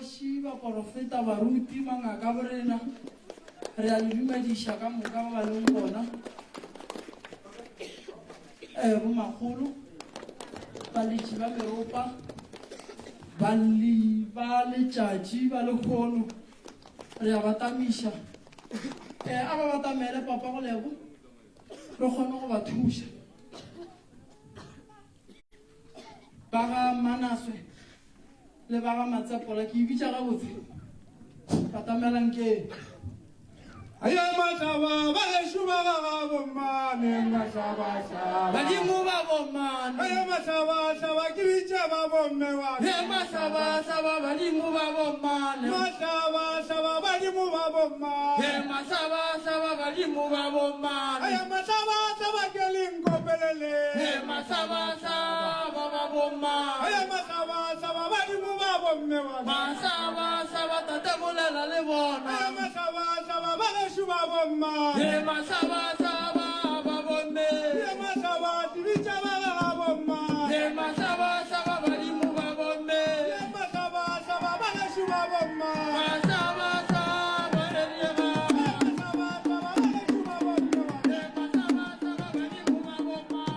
kgoši baporofeta baruti mangaka borena re a le dumediša ka moka ba leng bona bomagolo baletši ba meropa balli ba letšatši ba lekgono re a batamiša a ba batamele papa go lebo re kgone go ba thuša ba ga Manaswe le ba ga Matsepola ke ibitša ga botse batamelang ke Aya masaba baleshuba ga bomane masaba saba badimo ba bomane Aya masaba saba kibicha ba bomme wa he masaba saba badimo ba bomane masaba saba badimo ba bomane he masaba saba badimo ba bomane Aya masaba saba kelingo pelele he masaba saba ba bomane Aya masaba saba badimo ba bomme wa masaba saba tate bolela le bona Aya masaba saba baleshuba bomane he masaba saba ba bomane Aya masaba kibicha ba bomane he masaba saba badimo ba bomane Aya masaba saba baleshuba bomane masaba saba eliga masaba saba baleshuba bomane he masaba saba badimo ba bomane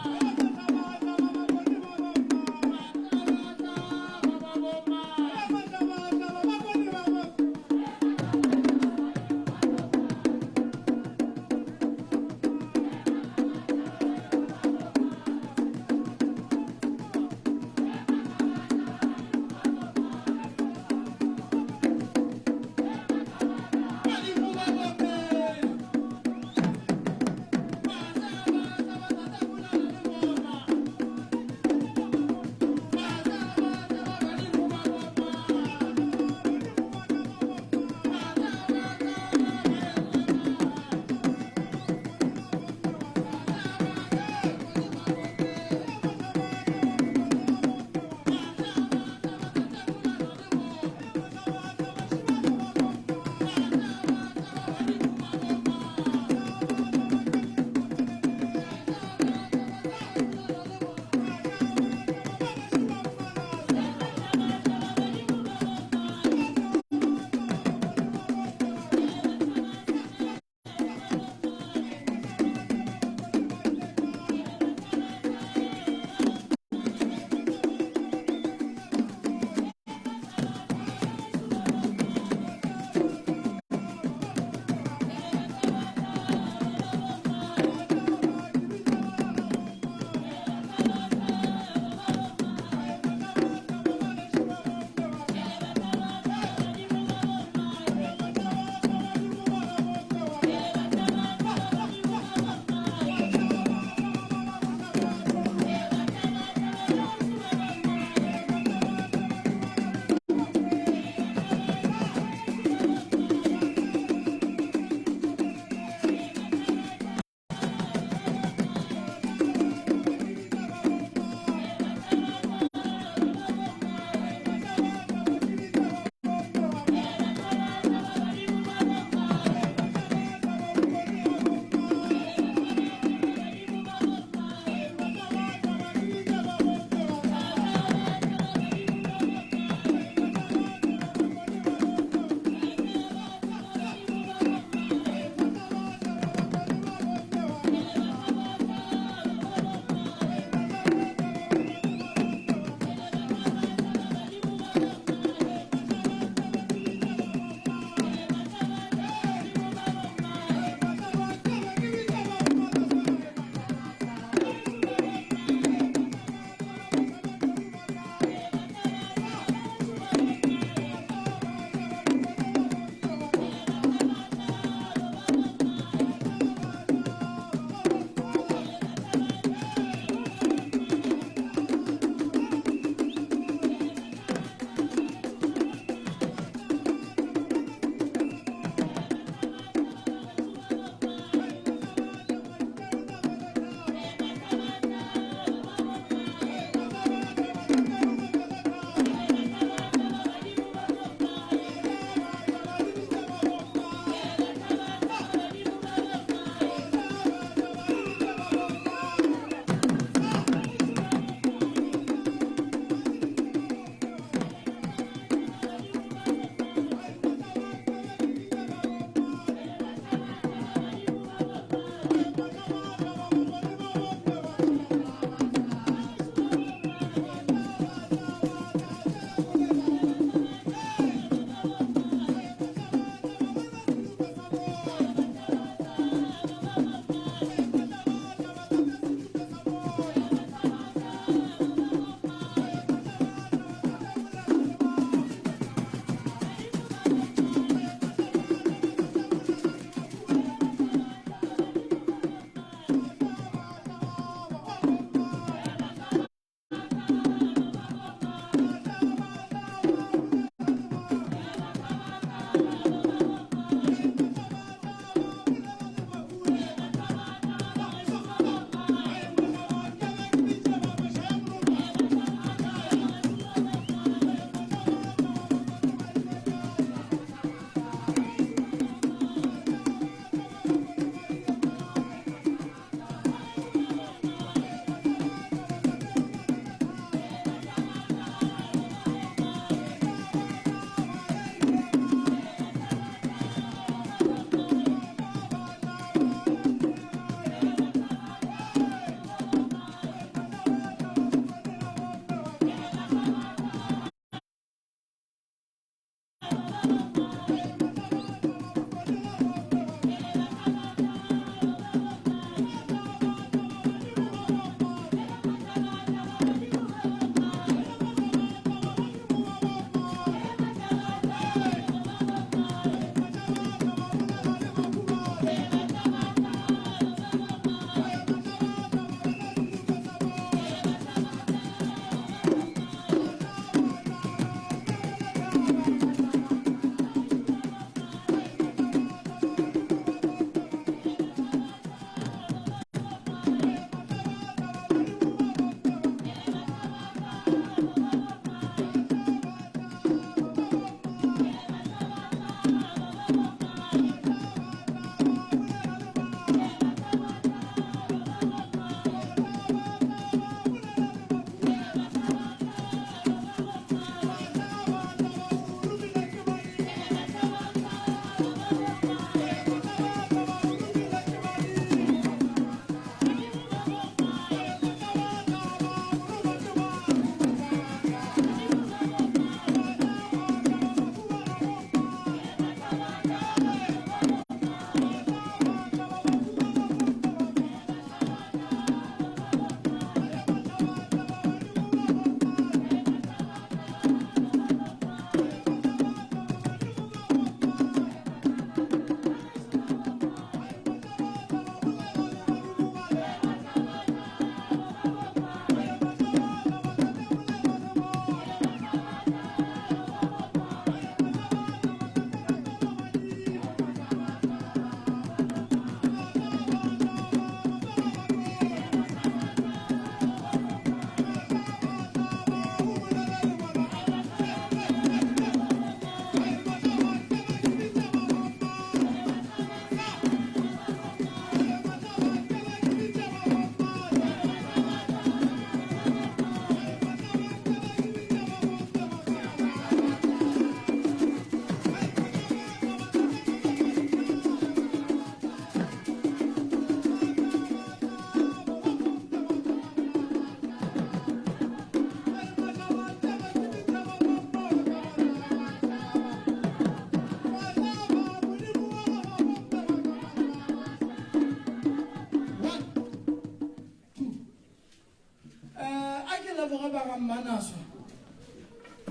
leboga ba ga Mmanaswa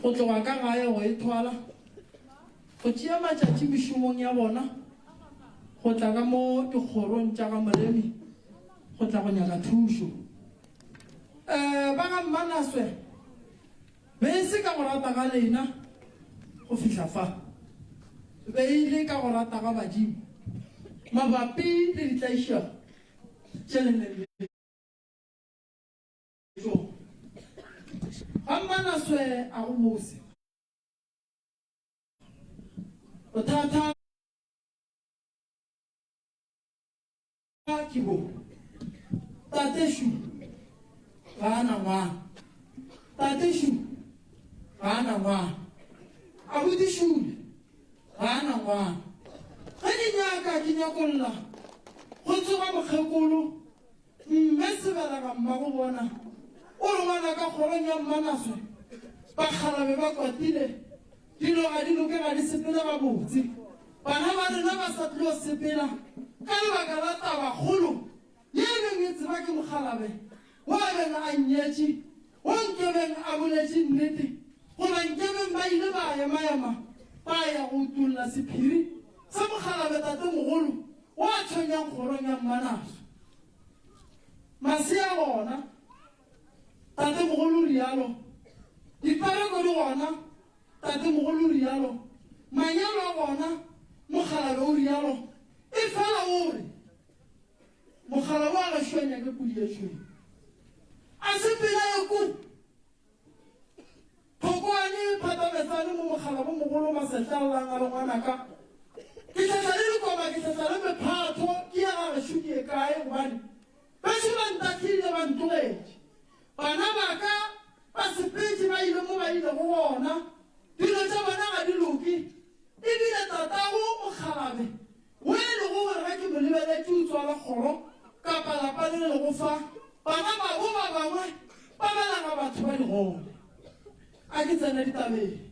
go tloga ka gae go e thwala go tšea matšatši mešomong ya bona go tla ka mo dikgorong tša ga Molemi go tla go nyaka thušo. Ba ga Mmanaswe be se ka go rata ga lena go fihla fa be ile ka go rata ga badimo mabapi le ditlaišo tše le nne ga Mmanaswe a go bose bothata ke bo tateshu ga ana ngwana tateshu ga ana ngwana abudishule ga ana ngwana ge di nyaka ke nyakolla go tsoga mokgekolo mme sebela ga mma go bona o re ngwana ka kgorong ya Mmanaswe bakgalabe ba kwatile dilo ga di loke ga di sepela gabotse bana ba rena ba sa tlo sepela ka lebaka la tabakgolo ye beng e tseba ke mokgalabe wa beng a nyetše wa nkebeng a boletše nnete goba nkebeng ba ile ba ema ba ya go utulla sephiri sa mokgalabe tatemogolo wa tshwenyang kgorong ya Mmanaswe masea gona tatemogolo rialo dipareko di gona tatemogolo rialo manyalo a gona mokgalabe o rialo e fela ore mokgalabe a ga šwenya ke pudi e šwenya a sepela ye ku thokwane phatametsane mo mokgalabe mogolo masetlalang a le ngwanaka ke tlatla le dikoma ke tlatla le mephato ke ya ga gešo ke e kae gobane bešo ba ntatlile ba ntlogetše bana ba ka ba sepetse ba ile mo ba ile go bona dilo tša bona ga di loke ebile tatago mokgalabe o e le go gore ga ke mo lebeletse o tswala kgoro kapa lapa le le go fa bana babo ba bangwe ba belaga batho ba digole a ke tsena ditabeng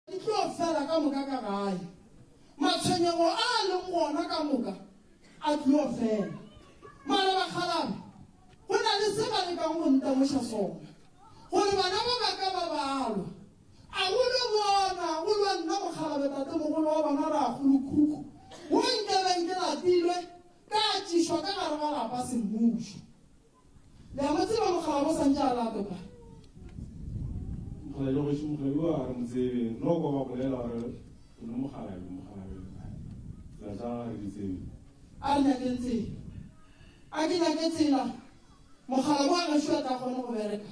ke tlo fela ka moka ka gae matshwenyego a leng gona ka moka a tlo fela mara bakgalabe go na le se ba lekang go ntamoša sona gore bana ba ba ka ba balwa a go le bona go lwa nna mokgalabe tatemogolo wa bona re a golokhuku go nkebeng ke latilwe ka tšišwa ka gare ga lapa semmušo le a motseba mokgalabe o santse a lato ka le go shumoga a re motsebe no go ba bolela gore o le mokgalabe la ja re ditsebe a re nyaketseng a ke nyaketsela mokgalabe wa gešo a tla kgone go bereka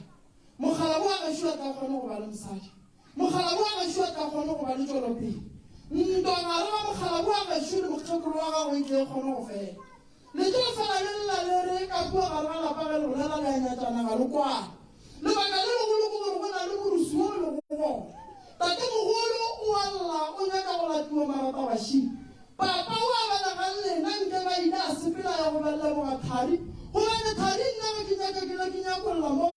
mokgalabe wa gešo a tla kgone go ba le mosadi mokgalabe wa gešo a tla kgone go ba le tšwelopele ntongare wa mokgalabe wa gešo le mokgekolo wa gago e tle kgone go fela le tlo fela le lela le re ka bua gare ga lapa ge le bolela le a nyatšana ga le kwana lebaka le legolo ke gore go na le morusi wo le go bona tatemogolo o a lla o nyaka go latiwa marata bašimo papa o a belegang lena nke ba ile a sepela ya go beleboga thari gobane thari nna ge ke nyaka ke le ke nyakolola mo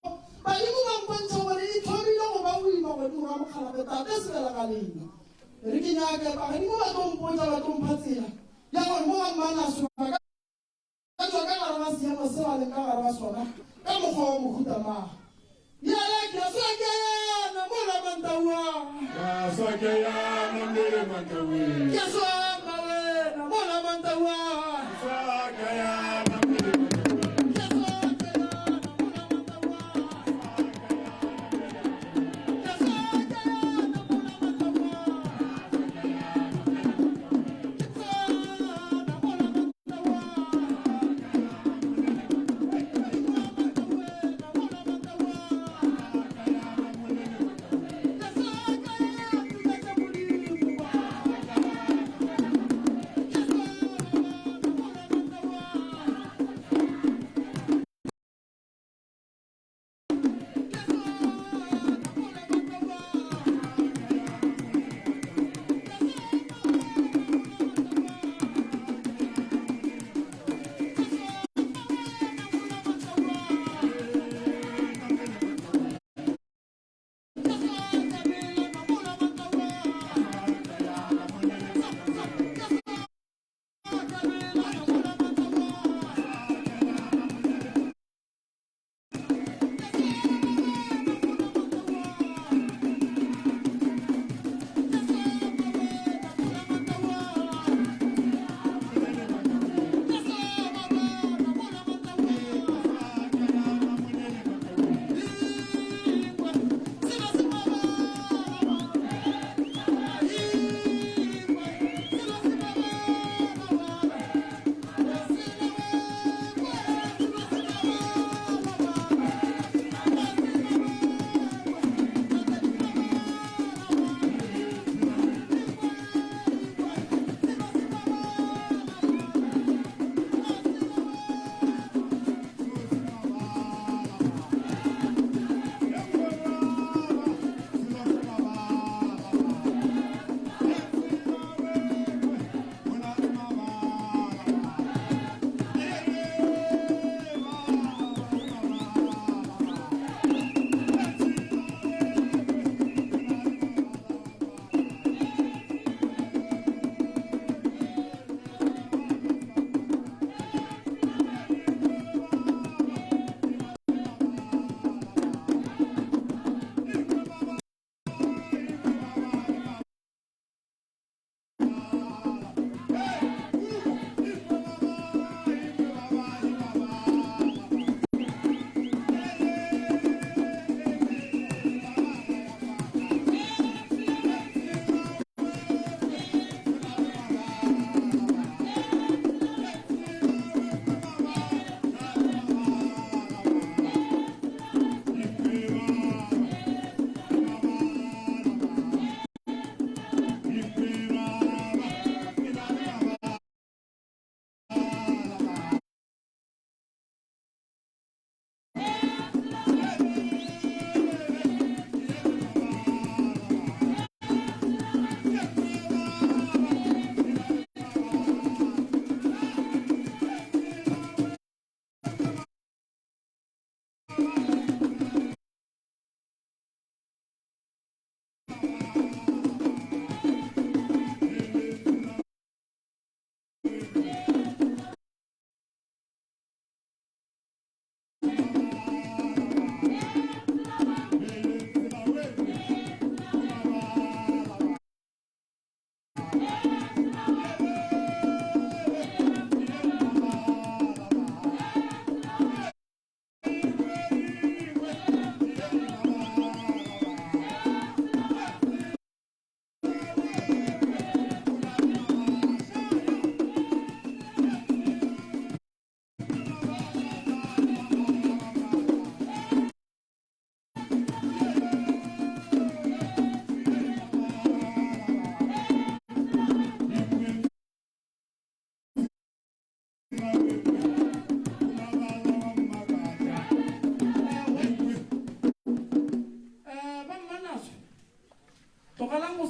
badimo ba mpontšha gore e thomile go ba boima godimo ga mokgalabe tate sebela ga lena re ke nyake bagadimo ba tlompotsa ba tlompha tsela ya gore mo ga Mmanaswe ka tswa ka gare ga seemo se ba leng ka gare ga sona ka mokgwa wa mohutamang ya la ke sa ke na mo la bantawa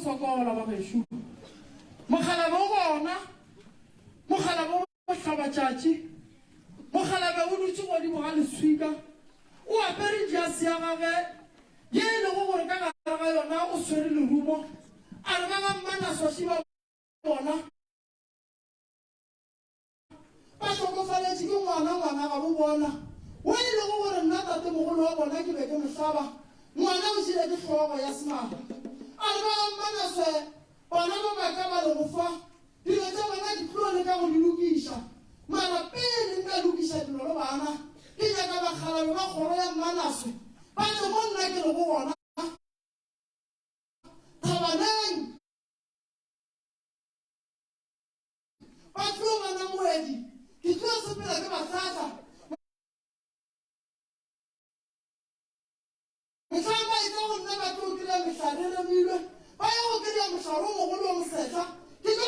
sokola ba beshu mogala bo bona mogala bo hlaba tšatši mogala be o dutse godimo ga leswika o apere jase ya gage ye e lego gore ka gare ga yona o swere lerumo a re ba ba mmanaswaši ba bona ba hlokofaletše ke ngwana ga bo bona o e lego gore nna tate mogolo wa bona ke be ke mohlaba ngwana o šile ke hlogo ya semaga a ba mana se bona ba ka ba le go fa dilo tsa bona di tlo le ka go dilukisha mara pele nka lukisha dilo le bana ke nyaka ba kgala ba kgoro ya manase ba tlo mo nna ke le go bona tabaneng ba tlo bana moedi ke tlo sepela ke basata metlhamba e tsa go nna ba tlo kry-a metlhare e remilwe ba ya go kry-a motlhare o mogolo wa mosetlha ke tlo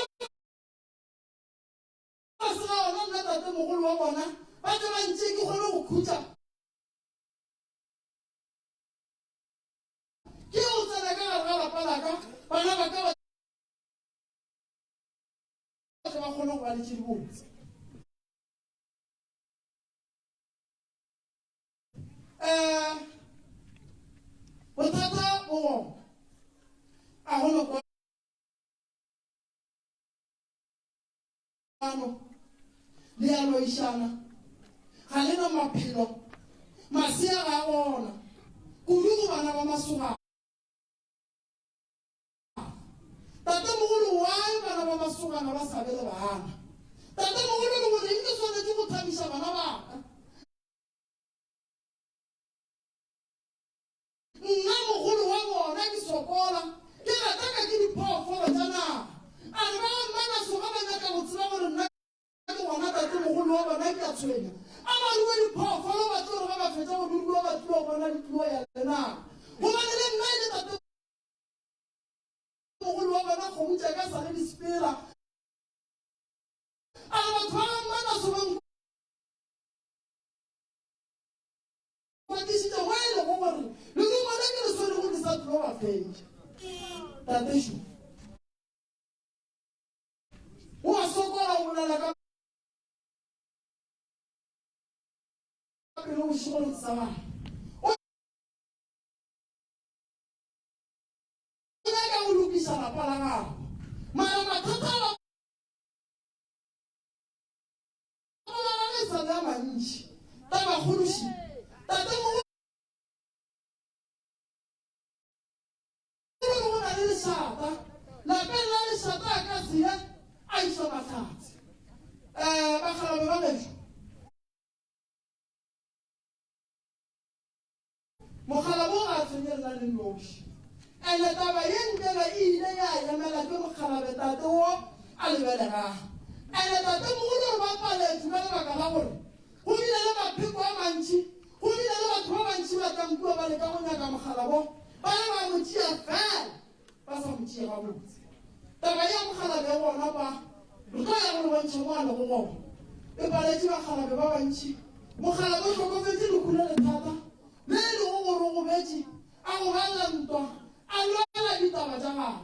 se ga ona nna tate mogolo wa bona ba tse bantse ke kgone go khutsa ke go tsena ka gare ga lapa laka bana ba ka ba kgone go ba le tse di botse bothata bo a gona kwano le a loišana ga le na maphelo masea ga a gona kudu go bana ba masogana tate mogolo wae bana ba masogana ba sa be le bana tate mogolo le gore ke tshwanetse go thabiša bana baka nna mogolo wa bona ke sokola ke rataka ke diphoofolo tsa naga a re ba mmana soga ba nyaka go tseba gore nna ke gona tate mogolo wa bona ke a tshwenya a ba rue diphoofolo ba tlo gore ba ba fetsa go dirua ba tlo bona ditulo ya lenaga gobane le nna e le tate mogolo wa bona kgomo tša ka sale di sepela a re batho ba mmana sobang patisitse go e le go gore le dumane ke le swere go disa tulo ba fetša tatešo o a sokola o bolela ka pele bošego le tsa bana o nyaka go lokiša lapa la gago mara mathata a bolana le sa le a mantši tabagološi tate mogolo go na le lešata lapeng la lešata a ka sia a iša matlhatse bagalabe ba bešo mogala bo ga a tshwenyerela le noši ande taba ye ntela e ile ya emela ke mokgalabe tate wo a lebelegang ande tate mogolo ba paletše ka lebaka la gore go bile le mapheko a mantši go bile le batho ba bantši ba tankua ba le ka go nyaka mogala bo ba le ba motšea fela ba sa motšea ba botse taba ya mogalabe gona ba re tlo ya gore bontšha mo a le go gona e paletše bagalabe ba bantši mogalabe o tlhokofetse lekule lethata le e le go gore o gobetše a go balla ntwa a lwela ditaba tša gago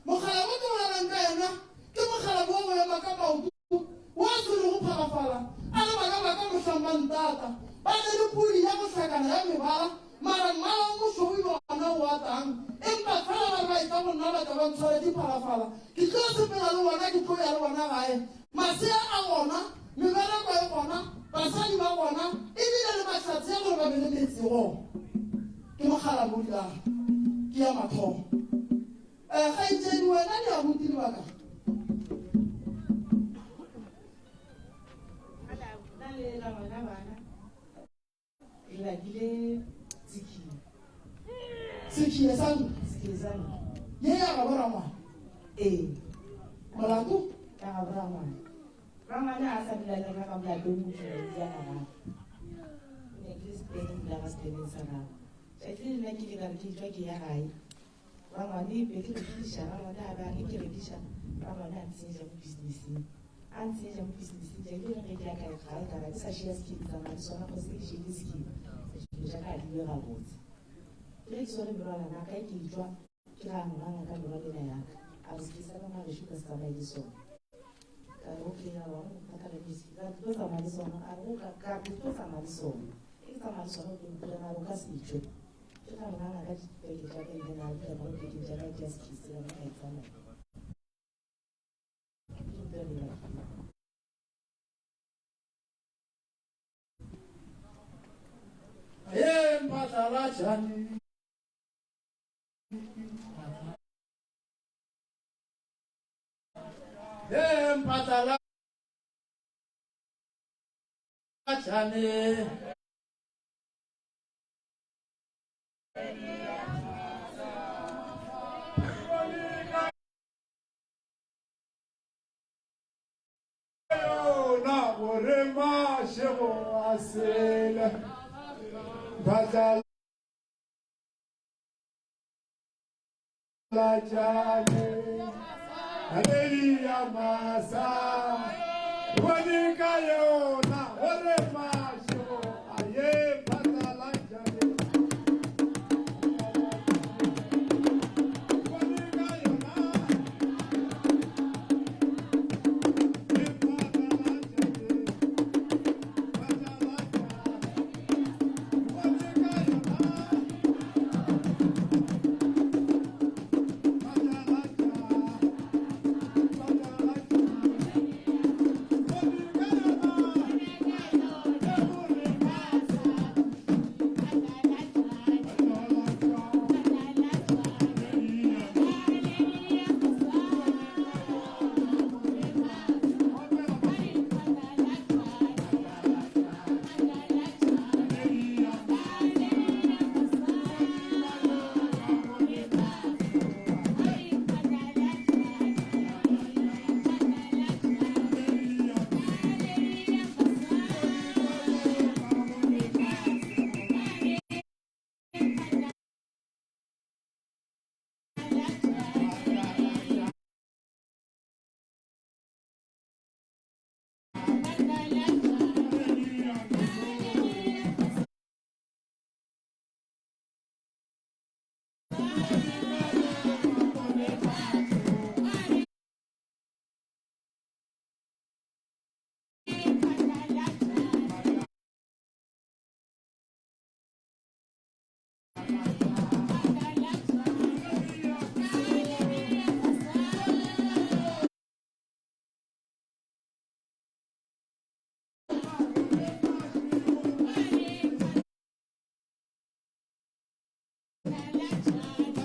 mogalabe o ke bolelang ka yena ke mogalabe wa go ema ka maoto wa swere go phagafala a le baka mohlambantata ba ne le pudi ya go hlakana ya mebala mara mmala mošogo yona o atang empa fela ba ba etsa gonna ba tla ba ntshware diphagafala ke tlo sepela le bona ke tlo ya le bona gae masea a gona mebereko e gona basadi ba gona ebile le mahlatse ya gore ba be le metsi gona ke mogala bodilana ke ya mathomo gaitsedi wena di a buti lebaka sekile sang ye ya ga bora ngwana molato ka ga bora ngwana ngwana a sa bilana ka ka molato mo ya ka ga ne ke spending la ga spending sa ga tšatši nna ke le ka re ke tswa ke ya gae ngwana e be ke rekiša ngwana a ba ke rekiša ngwana a ntsenja mo businesseng a ntsenja mo businesseng ja ke re ge ke ya ka gae ka ra ke sa šea skill tsa ngwana sona go se ke šele skill dilo ja ka a dile ga botse ke re ke sone merwana na ka e ke tswa ke ga ngwana ka merwa lena yaka a re se ke sa ka maresho ka se tsamaya le sone ka re okay ya ba go ka re bisi ka tlo tsamaya le sone a re go ka tlo tsamaya le sone e tsamaya le sone ke mpule na go ka se itšwe ke ga ngwana ka dipeke tša ka ile na ke ga ke ke ja ka ke se ke se ka ka tsamaya ye mpatla la jani mpatala chane na orema shego asele mpatala chane Haleluya masa wanika yona ore masho aye patala jale wanika yona e patala jale patala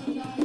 wanika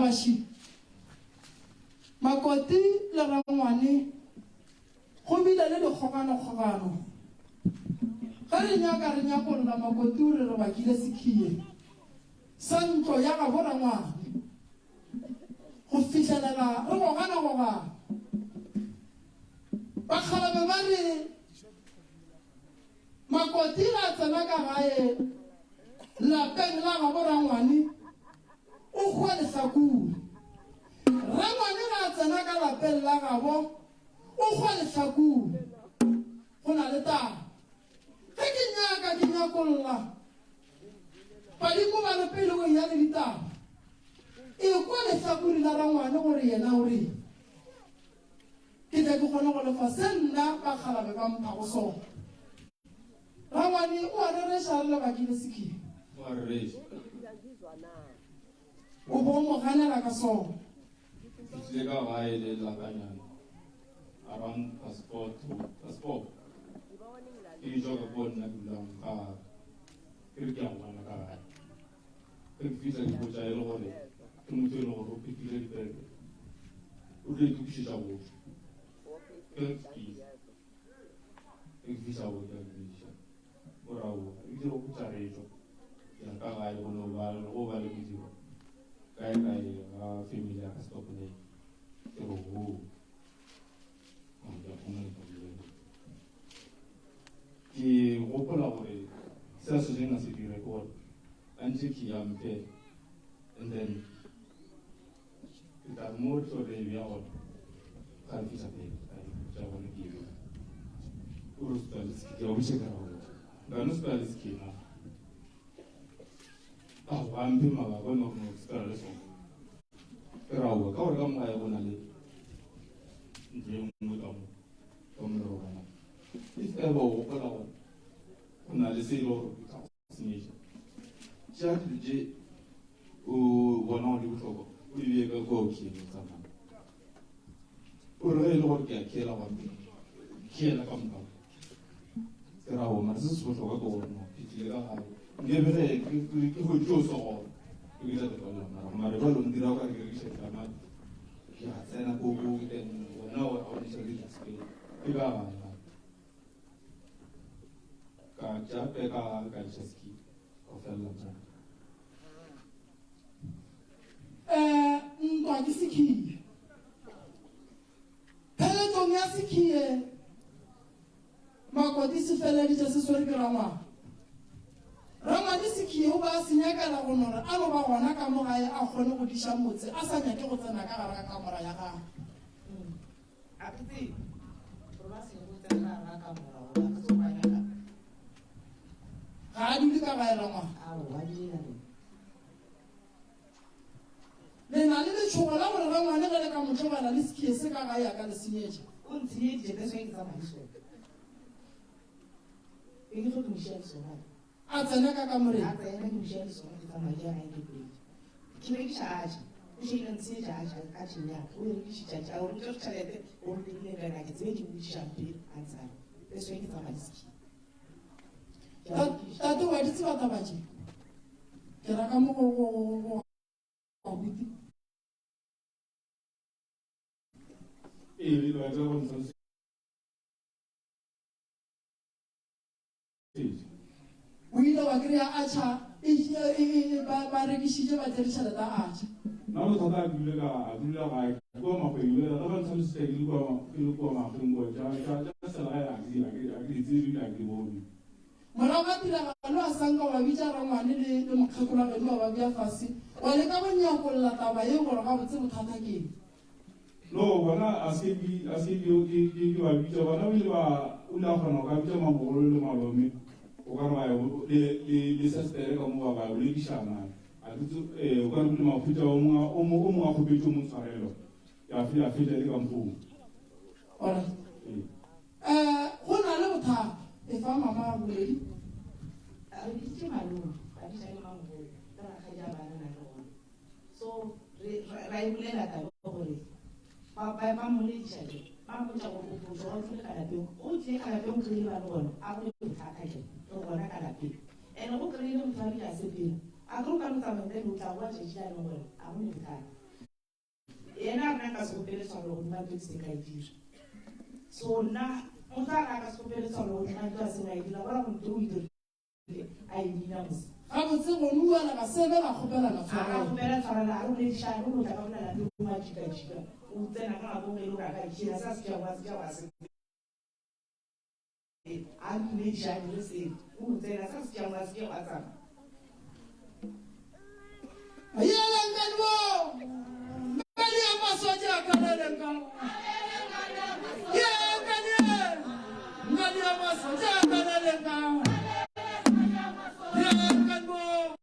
baši makoti le rangwane go bile le dikgogano-kgogano ga re nyaka re nyakolola makoti o re bakile sekhiye sa ntlo ya ga borangwane go fitlhelela re gogana-gogana bakgalabe ba re makoti ga tsena ka gae lapeng la ga borangwane o kgwa lehlakore rangwane ga tsena ka lapeng la gabo o kgwa lehlakore go na le taba ge ke nyaka ke nyakolola badimo ba re pele go ya le ditaba e kwa lehlakore la rangwane gore yena o re ke tle ke kgone go lefa se nna bakgalabe ba mpha go sona rangwane o a rereša re le bakile sekhibe o bo mo ganela ka sona Ke ka gae le lakanyana around passport ke jo ka bona dulang ka ke re ke a bona ka gae ke fitla ke botsa e le gore ke motho e le gore o phethile dipere o tle ke bušetša botho ke fisa go ka buša morago e dire go tsaretšo ya ka gae go ba le modiro kae ga family ya ka stopole ke go ke gopola gore se se jena se dire ke gore a ntse ke ya mpe and then ke tla mo tlore ya gona ga re fisa pele tša gone ke ebe o re spaliski ke a bušeka ra gona ngano spaliski na ga mpe maga bona gore no spela le sona ke raoa ka gore ka moga ya bona le ntlo e nngwe ka morero gona if ever o gopola gore go na le se e le gore ke tla go senyeša tša dilo tše o bona go le bohlokwa o di bee ka kwa okene tsamana o re ge e le gore ke a kela gampe kela ka mokago ke rago mare se se bohlokwa ke gore no phetile ka gae nkebege ke kgwedi o se gona ke tla tetolela mare ba lone dira o ka re ke rekišetlamate ke a tsena ko then wona o a oneša le display ke ka gae ka jape ka iša ski go felela tsana ntwa ke sekhiye pheletsong ya sekhiye makoti se feleditše se swere ke rangwane sekhiye o ba a senyakela go nore a no ba gona ka mo gae a kgone go diša motse a sa nyake go tsena ka gare ka kamora ya gago ga a dule ka gae rangwane le na le letšhogo la gore rangwane ge le ka motlogela le sekhiye se ka gae ya ka le senyetša o ntshenyeditše ka se ke tsamaiso e ke tlo ke mošea sona a tsena ka kamoreng a tsena ke mošea sona ke tsamaya ga e ke pedi ke be ke šaša o šeile ntshenyetša ka tšhenyaka o rekišitša o rutse tšhelete o rutekile kana ke tsebe ke bodišampele a ntsana le se ke tsamaya sekhiye tate wa ditse ba tabatše ke raka mo go abuti e ba tla go ntse o ile wa kry-a a tšha ba rekišitše ba tsere tšhelete a tšha na bothata a dule gae kua makgweng ga ba ntlhalosita ke le kua makgweng kua tša selegae a ke di tsebe a ke di bone morago ga tiragalo a sanka wa bitša rangwane le mokgekologedu wa ba bja fase wa leka go nyakolola taba ye gore ga botse bothata keng no bona a se ke ba bitša bona o ile a kgona go ka bitša mamogolo le malome o ka re le sestere ka mo ba boledišana o ka re bile maphutša o mongwe a kgopetše o mo tshwarelo ya fetša le ka mpong go na le bothata e fa mama a boledi a re ditše malome a diša le mamogolo ka rakgaja bana na le gona so ra e bolela tabe gore ba mmolediša ke ba mpotša gore o potso ga o tlile ka lapeng o tlile ka lapeng o tlile ba le gona a gole bothata ke le gona ka lapeng and go kry-ile motho a di a sepela a kere o ka notsamantele o tla boa tšetši a le gore a gone bothata yena nna ka se gopeletswa gore go nna ntho se ka e dira so nna motho a ka se gopeletswa gore go nna ntho a se ka e dira bona ntho o e dirile a e dina mose ga botse go nuela ba sebe ba kgopela a ka matshwaro gopela tshwarela a rone dišane o tla ka bolela le o majika-jika o tsena ka ngako e le ka ka ikena sa se tša wa se a mme dišane le sele o tsena sa se tša wa se wa tsama ayelengenwo ngani ya masoja akalelenga ngani ya masoja akalelenga yelengenwo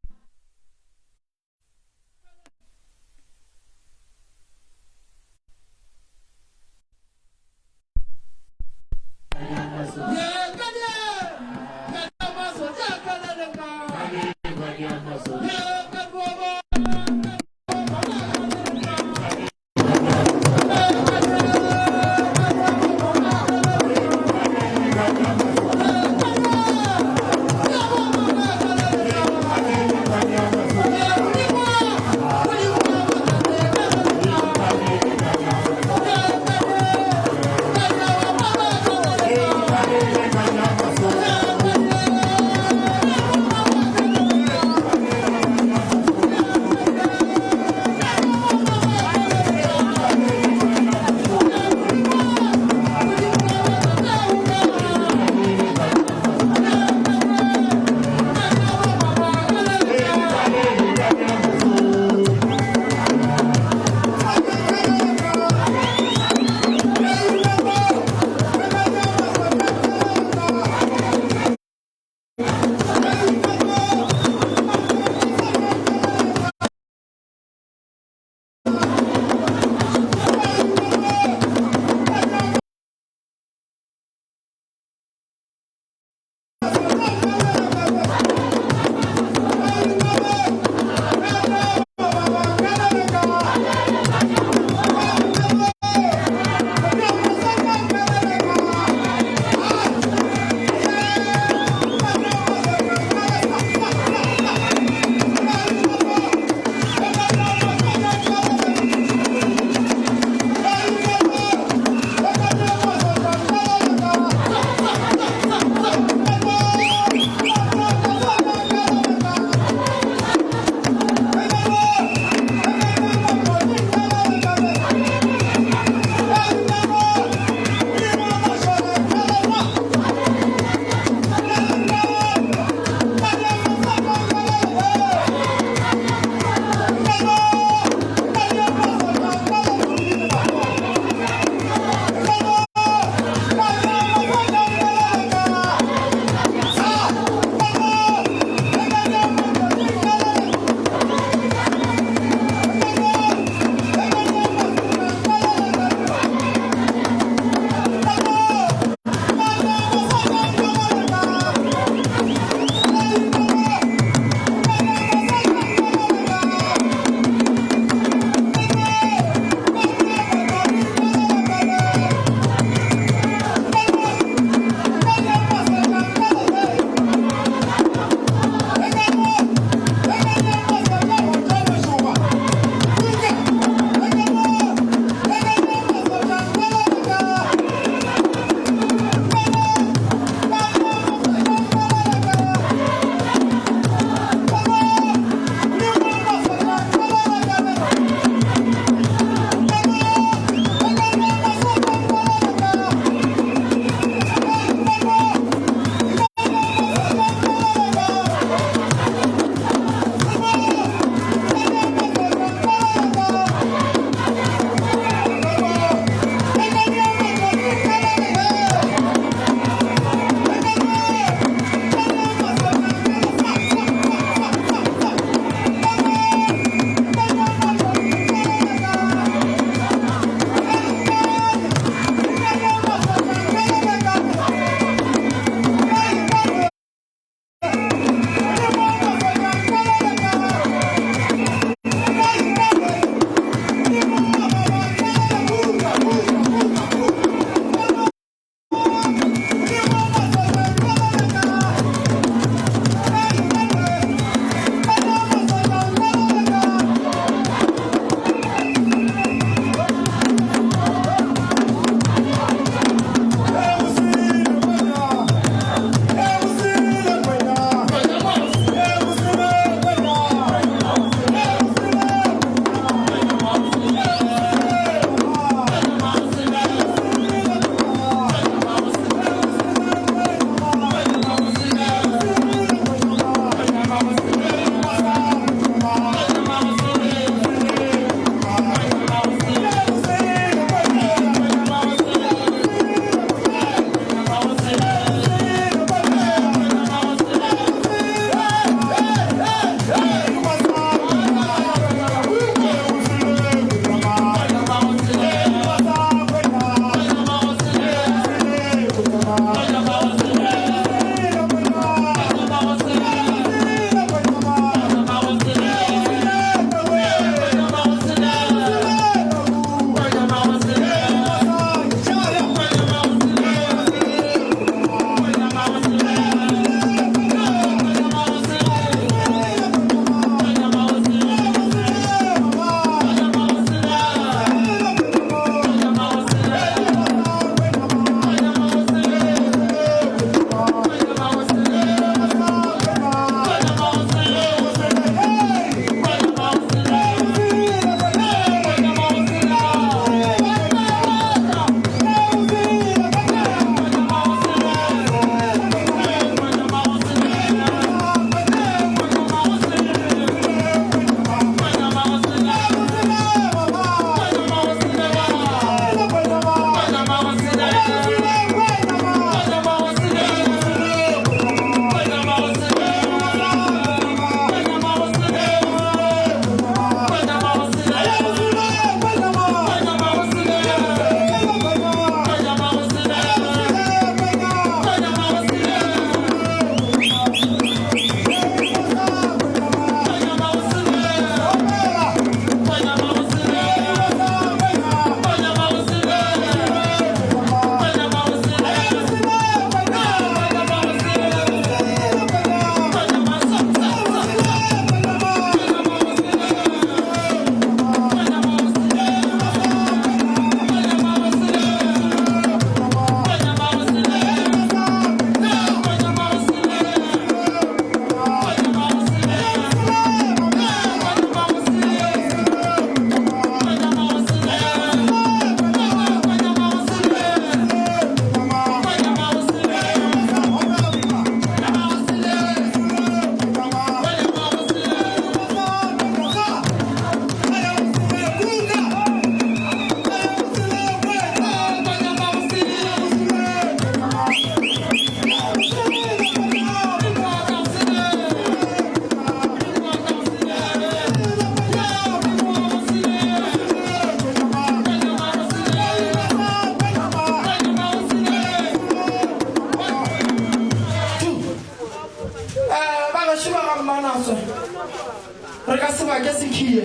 re ka sebake sekhiye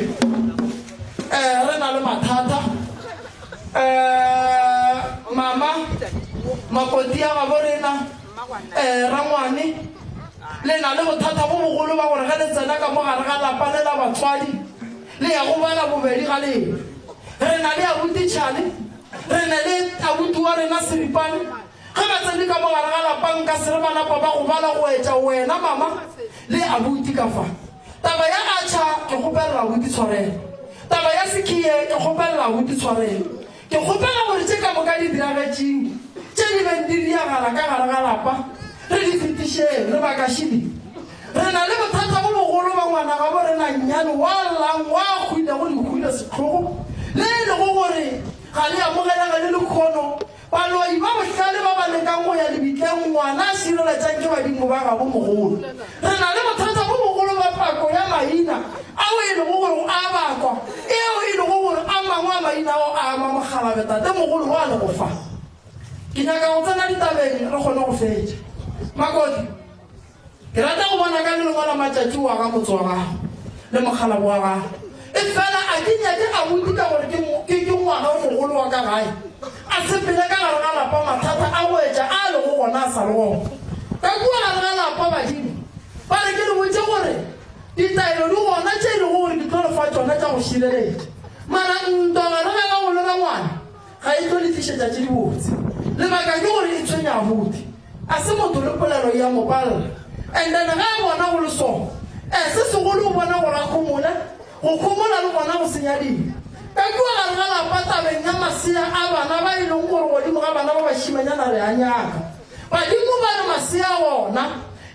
re na le mathata mama makoti ya gabo rena rangwane le na le bothata bo bogolo ba gore ge le tsena ka mo gare ga lapa le la batswadi le ya go bala bobedi ga lena re na le abuti tšhale re na le abuti wa rena seripane ge ba tsene ka mo gare ga lapang ka sere ba lapa ba go bala go etša wena mama le abuti ka fa taba ya atšha ke gopelela abuti tshwarele taba ya sekhiye ke gopelela abuti tshwarele ke gopela gore tše ka moka di diragetseng tše di beng di diagala ka gare ga lapa re di fetišeng re bakašidi re na le bothata bo bogolo ba ngwana ga bo re na nnyane wa llang wa kgwile go dikgwile setlhogo le e lego gore ga le amogelega le lekgono baloi ba bohlale ba ba lekang go ya lebitleng ngwana a sireletsang ke badimo ba gabo mogolo re na le bothata bo bogolo ba pako ya maina ao e lego gore a bakwa eo e lego gore a mangwe a maina ao a ama mogalabetate mogolo go a le go fa ke nyaka go tsena ditabeng re kgone go fetša makoti ke rata go bona ka lelengwe la matšatši wa ga motse wa gago le mogala wa gago e fela a ke nyake abuti ka gore ke ngwaga mogolo wa ka gae a sepele ka gare ga lapa mathata a go etša a le go gona a sa le gona ka kua gare ga lapa badimo ba re ke le botse gore ditaelo di gona tše e le gore di tlo lefa tsona tša go šireletša mara ntogare ga ga go lela ngwana ga e tlo letlišetša tše di botse lebaka ke gore e tshwenya abuti a se motho le polelo ya mopalela and then ga a bona go le sona se segolo o bona gore a kgomole go kgomola le gona go senyadile ka kua gare ga lapa tabeng ya masea a bana ba e leng gore godimo ga bana ba bašimanyana re a nyaka badimo ba le masea bona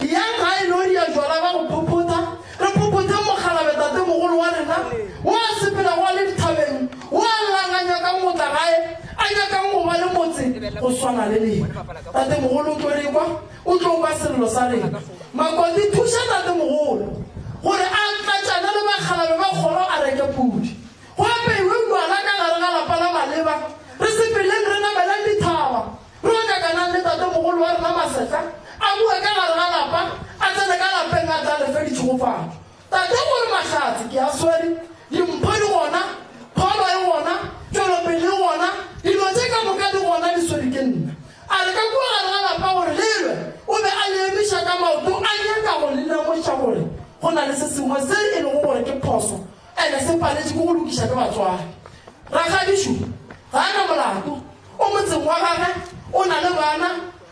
yang ga e lori ya jwala ba go phopota re phopotse mogalabetate mogolo wa rena wa sepela wa le dithabeng wa langanya ka motla gae a nyakang go ba le motse go swana le lena tate mogolo o tlo rekwa o tlo ba selelo sa rena makoti thuša tate mogolo gore a tlatšana le bakgalabe ba kgoro a reke pudi go apeiwe ngwana ka gare ga lapa la maleba re sepeleng re namelang dithaba re o nyakanang le tate mogolo wa rena masetla a bue ka gare ga lapa a tsene ka lapeng a tla lefe ditšhogofatso tate gore mašatsi ke a swere dimpho di gona pholo e gona tšwelopele e gona dilo tse ka moka di gona di swere ke nna a re ka kua gare ga lapa gore lelwe o be a leemiša ka maoto a nyaka go lenamoša gore go na le se sengwe se e lego gore ke phoso ene se paletše ko go lokiša ke batswadi rakgadišo ga a na molato o motseng wa gage o na le bana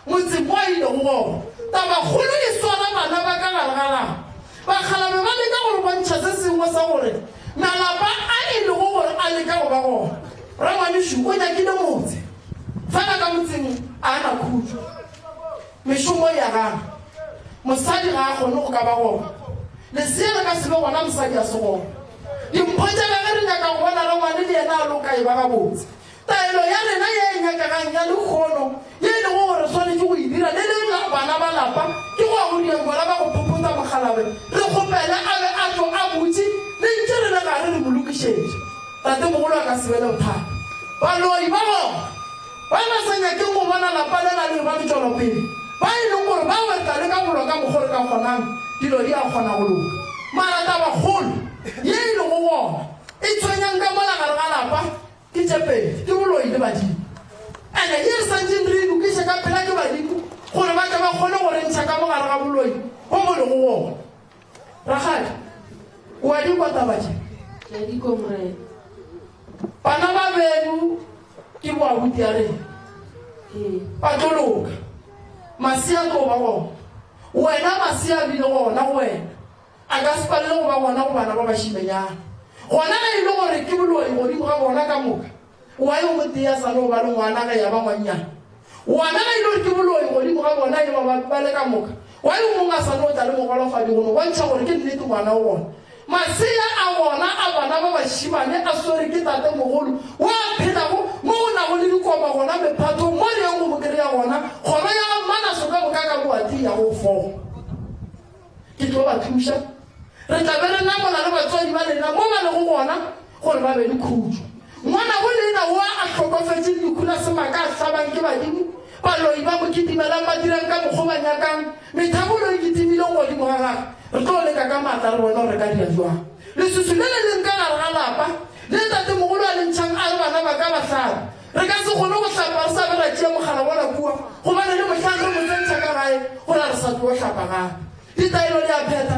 motseng mo a ile go gona tabakgolo e swara bana ba ka gare ga lapa bakgalabe ba leka gore bontšha se sengwe sa gore malapa a e lego gore a leka go ba gona rangwanišo o nyakile motse fela ka motseng a na khutšo mešomo ya gana mosadi ga a kgone go ka ba gona lesea le ka sebe gona mosadi a se gona dimpho tša gage re nyaka go bona rangwane le yena a loka e ba gabotse taelo ya rena ye e nyakagang ya lekgono ye e lego gore swanetse go e dira le le bana ba lapa ke go a go diengola ba go phopota mogalabe re kgopele a be a tlo a botse le ntse re le gare re molokišetše tate mogolo a ka sebele bothata baloi ba gona ba ba sa nyakeng go bona lapa le na le ba letšwelopele ba e leng gore ba weta le ka golo ka mokgwa re ka kgonang dilo di a kgona go loka mara tabakgolo ye e lego gona e tshwenyang ka mola gare ga lapa ke tšepedi ke boloi le badimo ande ye re santseng re lokiša ka phela ke badimo gore ba tla ba kgone go rentšha ka mogare ga boloi go mo lego gona ragadi o a dikwa tabatše ke di komre bana ba benu ke boabuti ya rena ba tlo loka masea tlo ba gona wena masea bile gona go wena a ka sepalele go ba gona go bana ba bašimenyana gona ga e le gore ke boloi godimo ga bona ka moka wa yo motea sa no ba le ngwana ga ya ba ngwannyana wana ga e le gore ke boloi godimo ga bona e ba le ka moka wa yo mongwe a sa no tla le mogolofadi gono bontšha gore ke nnete ngwana o gona masea a gona a bana ba bašimane a swere ke tate mogolo wa phelago mo o nago le dikoma gona mephato mo le yang go bokry-a gona kgona ya manaso ka boka ka boati ya go fogo ke tlo ba thuša re tla be re namola le batswadi ba lena mo ba lego gona gore ba be le khutšo ngwana go lena wa a tlhokofetse dikula semaka a tlhabang ke badimo baloi ba mo kitimelang ba dirang ka mokgwa ba nyakang methabolo e kitimileng godimo ga gage re tlo leka ka matla re bona re ka dia jwang le susu le leng ka gare ga lapa le tate mogolo a lentšhang a re bana ba ka bahlano re ka se kgone go hlapa re sa be ra tšea mogala bona kua gobane le mohlang re motsentšha ka gae go na re sa tlo hlapa gape ditaelo le a pheta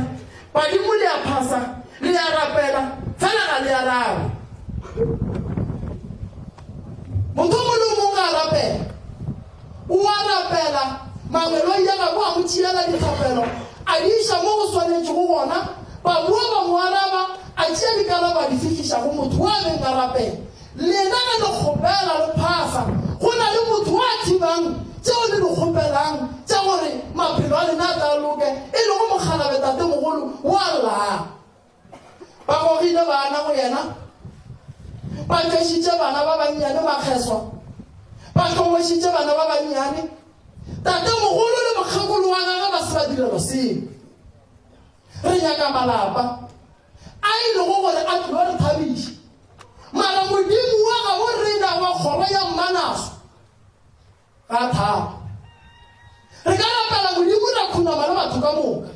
badimo le a phasa le a rapela fela ga le a rabe motho mo le mongwe a rapela o a rapela mamelong ya gabo a mo tšhiela dithapelo a di iša mo go swanetše go gona ba bua ba mo araba a tšea dikaraba di fitlhiša go motho wa beng a rapela lena ga le kgopela le phasa go na le motho wa thibang tšeo le di kgopelang tša gore maphelo a lena a tla loke e le go mokgalabe tate mogolo wa laa ba gogile bana go yena ba tšwešitše bana ba bannyane makgeswa ba tlhomošitše bana ba bannyane tate mogolo le mokgekolo wa gage ba se ba direlo sengwe re nyaka malapa a e lego gore a tlo re thabiše mara modimo wa gabo rena wa kgoro ya mmanaso ga thapa re ka rapela modimo ra khunama le batho ka moka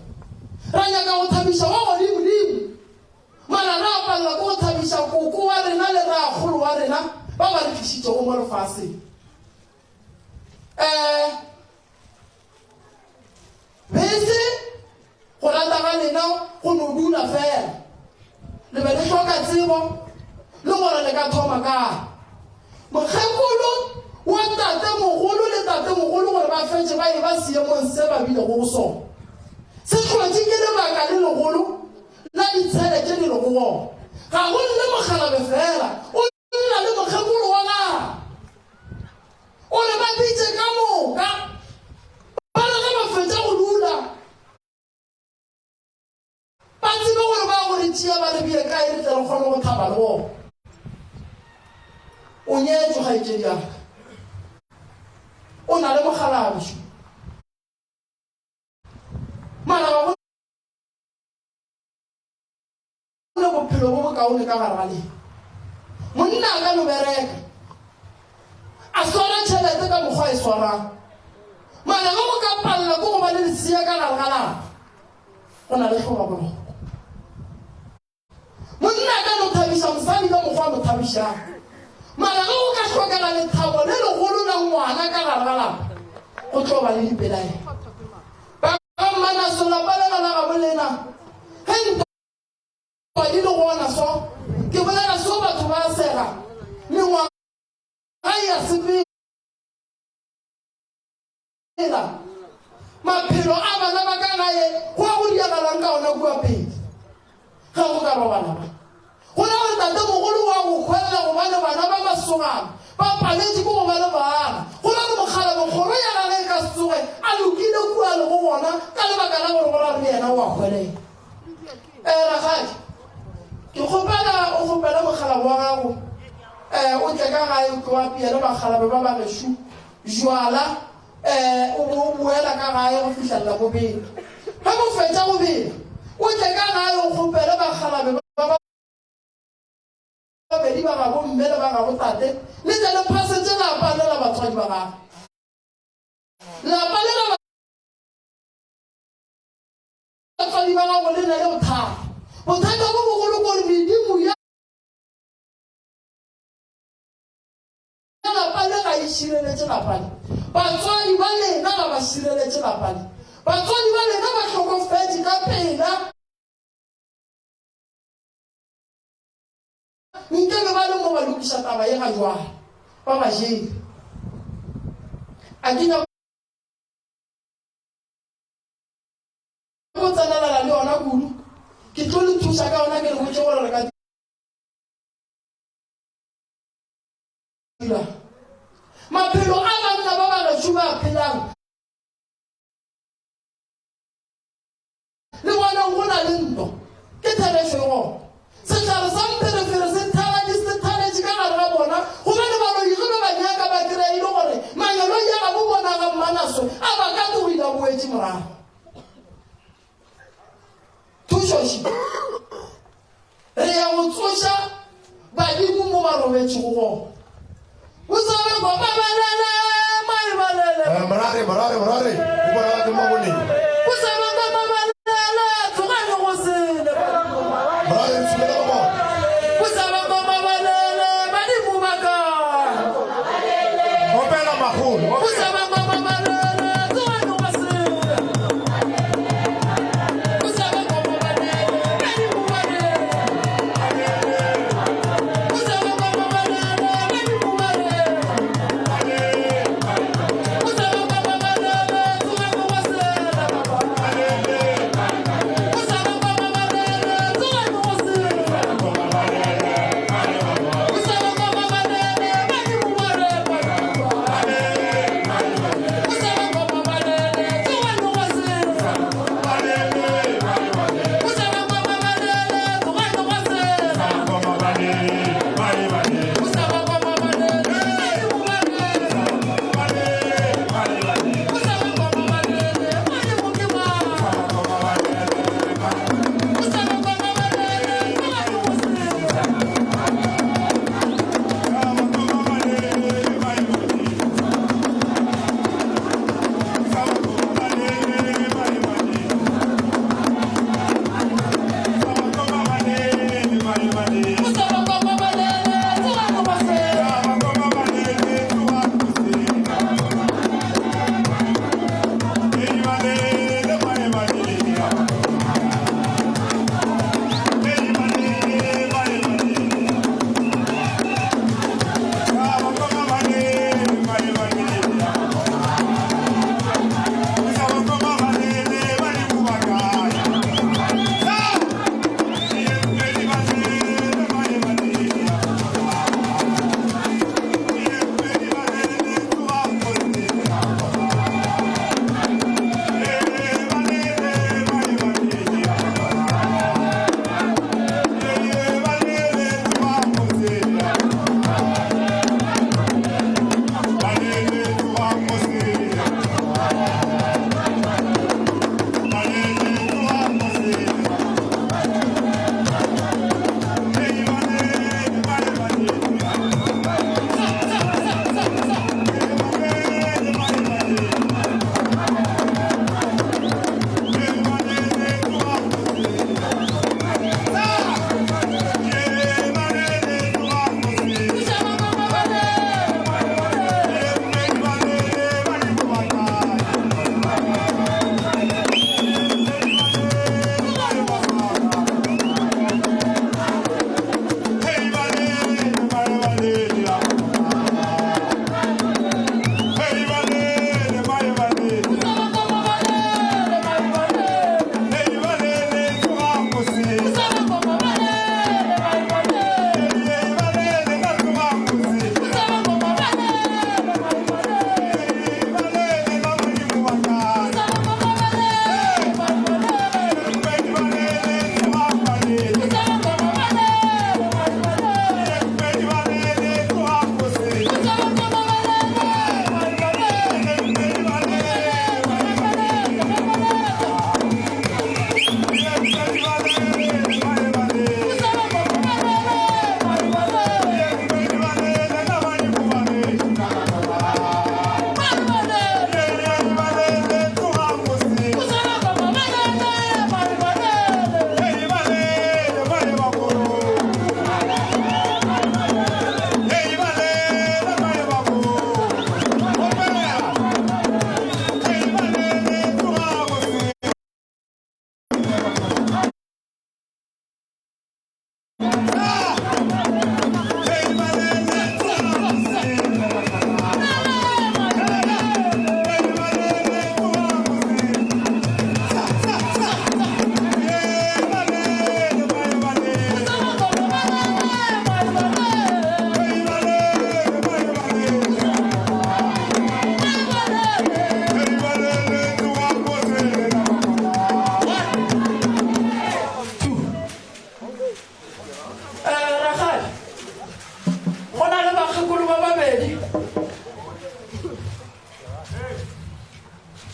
ra nyaka go thabiša wa godimodimo mara ra palela ko go thabiša koko wa rena le raagolo wa rena ba ba re tlišitšego mo lefaseng bese go lata ga lena go no dula fela le be le hloka tsebo le gore le ka thoma kae mokgekolo wa tate mogolo le tate mogolo gore ba fetse ba e ba seemong se ba bile go sona se tlhotse ke lebaka le legolo la ditshele tše di le go gona ga go nne mogalabe fela o nna le mokgekolo wa gae o le ba bitse ka moka ba le ge ba fetsa go dula ba tsebe gore ba gore tšea ba lebile kae re tle re kgone go thaba le bona o nyetswe kgaetšedi yaka o na le mogalabišo mara ba le bophelo bo bokaone ka gare ga lena monna a ka no bereka a swara tšhelete ka mokgwa e swarang mara ge go ka palela ko go ba le lesea ka gare ga lapa go na le tlhoba boloko monna a ka no thabiša mosadi ka mokgwa a mo thabišang mara ge go ka tlhokela lethabo le legolo la ngwana ka gare ga lapa go tlo ba le dipelaelo ba ka mmanaso lapa lela la gabo lena ge di le gona so ke bolela so batho ba sega mengwaga ya sepela maphelo a bana ba ka gae go a go diagalang ka ona kua pedi ga go ka ba bana ba go na gore tate mogolo wa go kgwelela gobane bana ba masogana ba paletše ko go ba le bana go na le mogalabe kgoro ya gage e ka setsoge a lokile kua le go bona ka lebaka la gore go ra re yena o a kgwelela ragadi ke kgopela o kgopela mogalabe wa gago o tle ka gae ke wa pia le bagalabe ba bagešo jwala o boela ka gae go fitlhelela bobedi ga mo fetša bobedi o tle ka gae o kgopele bagalabe babedi ba gabo mme le ba gabo tate le tle le phasetse lapa le la batswadi ba gago lapa le la batswadi ba gago le na le bothata bo bogolo gore medimo ya lapa le ga e šireletse lapane batswadi ba lena ga ba šireletse lapane batswadi ba lena ba tlhokofetse ka pela nkebe ba le mo ba lokiša taba ye ga jwale ba ba jele a kenya go tsenelela le yona kudu ke tlo le thuša ka ona ke le botse gore re ka dira maphelo a banna ba bagešo ba phelang le bonang go na le ntwa ke therefego setlhare sa mpherefere se thaletše ka gare ga bona gobane baloige ba banyaka ba kry-ile gore manyalo ya ga bo bonaga mmanaso a ba ka togila boetše morago thušoši re ya go tsoša badimo mo ba robetšego gona o sabe go babalele maibalele Morare, o bona ke mo boneng. o sabe go babalele tsoga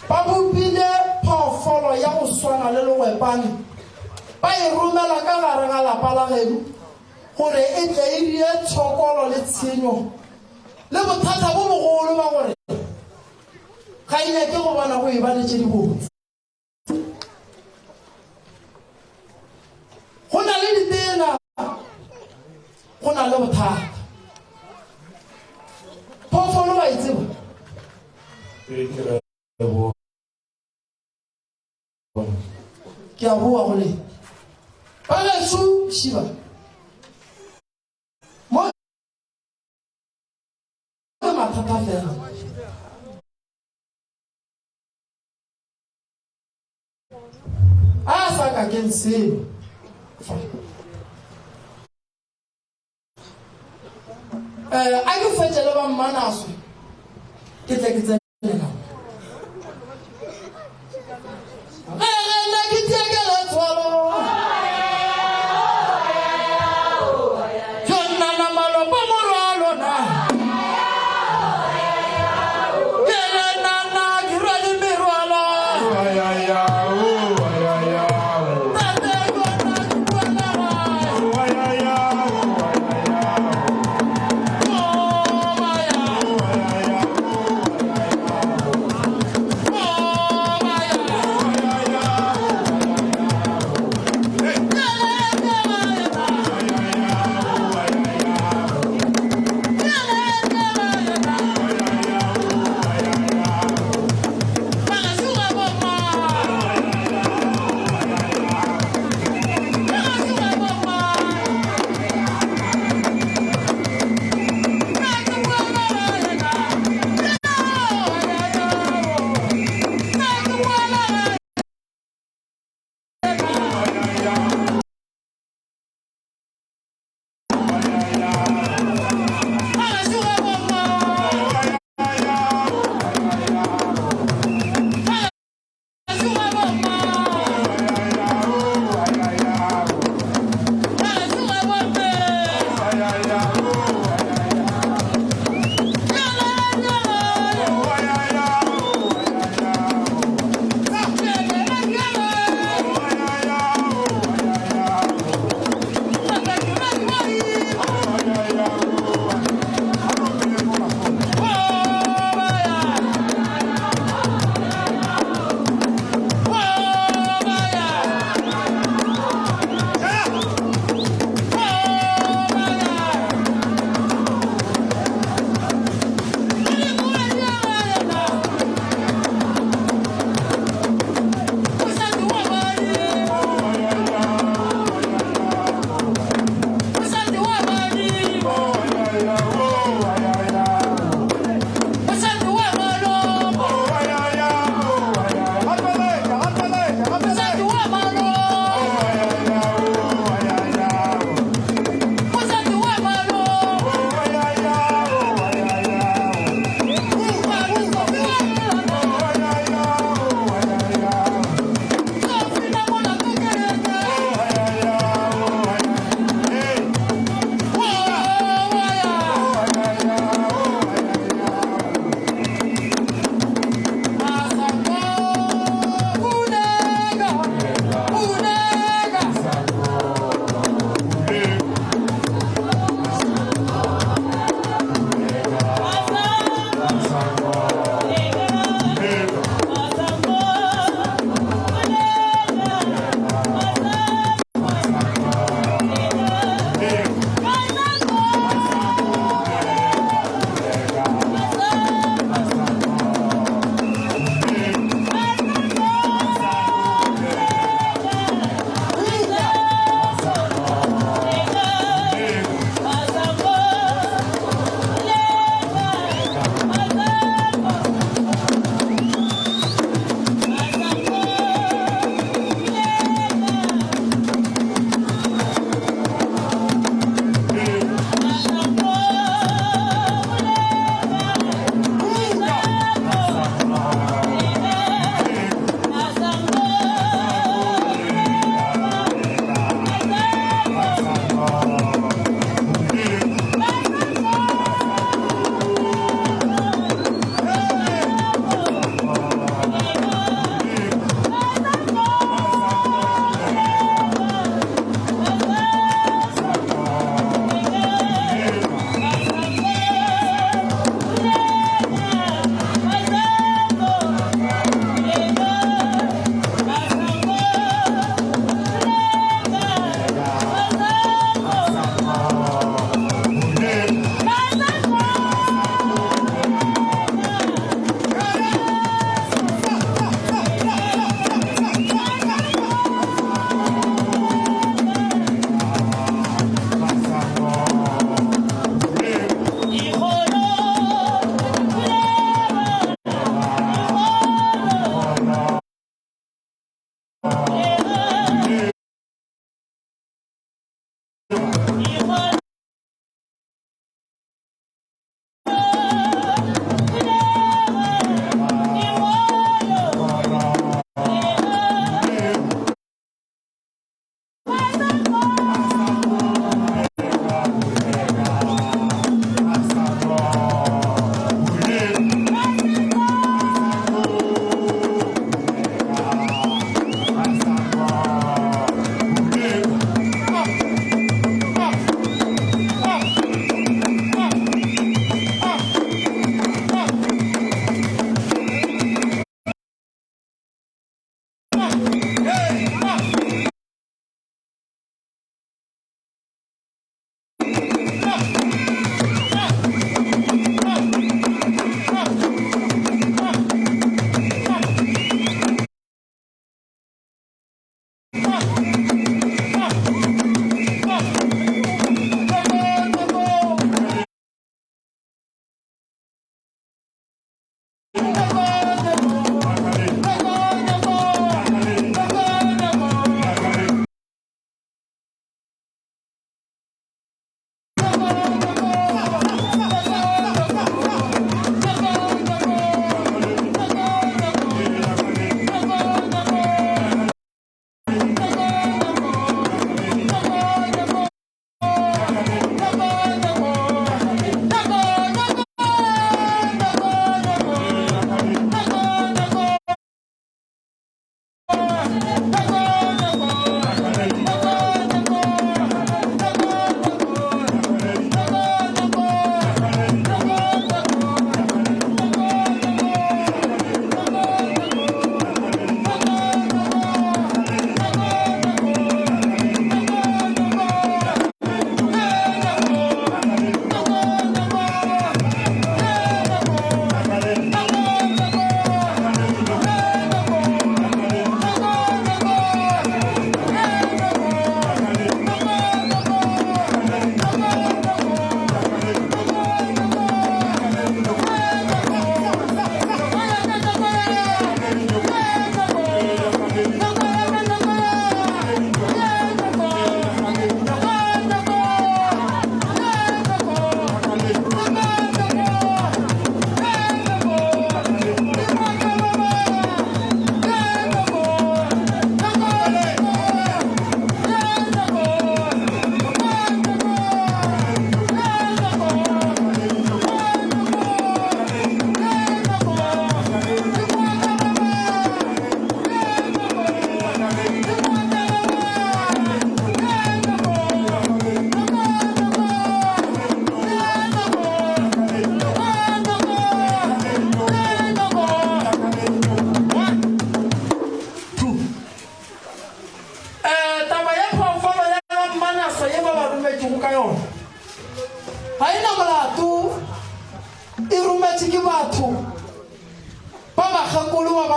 ba bopile phoofolo ya go swana le legwepane ba e romela ka gare ga lapa la geno gore e tle e die tshokolo le tshenyo le bothata bo bogolo ba gore ga e nyake go bona go e ba le tse di botse. Go na le ditena, go na le bothata. Phoofolo ba e tseba ke a bua go le ba gaso šiba mo mathata fela. A sa ka ke selo a ke fetse le ba mmanaswe ke tle ke tsenela ke tiekele tshwalo jonna na malopo morwalo na kele nana ke rwale merwalo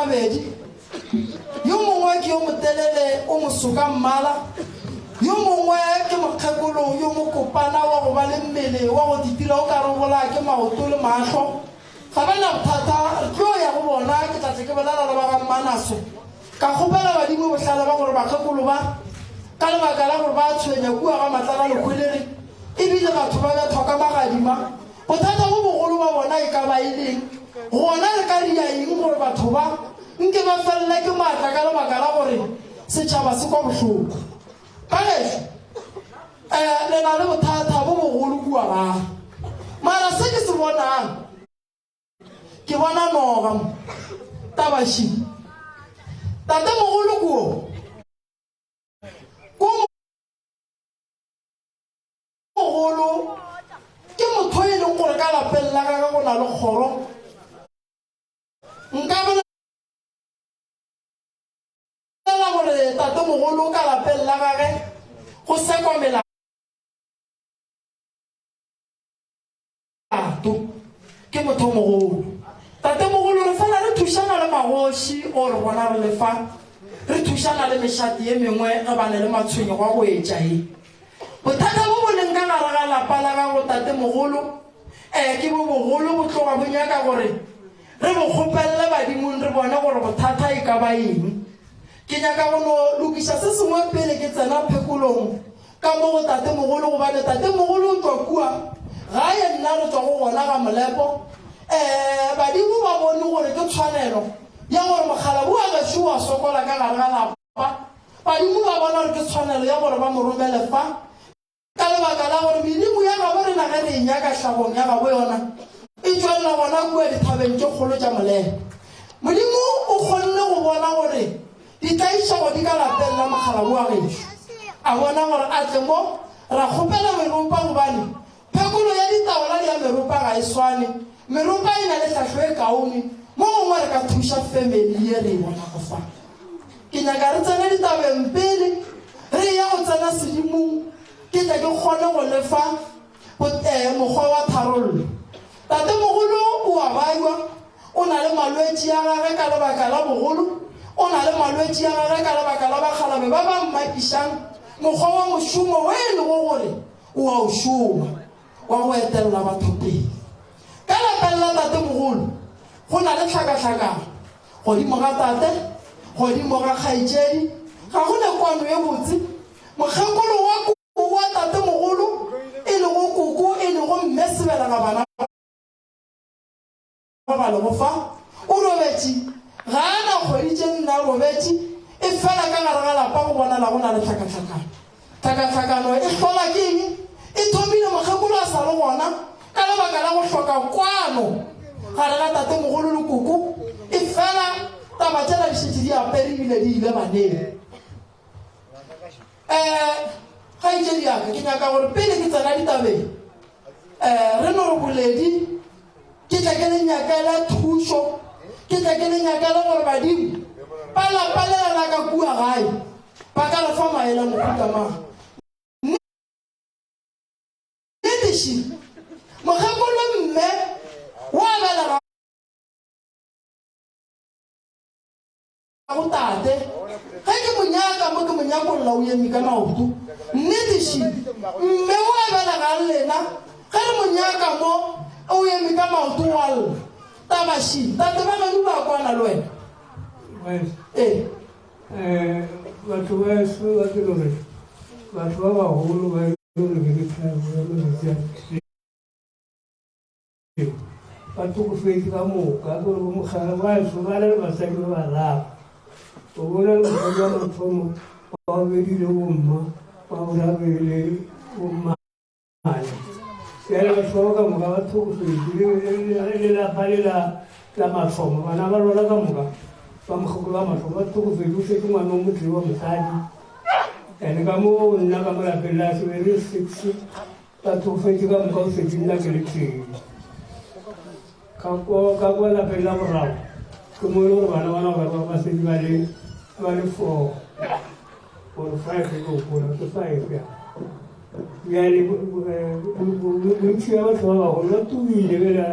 babedi yo mongwe ke yo motelele o mosoka mmala yo mongwe ke mokgekolo yo mokopana wa go ba le mmele wa go ditira o ka robola ke maoto le matlho ga bana bothata re tlo ya go bona ke tla ke bolela le ba ga Mmanaso ka gopela badimo botlhale ba gore bakgekolo ba ka lebaka la gore ba tshwenya kua ga matlala lekgwelere ebile batho ba ba thoka magadima bothata bo bogolo ba bona e ka ba ileng gona re ka dia eng gore batho ba nke ba felele ke maatla ka lebaka la gore setšhaba se kwa bohloko ka geso le na le bothata bo bogolo kua ga mara se ke se bonang ke bona noga tabashi tate mogolo kuo mogolo ke motho e leng gore ka lapeng la ka go na le kgoro nka bolela gore tate mogolo ka lapeng la gage go sekwa melato ke motho mogolo tate mogolo re fela re thušana le magoši o re bona re lefa re thušana le mešati ye mengwe re bane le matshwenyo wa go etša e bothata bo boleng ka gare ga lapa la gago tate mogolo ke bo bogolo bo tloga bo nyaka gore re bo kgopelele badimong re bone gore bothata e ka ba eng ke nyaka go no lokiša se sengwe pele ke tsena phekolong ka mo go tate mogolo gobane tate mogolo o tswa kua gae nna re tswa go gona ga molepo badimo ba bone gore ke tshwanelo ya gore mogala bo a gašo wa sokola ka gare ga lapa badimo ba bona gore ke tshwanelo ya gore ba mo romele fa ka lebaka la gore medimo ya gabo re na ge re enyaka tlhagong ya gabo yona e tswalela gona kua dithabeng tše kgolo tša molelo modimo o kgonne go bona gore ditlaišago di ka lapeng la mogala bo a gešo a bona gore a tle mo ra kgopela meropa gobane phekolo ya ditaola le ya meropa ga e swane meropa e na le tlhatlho e kaone mo gongwe re ka thuša family ye re e bona go fa ke nyaka re tsene ditabeng pele re ya go tsena sedimong ke tla ke kgone go lefa mokgwa wa tharollo tate mogolo o a baiwa o na le malwetši a gage ka lebaka la bogolo o na le malwetši a gage ka lebaka la bakgalabe ba ba mmakišang mokgwa wa mošomo o e lego gore o a o šoma wa go etelela batho pele ka lapeng la tate mogolo go na le tlhakatlhakano godimo ga tate godimo ga kgaetšedi ga go ne kwano ye botse mokgekolo wa tate mogolo e lego koko e lego mme sebelela bana ba le go fa o robetše ga ana kgwedi tše nna robetše e fela ka gare ga lapa go bonala go na le tlhakatlhakano tlhakatlhakano e hlola ke eng e thomile mokgekolo a sa le gona ka lebaka la go hloka kwano gare ga tate mogolo le koko e fela taba tšela di šetše di apere ebile di ile baneng ga itše diaka ke nyaka gore pele ke tsena ditabeng re no re boledi ke tla ke le nyakela thušo ke tla ke le nyakela gore badimo ba lapalela ka kua gae ba ka lefa maele mohutamang neteši mokgekolo mme wa belega go tate ge ke monyaka mo ke monyakolola o emi ka maoto neteši mme wa belega lena ge re monyaka mo o emi ka maoto wa lla tabaši tate ba gano ba kwana le wena batho ba eso ba ke gore batho ba bagolo ba ba tokofetse ka moka gore mogare ba eso ba le basadi ba bararo o bona mosadi wa mathomo wa bobedi le bomma wa borabele bommane jale batho ba ka moka ba tokofetse lelapa le la mathomo bana ba rona ka moka ba mogekolo wa mathomo ba tokofetse o setse ngwana o motlhedi wa mosadi ande ka mo nna ka molapeng la sebere 6 ba tokofetse ka moka o setse nna ke le teng ka kwa lapeng la boraro ke mo e le gore bana ba sedi ba le 4 or 5 go gola ke 5 ya bjale bontši ya batho ba bagolo ba tumile bela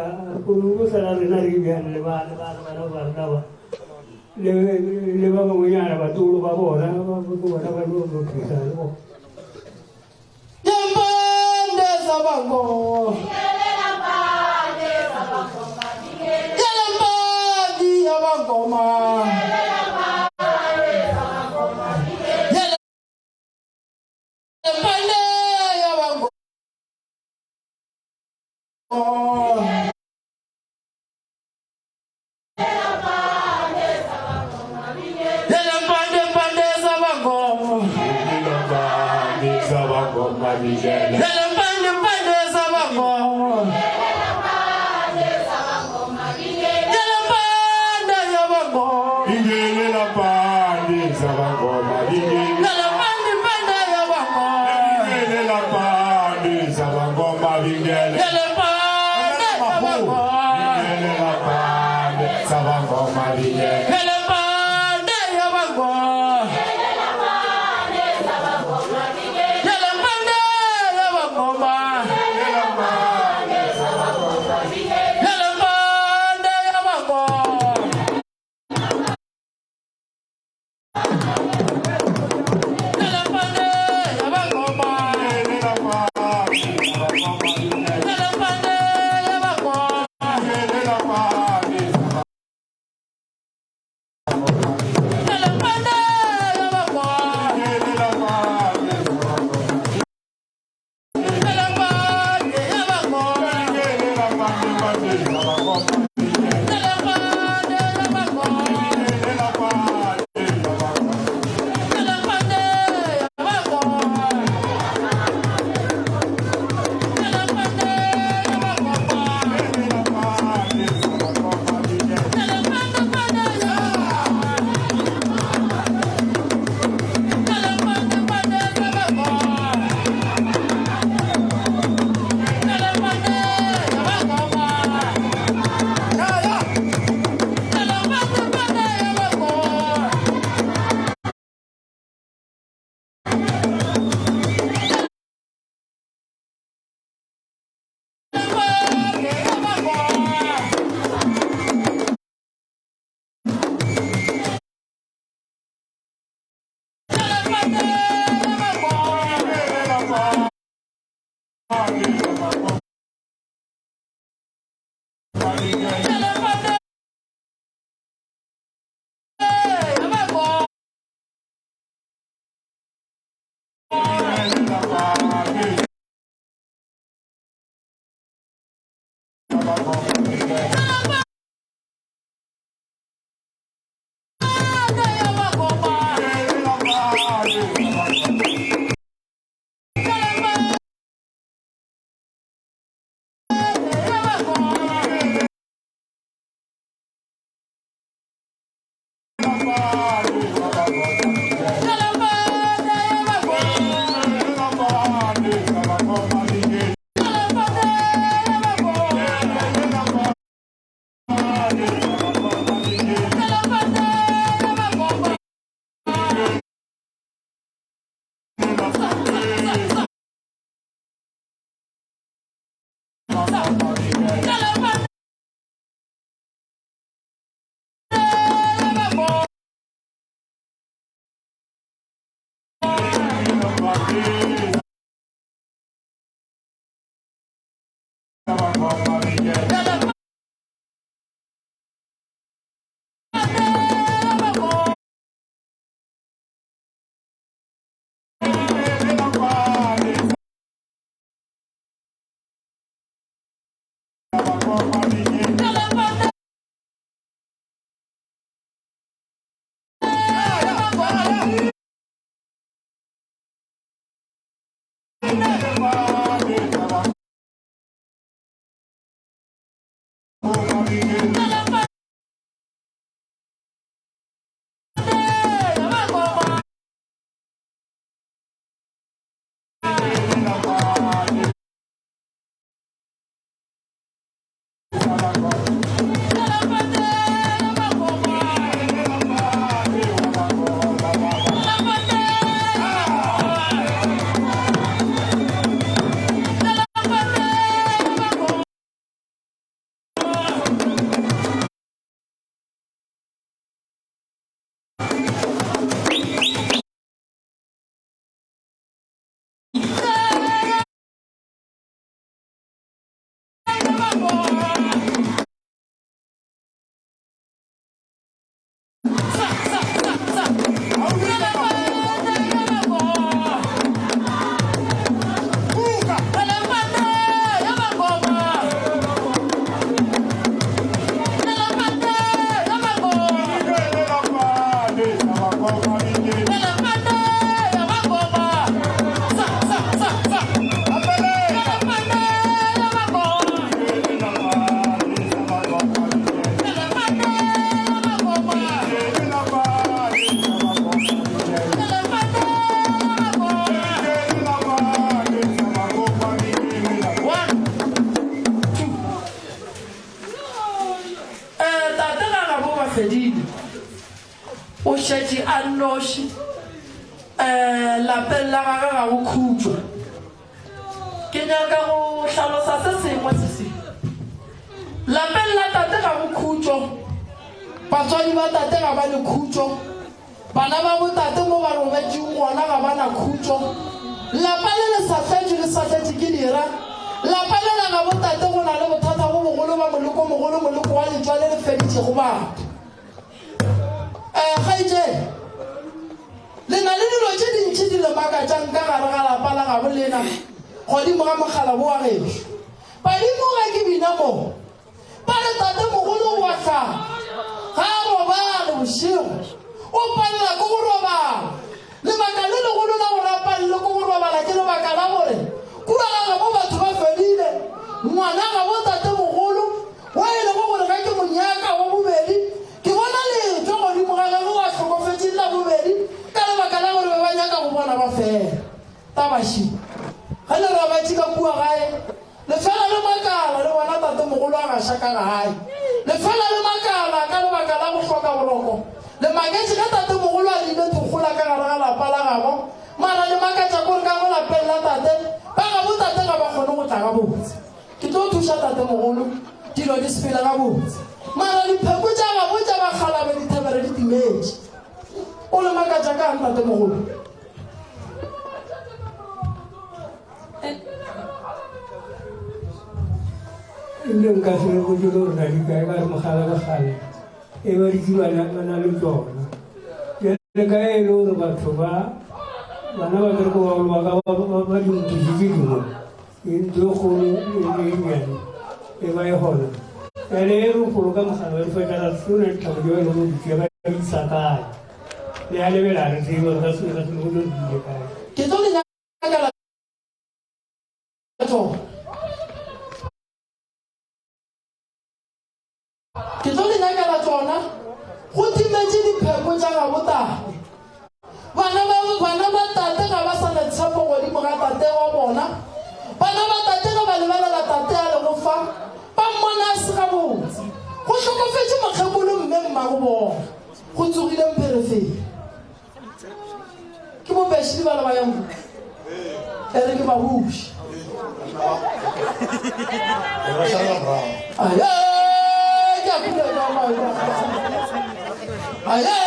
go sala rena re bjale le bana ba le vamos mañana para tu lugar ahora, vamos a ver lo que está. Yampande sabango. Yalambadi yabangoma. Yampande yabango. Yampande sabango. Yampande sabango. Yampande yabango. Ingele la pande sabangoma ingele. Yampande yabango. Ingele la pande sabangoma ingele. Yampande yabango. Ingele la pande sabangoma ingele. Yampande yabango. Yampande yabangoma. Yampande yabango. Yampande yabangoma. Ingele la pande sabangoma ingele. Yampande yabango. Ingele la pande Yampande yabango. ingele la pande Yampande yabango. ingele la pande sabangoma ingele. Yampande yabango. Ingele la pande sabangoma. Yampande yabango. Yampande fedile o šetše a nnoši lapeng la gagwe ga go khutšwa ke nyaka go hlalosa se sengwe se se lapeng la tate ga go khutšo batswadi ba tate ga ba le khutšo bana ba botate mo ba robetšeng gona ga ba na khutšo lapa le le satletše ke dira lapa le la ga botate go na le bothata go bogolo ba moloko wa letšwa le le feditšego batho gaitše le na le dilo tše dintšhi di le makatšang ka gare ga lapa la gabo lena godimo ga mogala bo wa gešo badimo ga ke bina mo ba le tate mogolo wa tlhaga ga a robale bošego o palela ko go robala lebaka le legolo la gore a palele ko go robala ke lebaka la gore kua ga gabo batho ba fedile ngwana ga bo tate mogolo wa e lego gore ga ke monyaka wa bobedi ke bona letšwa godimo ga gage wa tlhokofetseng la bobedi ka lebaka la gore ba nyaka go bona ba fela tabaši ga le ra batši ka kua gae lefela le makala le bona tate mogolo a gaša ka gae lefela le makala ka lebaka la go hloka boroko le maketše ka tate mogolo a rile thokgola ka gare ga lapa la gabo mara le makatša kore ka go lapeng la tate ba gabo tate ga ba kgone go tla ga botse ke tlo thuša tate mogolo dilo di sepele ga botse mara dipheko tša gabo tša bakgalabe dithebere di timetše o le makatša ka tate mogolo ile nka se go tlo gore na di kae ka mogala ka gale e ba di ba na le tsona le ka e le gore batho ba bana ba ke go ba di motho di dingwe e ntse go e nyane e ba e hona ele e ro go ka mogala ba fa ka tsone tla go yo go di ba di saka le ale bela re di go ga se ga se go di ka ke tlo le nyaka la ke tlo le nyakela tsona go timetše dipheko tša ga botate bana ba tate ga ba sa na tshepo godimo ga tate wa bona bana ba tate ga ba lebelela tate a le go fa ba mmona a se ga botse go tlhokofetše mokgekolo mme mmago bona go tsogile mpherefeng ke bopešidi ba le ba yang e re ke babuši Hey,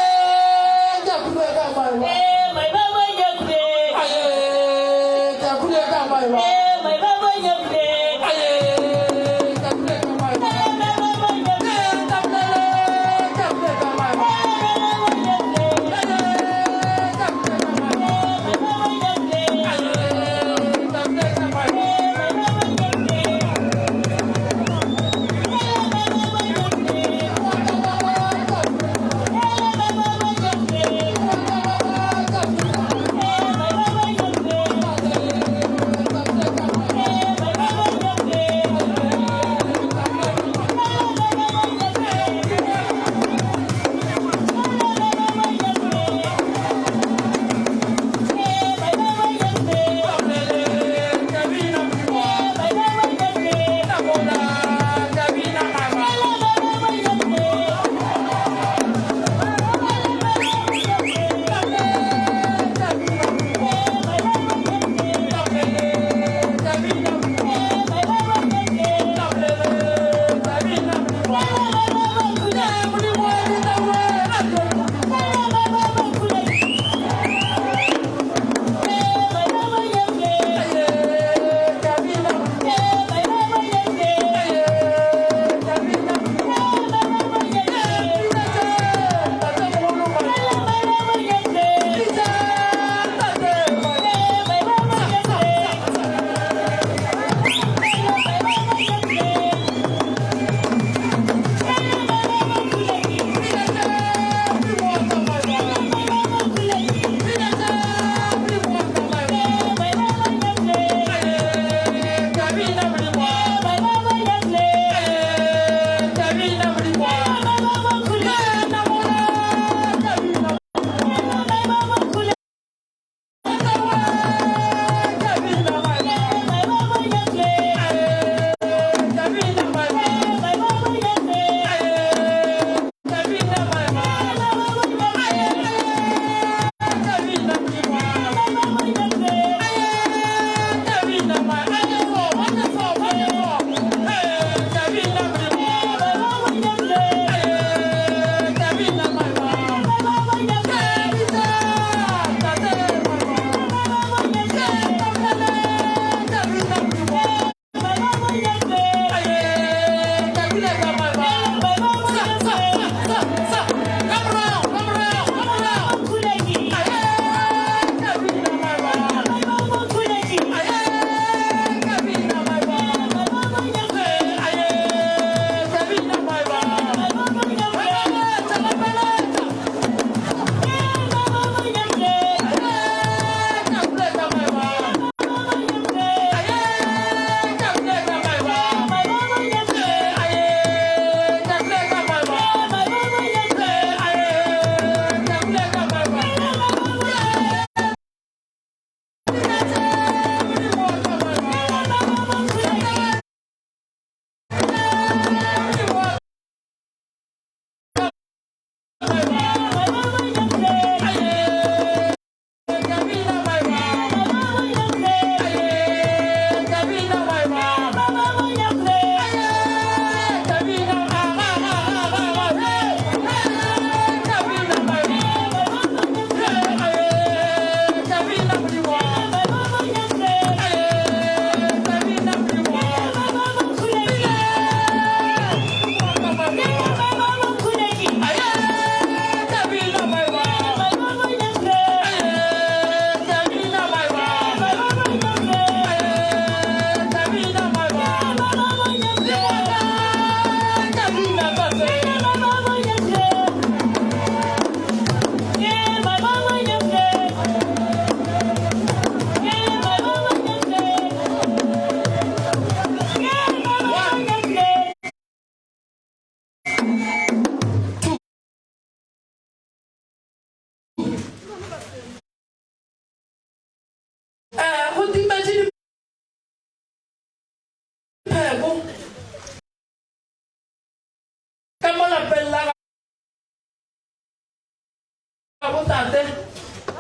tate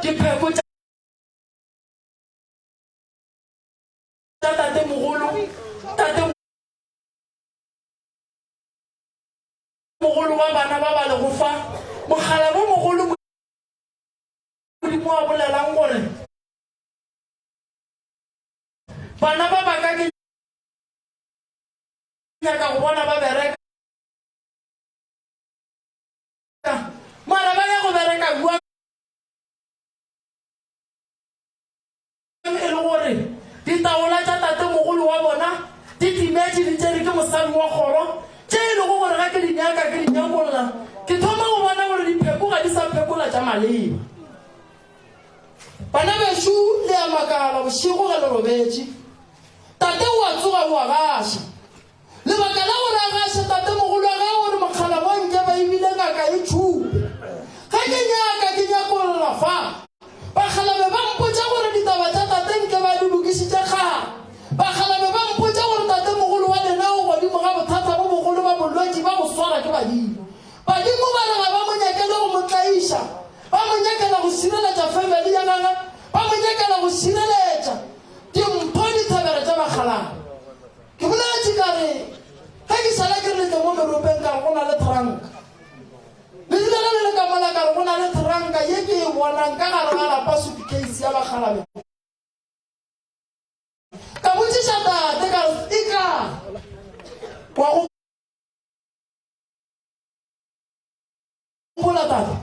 ke pheko tsa tate mogolo wa bana ba ba le go fa mogala bo mogolo modimo wa bolelang gore bana ba ba ka ke nyaka go bona ba bereka mara ba ya go bereka bua e le gore ditaola tsa tate mogolo wa bona di timetše di tsere ke mosadi wa kgoro tše e lego gore ga ke di nyaka ke di nyakolola ke thoma go bona gore dipheko ga di sa phekola tša maleba bana bešo le ya makala bošego ge le robetše tate o a tsoga o a gaša lebaka la gore a gaša tate mogolo ga gore mokgala wa nke ba ebile ngaka e tšhupe ga ke nyaka ke nyakolola fa bakgalabe ba mpotša gore ditaba tša tate nke ba di lokišitše kgang bakgalabe ba mpotša gore tate mogolo wa lena o godimo ga bothata bo bogolo ba bolwetši ba go swara ke badimo badimo ba rega ba mo nyakela go mo tlaiša ba mo nyakela go šireletša family ya gagwe ba mo nyakela go šireletša dimpho dithabere tša bakgalabe ke boletše kare ga ke sala ke letle mo meropeng kare go na le tranka letlele le le ka mola kare go na le tranka ye ke e bonang ka gare ga lapa suitcase ya bakgalabe ka botšiša tate ka e ka wa go gola tate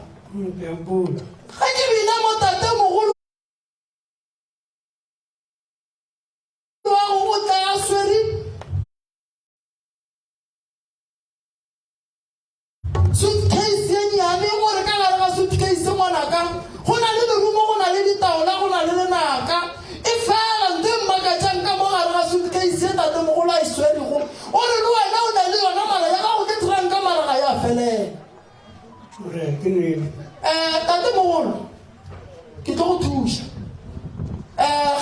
ga ke bina mo tate mogolo wa go o tla a swere suitcase ye nyane gore ka gare ga suitcase ngwanaka go na le lerumo go na le ditaola go na le lenaka e fela nte mmakatšang ka mo gare ga suitcase ye tate mogolo a e swerego o re le wena o na le yona mala ya gago ke tranka mara ga ya felela tate mogolo ke tlo go thuša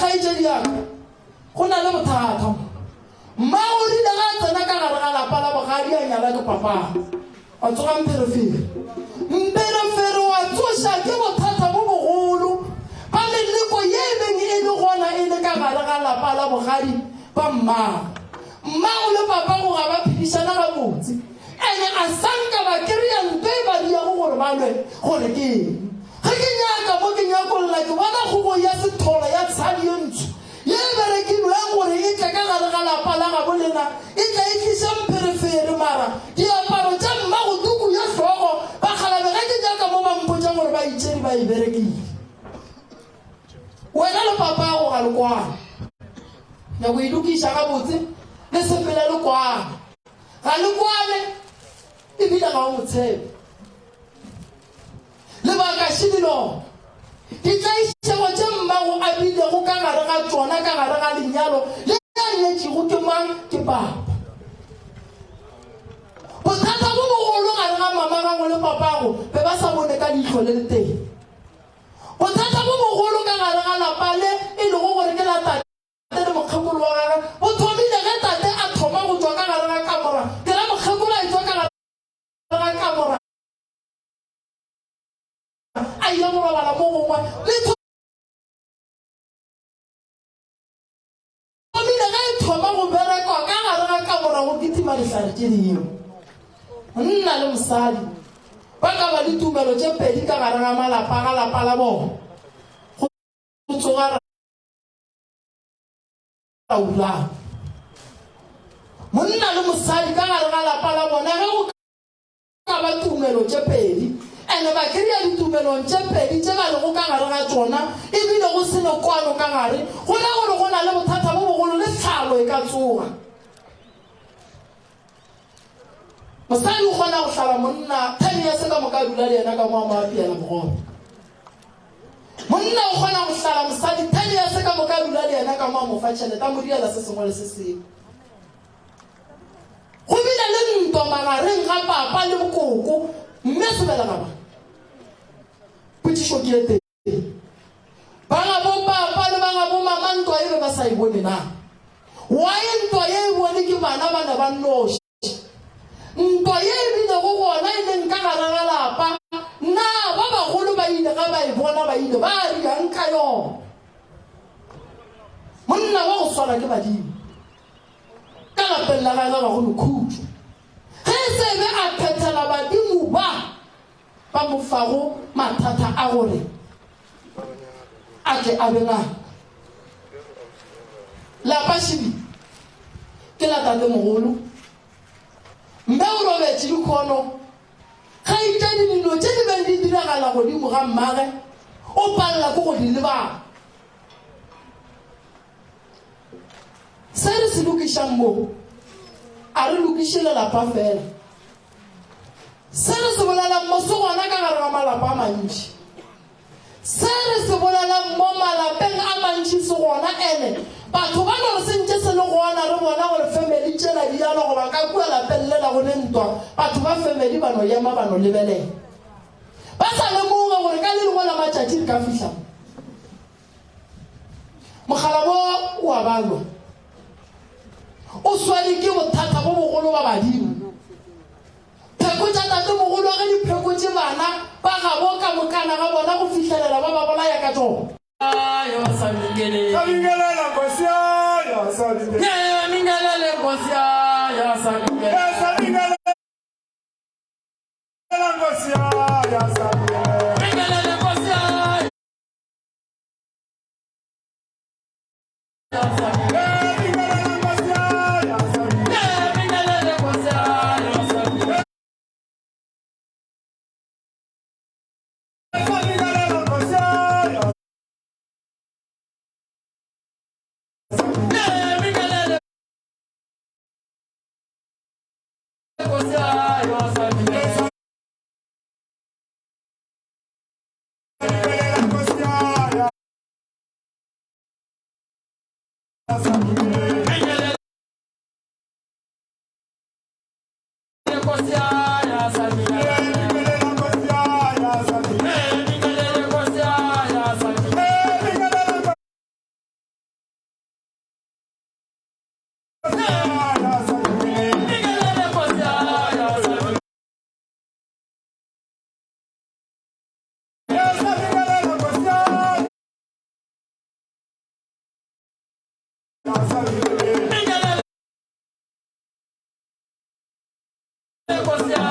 ga e tšedi yaka go na le bothata mmao o rile ga a tsena ka gare ga lapa la bogadi a nyala ke papang wa tsoga mperefere wa tsoša ke bothata bo bogolo ba meleko ye e beng e le gona e le ka gare ga lapa la bogadi ba mmago le papago ga ba phedišana ga botse ene a sanka ba kry-a nto e ba diago gore ba lwe gore ke eng ga ke nyaka mo ke nyakolola ke bona kgogo ya sethola ya tshadi yo ntsho ye e berekilweng gore e tle ka gare ga lapa la gabo lena e tla e tlisa mperefere mara diaparo tša mmago tuku ya hlogo bakgalabe ga ke nyaka mo bampotša gore ba itšeri ba e berekile wena le papago ga le kwana ya go ilokiša gabotse le sepele le kwana ga le kwane ebile ga o motshepe lebaka šedilo ditlaišego tše mmago a bilego ka gare ga tsona ka gare ga lenyalo le a nyetšego ke mang ke papa bothata bo bogolo gare ga mama gago le papago be ba sa bone ka leitlho le le teng bothata bo bogolo ka gare ga lapa le e lego gore ke la tate le mokgekolo wa gagwe bo thomile ge tate a thoma go tswa ka gare ga kamora ke la mokgekolo a etswa ka gare ga kamora a ile go robala mo gongwe le thomile ge e thoma go berekwa ka gare ga kamora go kitima dihlare tše dingwe nna le mosadi ba ka ba le tumelo tše pedi ka gare ga malapa ga lapa la bona go tsoga raula monna le mosadi ka gare ga lapa la bona ge go ka ba tumelo tše pedi ene ba kry-a ditumelong tše pedi tše ba lego ka gare ga tsona ebile go sene kwano ka gare go na gore go na le bothata bo bogolo le tlhalo e ka tsoga mosadi o kgona go hlala monna 10 years ka moka dula le yena ka mo a moapiela bogobe monna o kgona go hlala mosadi 10 years ka moka dula le yena ka mo a mofa tšhelete a mo diela se sengwe le se sengwe go bile le ntwa magareng ga papa le bokoko mme sebela gaba potšišo ke e teng ba ga bo papa le ba ga bo mama ntwa e be ba sa e bone na wae ntwa ye e bone ke bana ba ne ba noši ntwa ye e bile go gona e leng ka gare ga lapa na ba bagolo ba ile ga ba ile ba ri yang ka yo monna wa go swala ke badimo ka la pella ga ga go khutso ge se be a phethela badimo ba mo fago mathata a gore a ke a bena la pashibi ke la tante mogolo mme o robetse dikgono ga itse dilo tse di beng di diragala godimo ga mmage o palela ko go di lebala se re se lokišang mo a re lokišele lapa fela se re se bolelang mo se gona ka gare ga malapa a mantši se re se bolelang mo malapeng a mantši se gona ene batho ba no re sentse se le gona re bona gore family tšela di yana goba ka kua lapeng le la go lentwa batho ba family ba no ema ba no lebelela ba sa lemoga gore ka le lengwe la matšatši di ka fihla mogala bo wa balwa o swale ke bothata bo bogolo ba badimo pheko tša tate mogolo ge dipheko tše bana ba gabo ka mokana ga bona go fihlelela ba ba bolaya ka tsona Sabingelela Nkosia ya sabingelela. Yeah, Mingalele Nkosia ya sabingelela. Sabingelela Nkosia ya sabingelela. Mingalele Nkosia ya sabingelela. Nkosia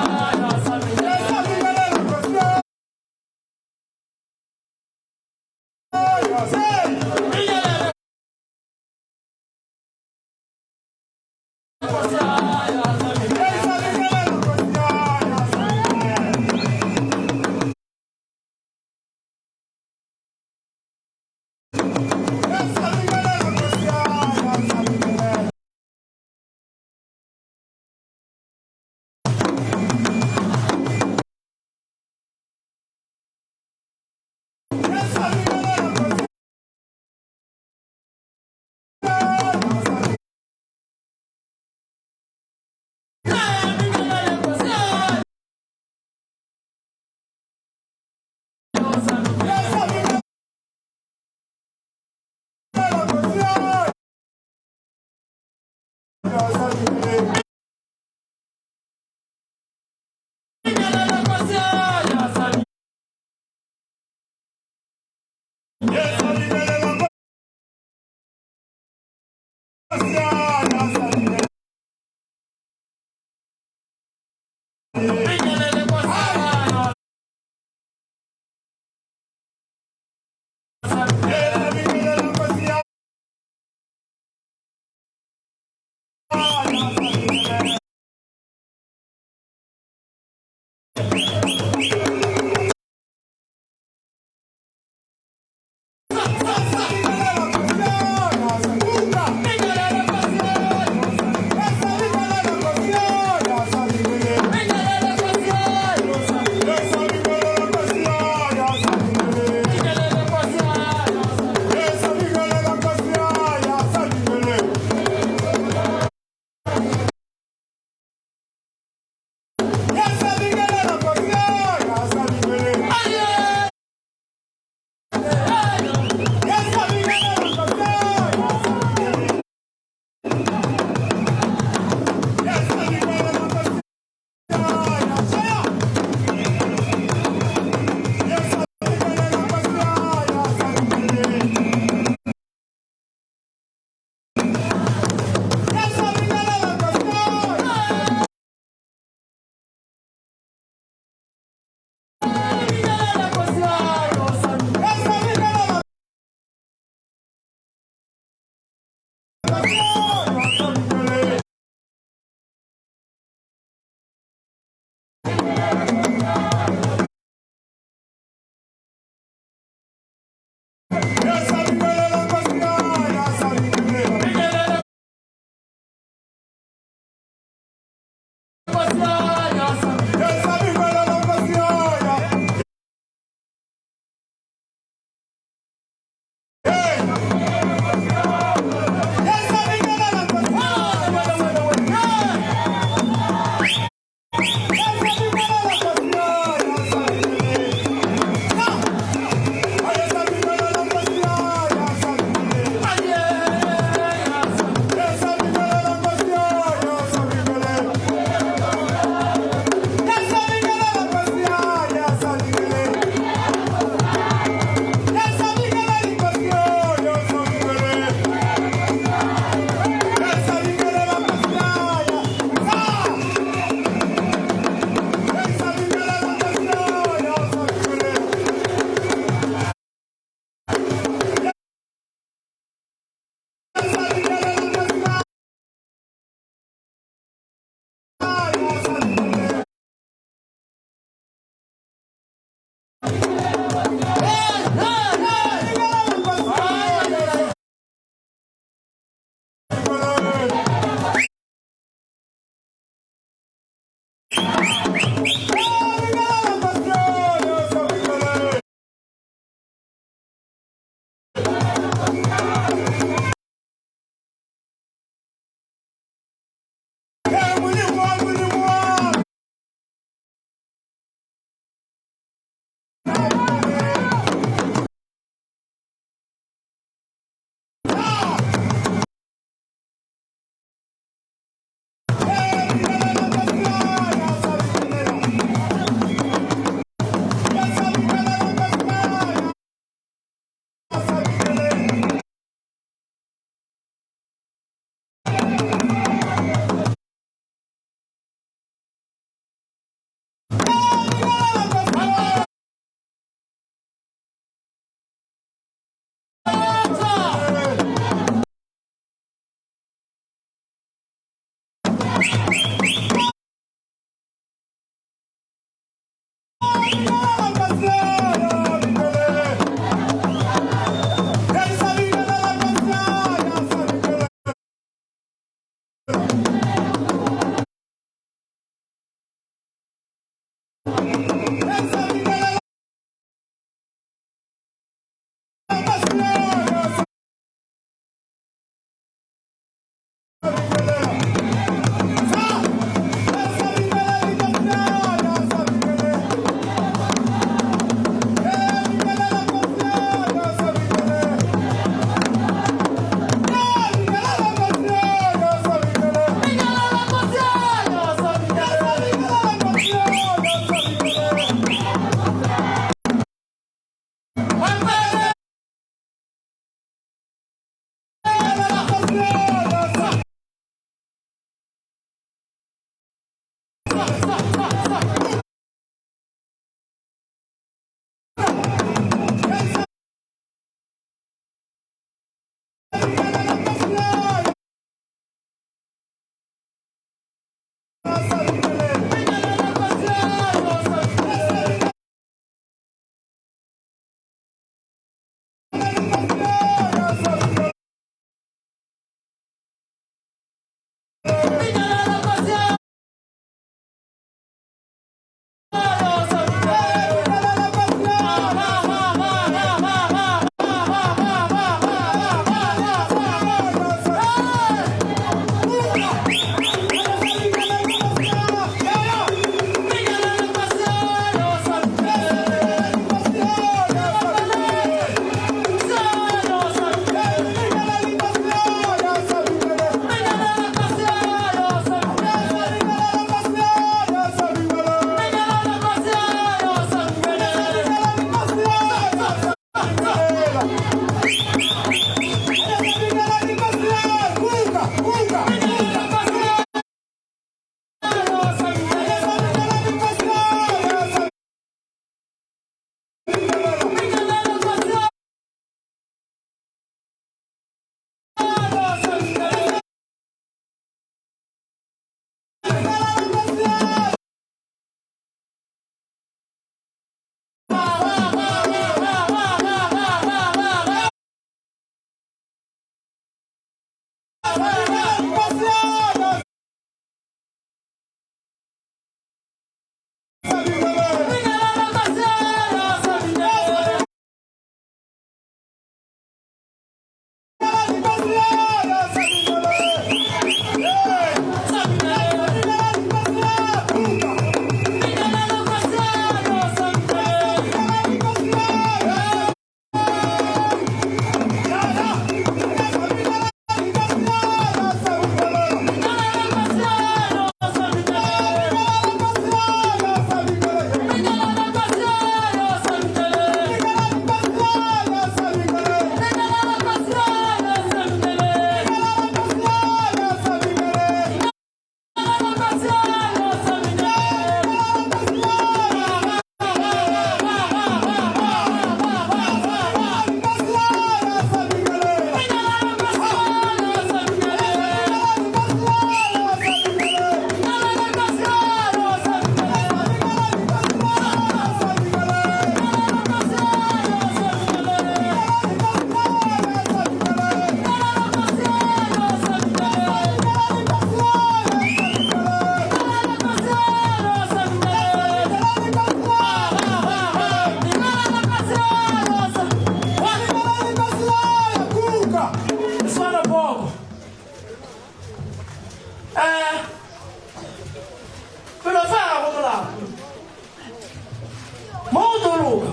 loka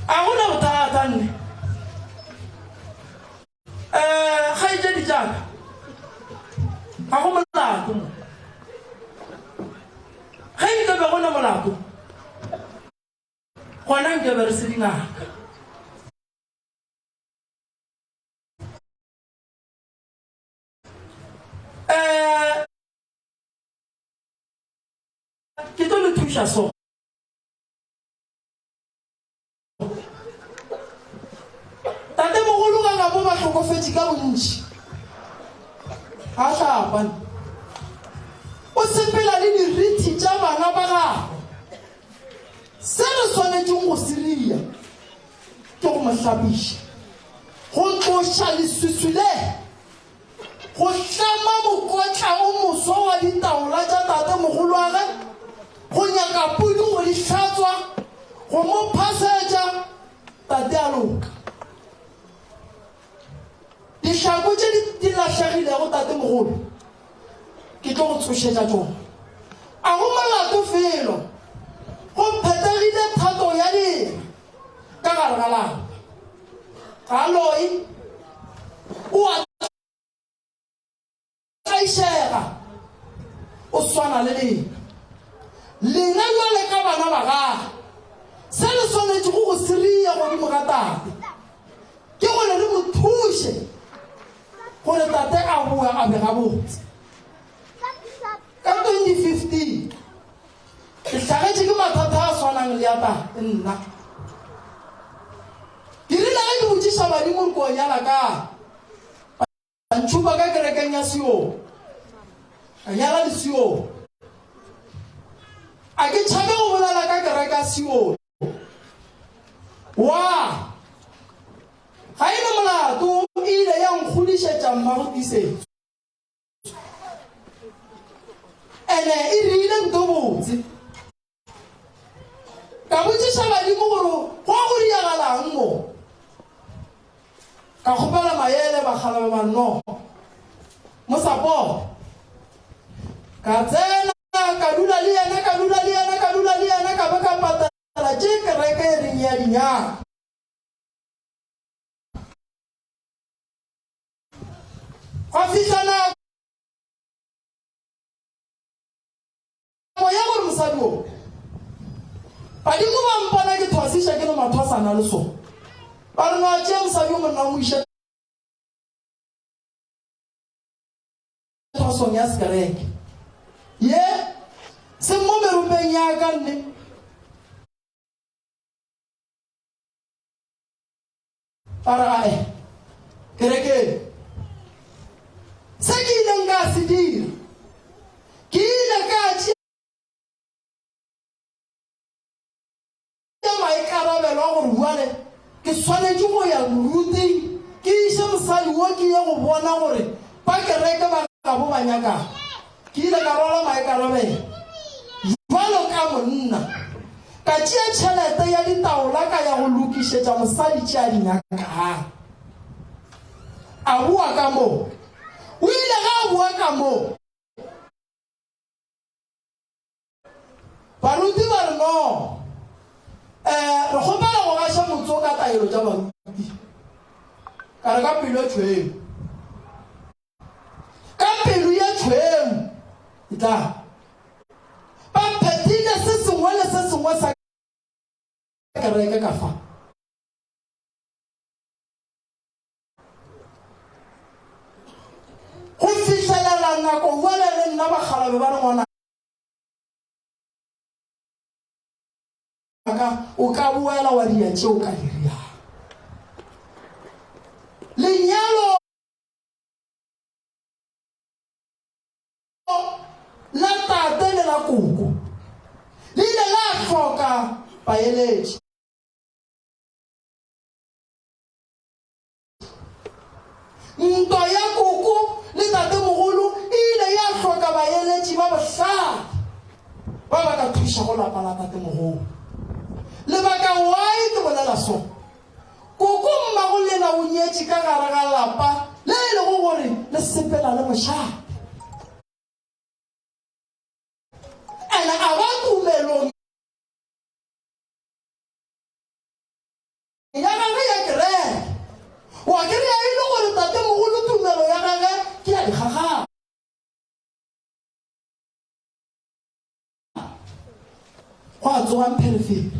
a gona bothata nne ga ije dijana ga go molato ga nke be gona molato gona nke be re se dingaka ke tlo le thuša so tate mogolo ga bo ba tlhokofetse ka bontši ga tlhapane o sepela le dirithi tša bana ba gago se re swanetšeng go seria ke go mohlapiša go tloša leswiswi le go tlama mokotla o moso wa ditaola tša tate mogolo wa ge go nyaka pudi go di hlatswa go mo phasetša tate a loka dihlako tše di lahlagilego tate mogolo ke tlo go tshošetša tšona a go molato felo go phethegile thato ya dira ka gare ga lapa galoi o a tlaixega o swana le lena jwale ka bana ba gaga se le swanetše go seria godimo ga tate ke gore re mo thuše gore tate a boa a be gabotse ka 2015 ke hlagetše ke mathata a swanang le ya tate nna ke rile ge ke botšiša badimo re ko nyala ka bantšhupa ka kerekeng ya seo ka nyala le seo a ke tšhabe go bolela ka kereka seo wa ga e le molato e ile ya nkgodišetša mmagotisetso ene e rile nto botse ka botšiša badimo gore go go diagalang mo ka kgopela maele bagala ba banno mo sapoto ka tsena ka dula le yena ka be ka patala tše kereke e reng ya dinyaka ga fihla nako ya gore mosadi o badimo ba mpona ke thwasiša ke le mathwasana le sone ba re noa tšea mosadi o monna mo iša thwasong ya sekereke ye se mo meropeng ya ka nne ba re ae kerekeng se ke ileng ka se dira ke ile ka tšea maikarabelo a gore buale ke swanetše go ya moruteng ke iše mosadi wo ke ye go bona gore ba kereke ba ka bo ba nyakang ke ile ka rwala maikarabelo jwalo ka monna ka tšea tšhelete ya ditaola ka ya go lokišetša mosadi tše a dinyakang a boa ka moo o ile ga a boa ka moo baruti ba re no re kgopela go gaša motse o ka taelo tša baruti ka re ka pelo e tšhweng ka pelo ye tšhweng e tla ba phethile se sengwe le se sengwe sa kereke ka fa go fihlelela nako jale le nna bagalabe ba re ngwana o ka boela wa dia tšeo ka diriang lenyalo la tate le la koko le ile la hloka baeletši ntwa ya koko le tate mogolo e ile ya hloka baeletši ba bohlale ba ba ka thuša go lapa la tate mogolo lebaka why ke bolela so koko mmago lena o nyetše ka gare ga lapa le e lego gore le sepela le mošate ene a ba tumelong ya gagwe ya kereke wa kry-a e le gore tatemogolo tumelo ya gagwe ke ya dikgaga go a tsogang pherefere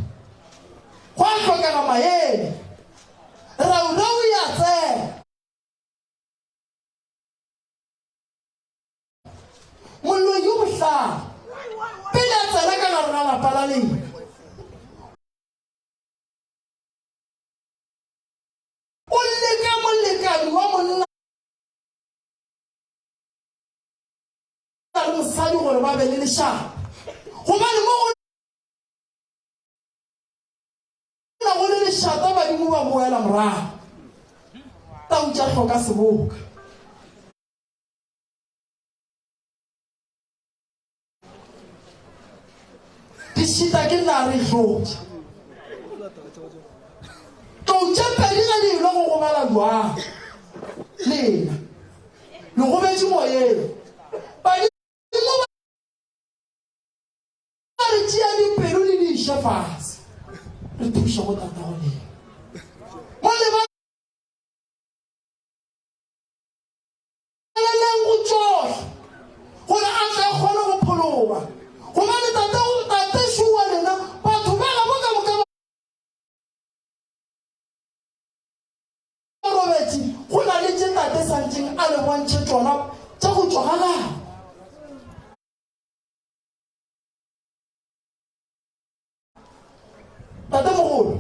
go a tlhokega maele raurau ya tsena mollo yo botlhale pele a tsena ka gare ga lapa la lena o leka molekani wa monna le mosadi gore ba be le lešhaba gobane mo go le lešata badimo ba boela morago tau tša tlhoka seboka di šita ke nna re tlotša tou tša pedi ge di ile go gobala jwang lena le gobetše moyeng badimo ba re tšea dipelo le di iše fase re thuša go tata go lena mo lebeleleng go tsohle gore a tla kgone go phologa gobane tate šoa lena batho ba gabo ka moka ba robetse go na le tše tate santseng a le bontšhe tsona tša go tswa ga gago tate mogolo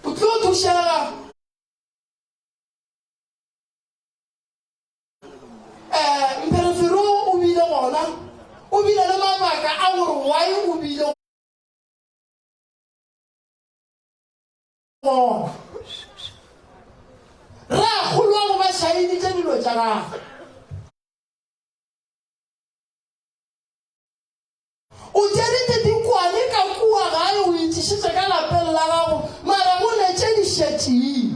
o tlo thušega mperefero o bile gona o bile le mabaka a gore why o bile gona re a kgolwa go ba šaeditše dilo tša gago o tšedite dikwane ka kua gae o itšišitše ka lapeng la gago mara go netše dišething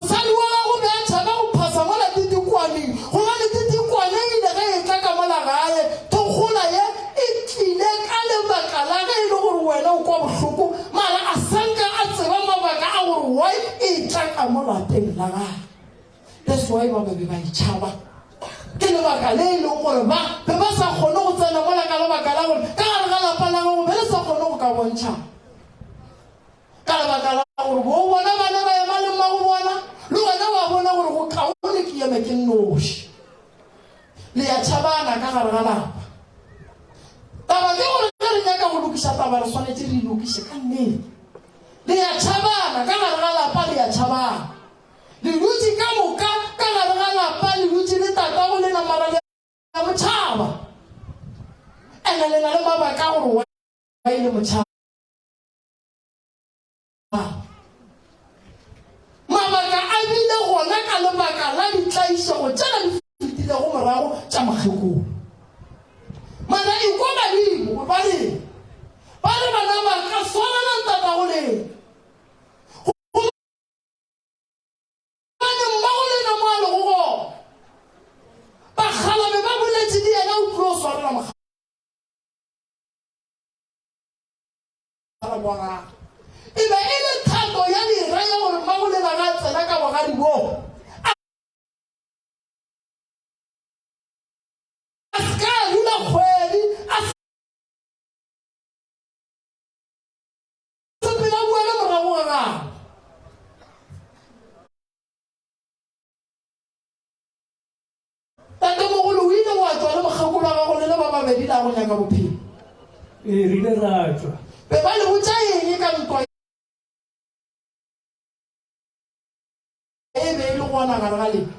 mosadi wa gago be a tšhaba go phasa mola titikwaneng gobane titikwane ile ge e tla ka mola gae thokgola ye e tlile ka lebaka la ge e le gore wena o kwa bohloko mara a sanka a tseba mabaka a gore why e tla ka mo lapeng la gae that's why ba be ba itšhaba ke lebaka le e leng gore ba be ba sa kgone go tsena mola ka lebaka la gore ka gare ga lapa la gago be le sa kgone go ka bontšha ka lebaka la gore bo bona bana ba ema le mma go bona le wena wa bona gore go kaone ke eme ke nnoši le ya tšhabana ka gare ga lapa taba ke gore ge re nyaka go lokiša taba re swanetse re lokiše ka nnete le ya tšhabana ka gare ga lapa le ya tšhabana le dutse ka moka ka gare ga lapa le dutse le tatago le namara le ya motšhaba ene le na le mabaka gore wa ile motšhaba mabaka a bile gona ka lebaka la ditlaišego tšela di fetilego morago tša makgekolo mana e kwa badimo ba re bana ba ka swanana tatago lena e be e le thato ya diraya gore magolela ga tsena ka bogadi boo a ska dula kgwedi a sepela boele morago ga gago tate mogolo o ile wa tswa le mokgakolo wa gago le le ba babedi la go nyaka bophelo e rile ra tswa be ba le botsa eng ka ntwa e be e le gona gare ga lena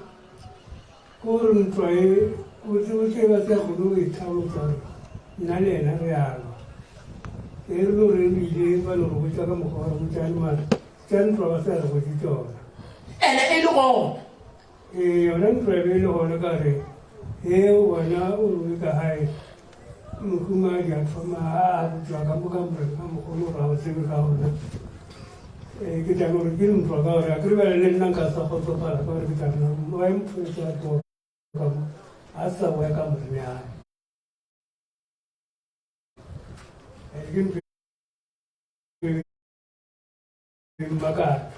gore ntwa e botse ba tsa kgolo e tlhalotsa nna le ena re alo e re lo re bile ba lo go botsa ka mokgwa wa botsa le mara tsa ntwa ba sa re go tsona ene e le gona yona ntwa e be e le gona ka re e wona o re ka hae mokuma ya thoma a tswa ka moka mre ka mogolo ra o tsebe ka ona ke tla gore ke ntwa ka gore a kry-a le nna nka sa kgotsofala ka gore ke tla nna wa e motho e tsa to ka asa weka mrnya egin maka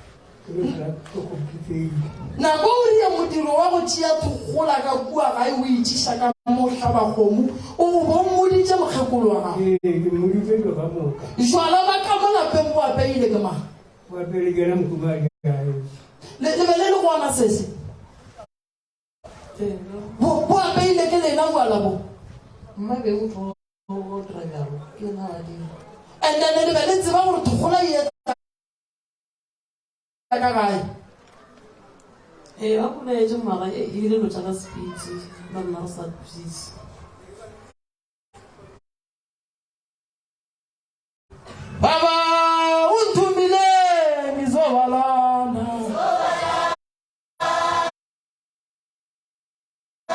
ko kitse na go ri modiro wa go tšea thogola ka kua ga e o itšiša ka mohlaba kgomo o bo mmoditše mokgekolo wa gago ke moditse ka moka jwala ba ka mo lapeng bo apeile ke mang wa pele ke na mkumadi le be le gona sese bo apeile ke lena jwala bo mmabe o tlo o tragalo ke na la di and then le be le tseba gore thogola e ka gae ba kona e je mara e ile lo tsaka speed ba nna sa please baba unthumile ngizobalana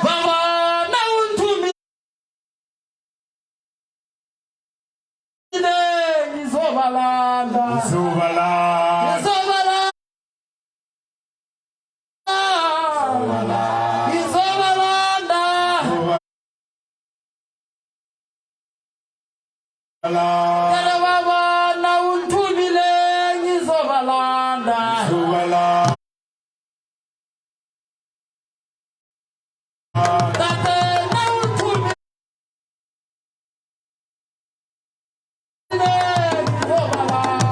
baba na unthumile ngizobalana Kala baba na unthumile ngizobalanda Tate na unthumile ngizobalanda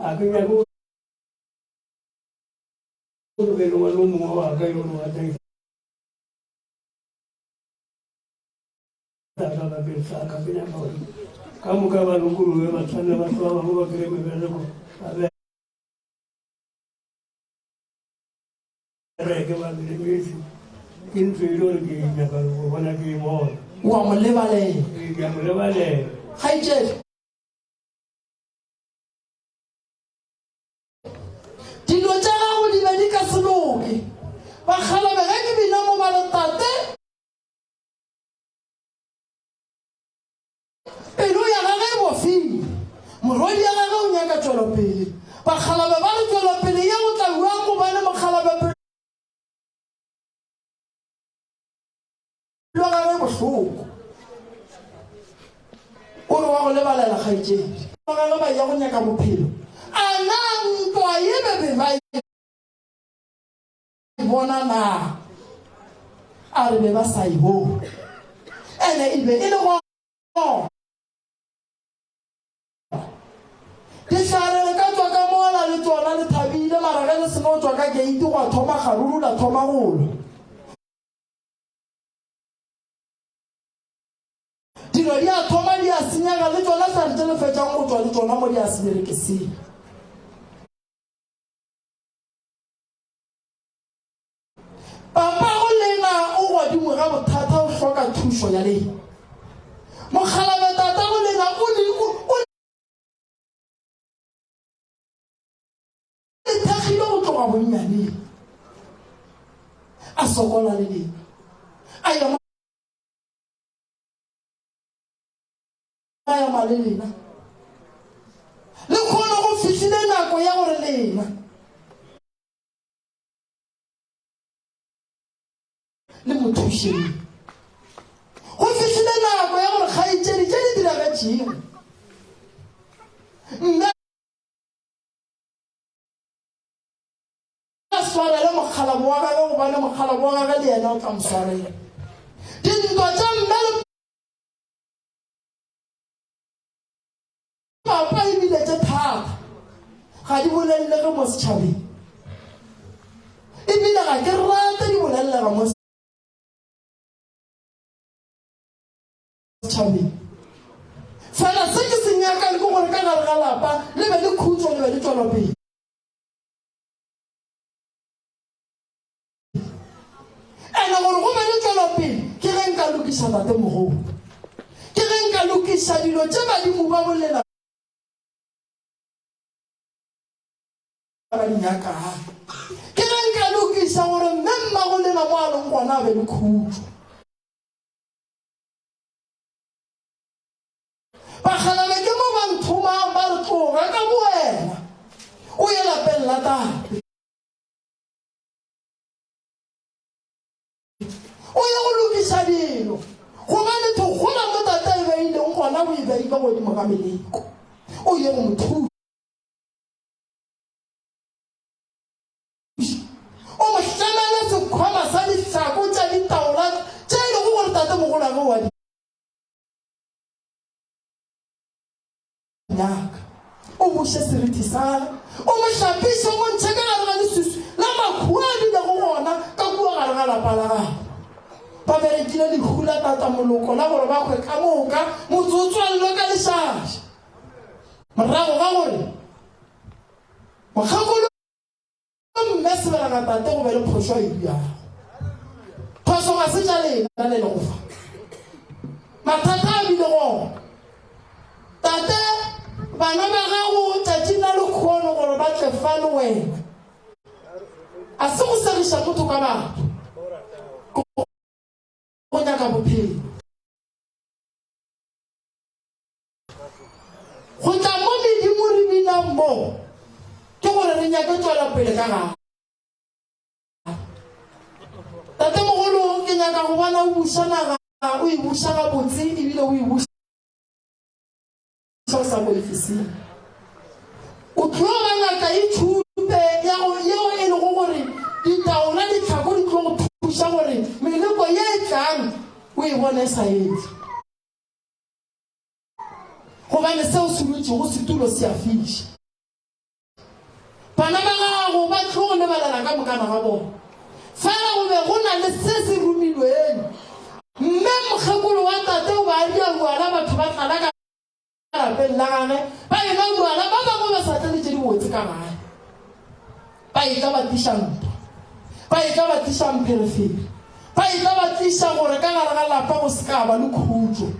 a ke ya go be lo mo wa ka yo no ate ta ka be sa ka be na mo ka mo ka ba lo ku lo ba tsana ba twa ba ba kre me be lo a be re ke ba le me in tswelo ke nya ka go bona ke mo wa mo lebale ke mo le ba le ga ije dilo tsa gago di be di ka se loke ba kgalabe ge ke bina mo baletate pelo ya gage e bofile morwadi ya gage o nyaka tswelopele bakgalabe ba re tswelopele ye go tla buang gobane mokgalabe pelo ya gage bohloko o re wa go lebalela kgaitsedi ba gage ba ya go nyaka bophelo a na ntwa ye bebe ba bona na a re be ba sa e bone ene e be e le go ditlhare le ka tswa ka mola le tsona le thabile mara ge le seno tswa ka keiti go a thoma garuru la thoma golo dilo di a thoma di a senyega le tsona santse le fetsang go tswa le tsona mo di a senyerekeseng papa go lena o godimo ga bothata o hloka thuso ya lena mokgalabe tata go lena o thagile go tloga bonnyaneng a sokola le lena a ema le lena le kgone go fihlile nako ya gore lena le mothušeng go fihlile nako ya gore kgaitsedi tse di diragatšeng nna a swarele mokgalabo wa gage gobane mokgalabo wa gage le yena o tla moswarela dintwa tša mme le papa ebile tše thata ga di bolelele mo setšhabeng ebile ga ke rate di bolelega mo setšhabeng fela se ke se nyakang ke gore ka gare ga lapa le be le khutso le be le tswelopele ene gore go be le tswelopele ke ge nka lokiša tate mogolo ke ge nka lokiša dilo tše badimo ba bolela ba dinyakang ke ge nka lokiša gore mme mmago lela mo a leng gona a be le khutso bakgalabe ke mo ba nthomang ba re tloga ka bo wena o ye lapeng la tate o ye go lokiša dilo gobane thogola mo tata e beileng gona bo e bei ka godimo ka meleko o ye go mothusa o mo hlamele sekgwama sa ditlhako tša ditaola tše e lego gore tate mogolage wa nyaka o buše seriti sale o mo hlapiše o montšhe ka gare ga lesusu la makhua a bilego gona ka kua gare ga lapa la gago ba berekile lehula tata moloko la gore ba kgwe ka moka motsotswallo ka lešaša morago ga gore mokgakolo mme sebelaga tate go be le phošo e biago phoso ga se tša lena le lego fa mathata a bile gona tate bana ba gago tšatši na le kgono gore ba tle fa le wena a se go segiša motho ka batho go nyaka bophelo go tla mo medimo re binang mo ke gore re nyake tswela pele ka gago tate mogolo ke nyaka go bona o buša naga o e buša gabotse ebile o e buša sa boefising o tlo ba ngaka e thupe yeo e lego gore ditaola ditlhako di tlo go thuša gore meleko ye e tlang o e bone sa etse gobane seo se dutšego setulo se a fiša bana ba gago ba tlo le balala ka mokana ga bona fela go be go na le se se rumilweng mme mokgekolo wa tate o ba dia bana batho ba tlala ka lapeng la gagwe ba ena bana ba bangwe ba sa tlale tse di botse ka gae ba e tla ba tlisha mpa ba e tla ba tlisha mpherefere ba e tla ba tlisha gore ka gare ga lapa go se ka ba le khutso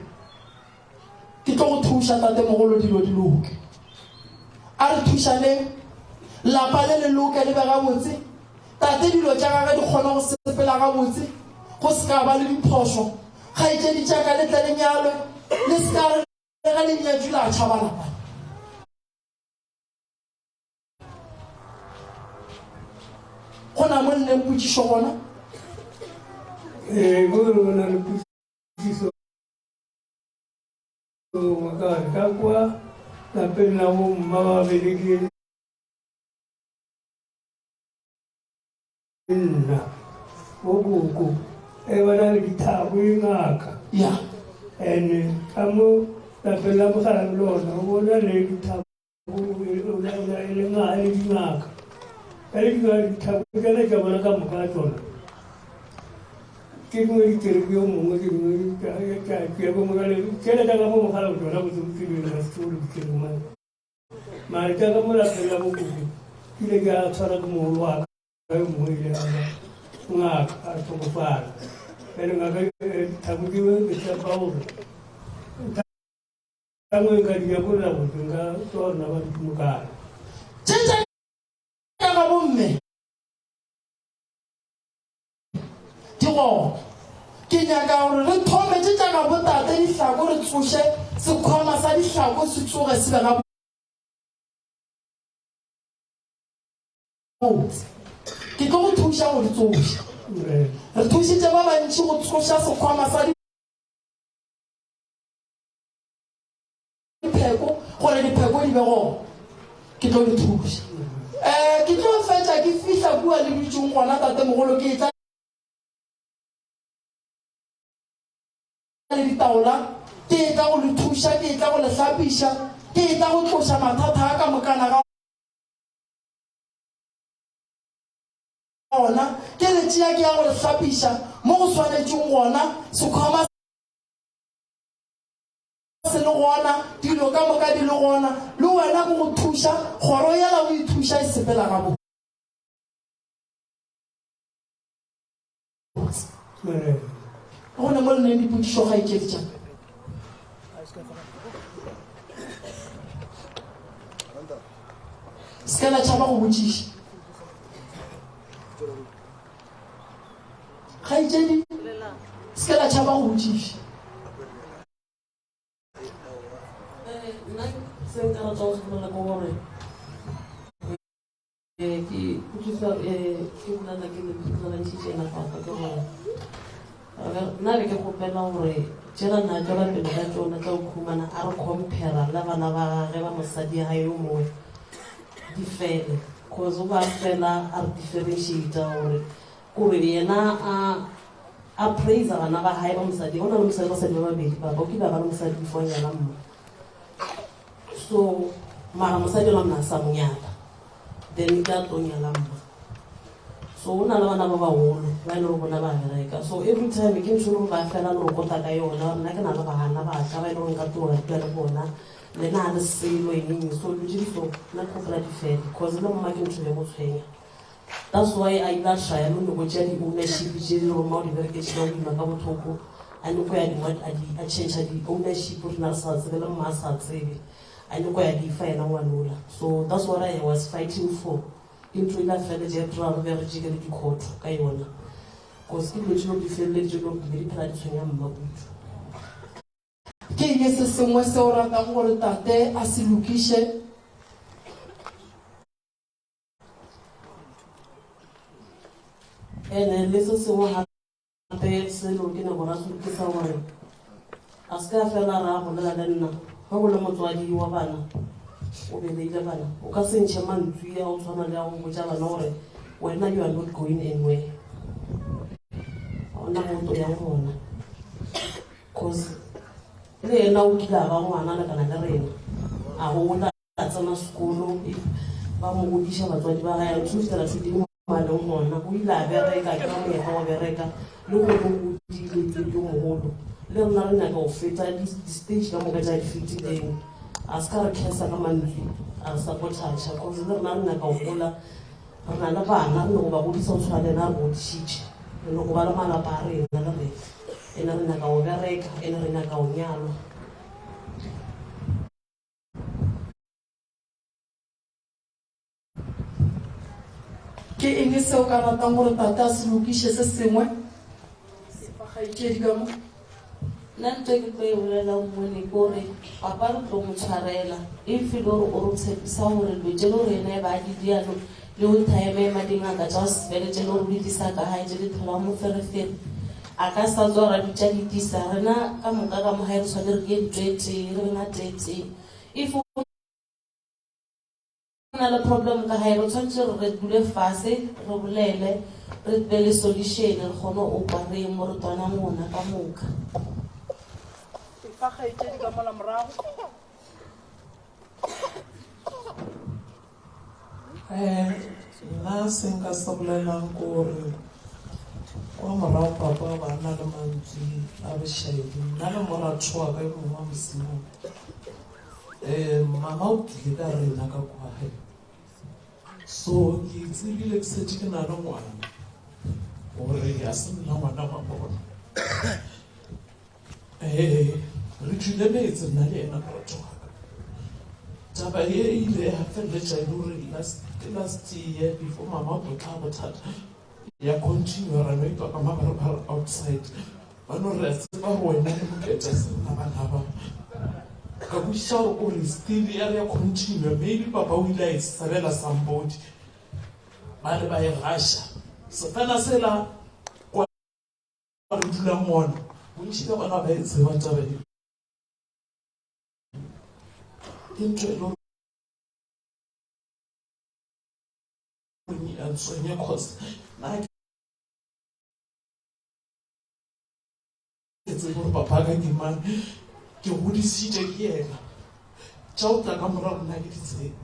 ke tlo go thuša tate mogolo dilo di loke a re thušaneng lapa le le loke le be gabotse tate dilo tša gage di kgona go sepela gabotse go se ka ba le diphoso ga e tše ditšaka le tle lenyalo le se ka re ga le nyatšula a tšhaba lapa go na mo nneng potšišo gona Gona le potšišo makare ka kwa lapeng la bomma ba belegile nna bo koko ba na le dithabo e ngaka ya and ka mo lapeng la mogala lona o bona le dithabo e le dingaka ka le dithabo tsena ka bona ka moka tsona ke dingwe dikereke yo mongwe ke dingwe ke bo mogala ke le ka mo mogala o tsona go se le na se le ke mo mara ka mo lapeng la bokoko ke le ka tshwara ke mo wa ka mo ile ngaka a tsogofala ene ngaka thabo ke tsa bawo tangwe ka dia go la go nga tsona ba dimokana tšetša ka ga bomme di gona ke nyaka gore re thome tšetša ka botate dihlako re tsoše sekgwama sa dihlako se tsoge se be ga botse ke tlo go thuša go di tsoša re thušitše ba bantši go tsoša sekgwama sa dipheko gore dipheko di be gona ke tlo di thuša ke tlo fetša ke fihla kua le ditšong gona tate mogolo ke tla le ditaola ke tla go le thuša ke tla go le hlapiša ke tla go tloša mathata a ka mokana ga gona ke le tšea ke ya go le hlapiša mo go swanetšeng gona sekgwama se le gona dilo ka moka di le gona le wena go go thuša kgoro yala o ithuša e sepela gabo go ne mo le neng dipotšišo ga ikedi tšaka se ka la tšhaba go botšiša ga ikedi se ka la tšhaba go botšiša nna se nka rata go tlhokomela ko gore ke utlwisa ke bolana ke lebitlanantšhitše lafaka ke gore nna be ke kgopela gore tšela nna tšwela pele ka tsona tša okhumana a re compara le bana ba gage ba mosadi ya gae yo mongwe di fele cause o ba fela a re differentiata gore yena a praisa bana ba gae ba mosadi go na le basadi ba babedi papa o kile ba le mosadi before nyala mma so mara mosadi la mna sa monyala then ka tlo nyala mma so o na le bana ba bagolo ba ile go bona ba bereka so every time ke ntšhono ba fela le go kota ka yona nna ke na le bana ba ka ba ile go nka tloga ka le bona le na le selo eng so le diso na khopela di fela because le mma ke ntšho le go tshwenya that's why I la try mo go tšea di ownership tše di go mo di bereke tšeo di maka bothoko a ne go ya di what a change di ownership re na sa tsebe le mma sa tsebe a ne go ya di fa ena ngwanola so that's what I was fighting for into ila fele je tra re re jike le dikhoto ka yona cause ke le tšeo di fele le tšeo di phela di tshwenya mma botho ke eng se sengwe se o rata gore tate a se lokiše ene le se sengwe gape se lo ke ne bona se lokisa gore a se ka fela ra bolela le nna ga go le motswadi wa bana o beleile bana o ka se ntšhe mantswi ya go tshwana le ya go botša bana gore wena you are not going anywhere ga ona moto yang gona cause le ena o kile a ba ngwana le kana le rena a gola a tsena sekolo ba mo godiša batswadi ba gae ntho fetela thuteng maleng gona o ile a bereka ke ka monyetla wa bereka le gore o godile tse ke mogolo le rona re nyaka go feta di-stage ka moka tsa di fetileng a se ka re kgesa ka mantle a sa go toucha cause le rona re nyaka go gola re na le bana re ne go ba godisa go tshwana lena re godišitše re ne go ba le malapa a rena le re ene re nyaka go bereka ene re nyaka go nyalwa. ke eng seo ka ratang gore tata a se lokiše se sengwe sepagaikedi ka mo nna ntho ke tlo e bolelang mone ke gore papa re tlo mo tshwarela if le gore o re tshepisa gore lwetse le gore ene ba di dialo le go thaeme madingaka tša sebele tše le gore le disa ka gae tše le thola moferefere a ka sa tswa ra ditša di disa rena ka moka ka mogae re tshwane re ke ditšwetse re bena tetse if na le problem ka gae re tshwanetse re dule fase re bolele re be le solution re kgone o kwareng mo re twana ngona ka moka sepagaikedi ka mola morago nna se nka se bolelang ke gore kwa morago papa ba na le mantswe a bošaedi nna le moratho wa ka e mongwe wa mosimong mama o tlile ka rena ka kwae so ke tsebile ke setse ke na le ngwana gore a se nna ngwana wa bona re tlile metse nna le ena moratho wa ka taba e ile ya feleletša e le gore last year before mama o tlotla bothata ya continue ra no itwa ka mabarebare outside ba no re a tseba go wena le moketa senna bana ba ka buša gore still ya re ya continue maybe papa o ile a e sabela somebody ba le ba e gasha sefela sela kwa re dulang mona bontši ka bona ba e tseba taba e ke ntho e le a tswenye cause na ke tsebe gore papa ka ke mang ke godisitše ke ena tša o tla ka morago nna ke di tsebe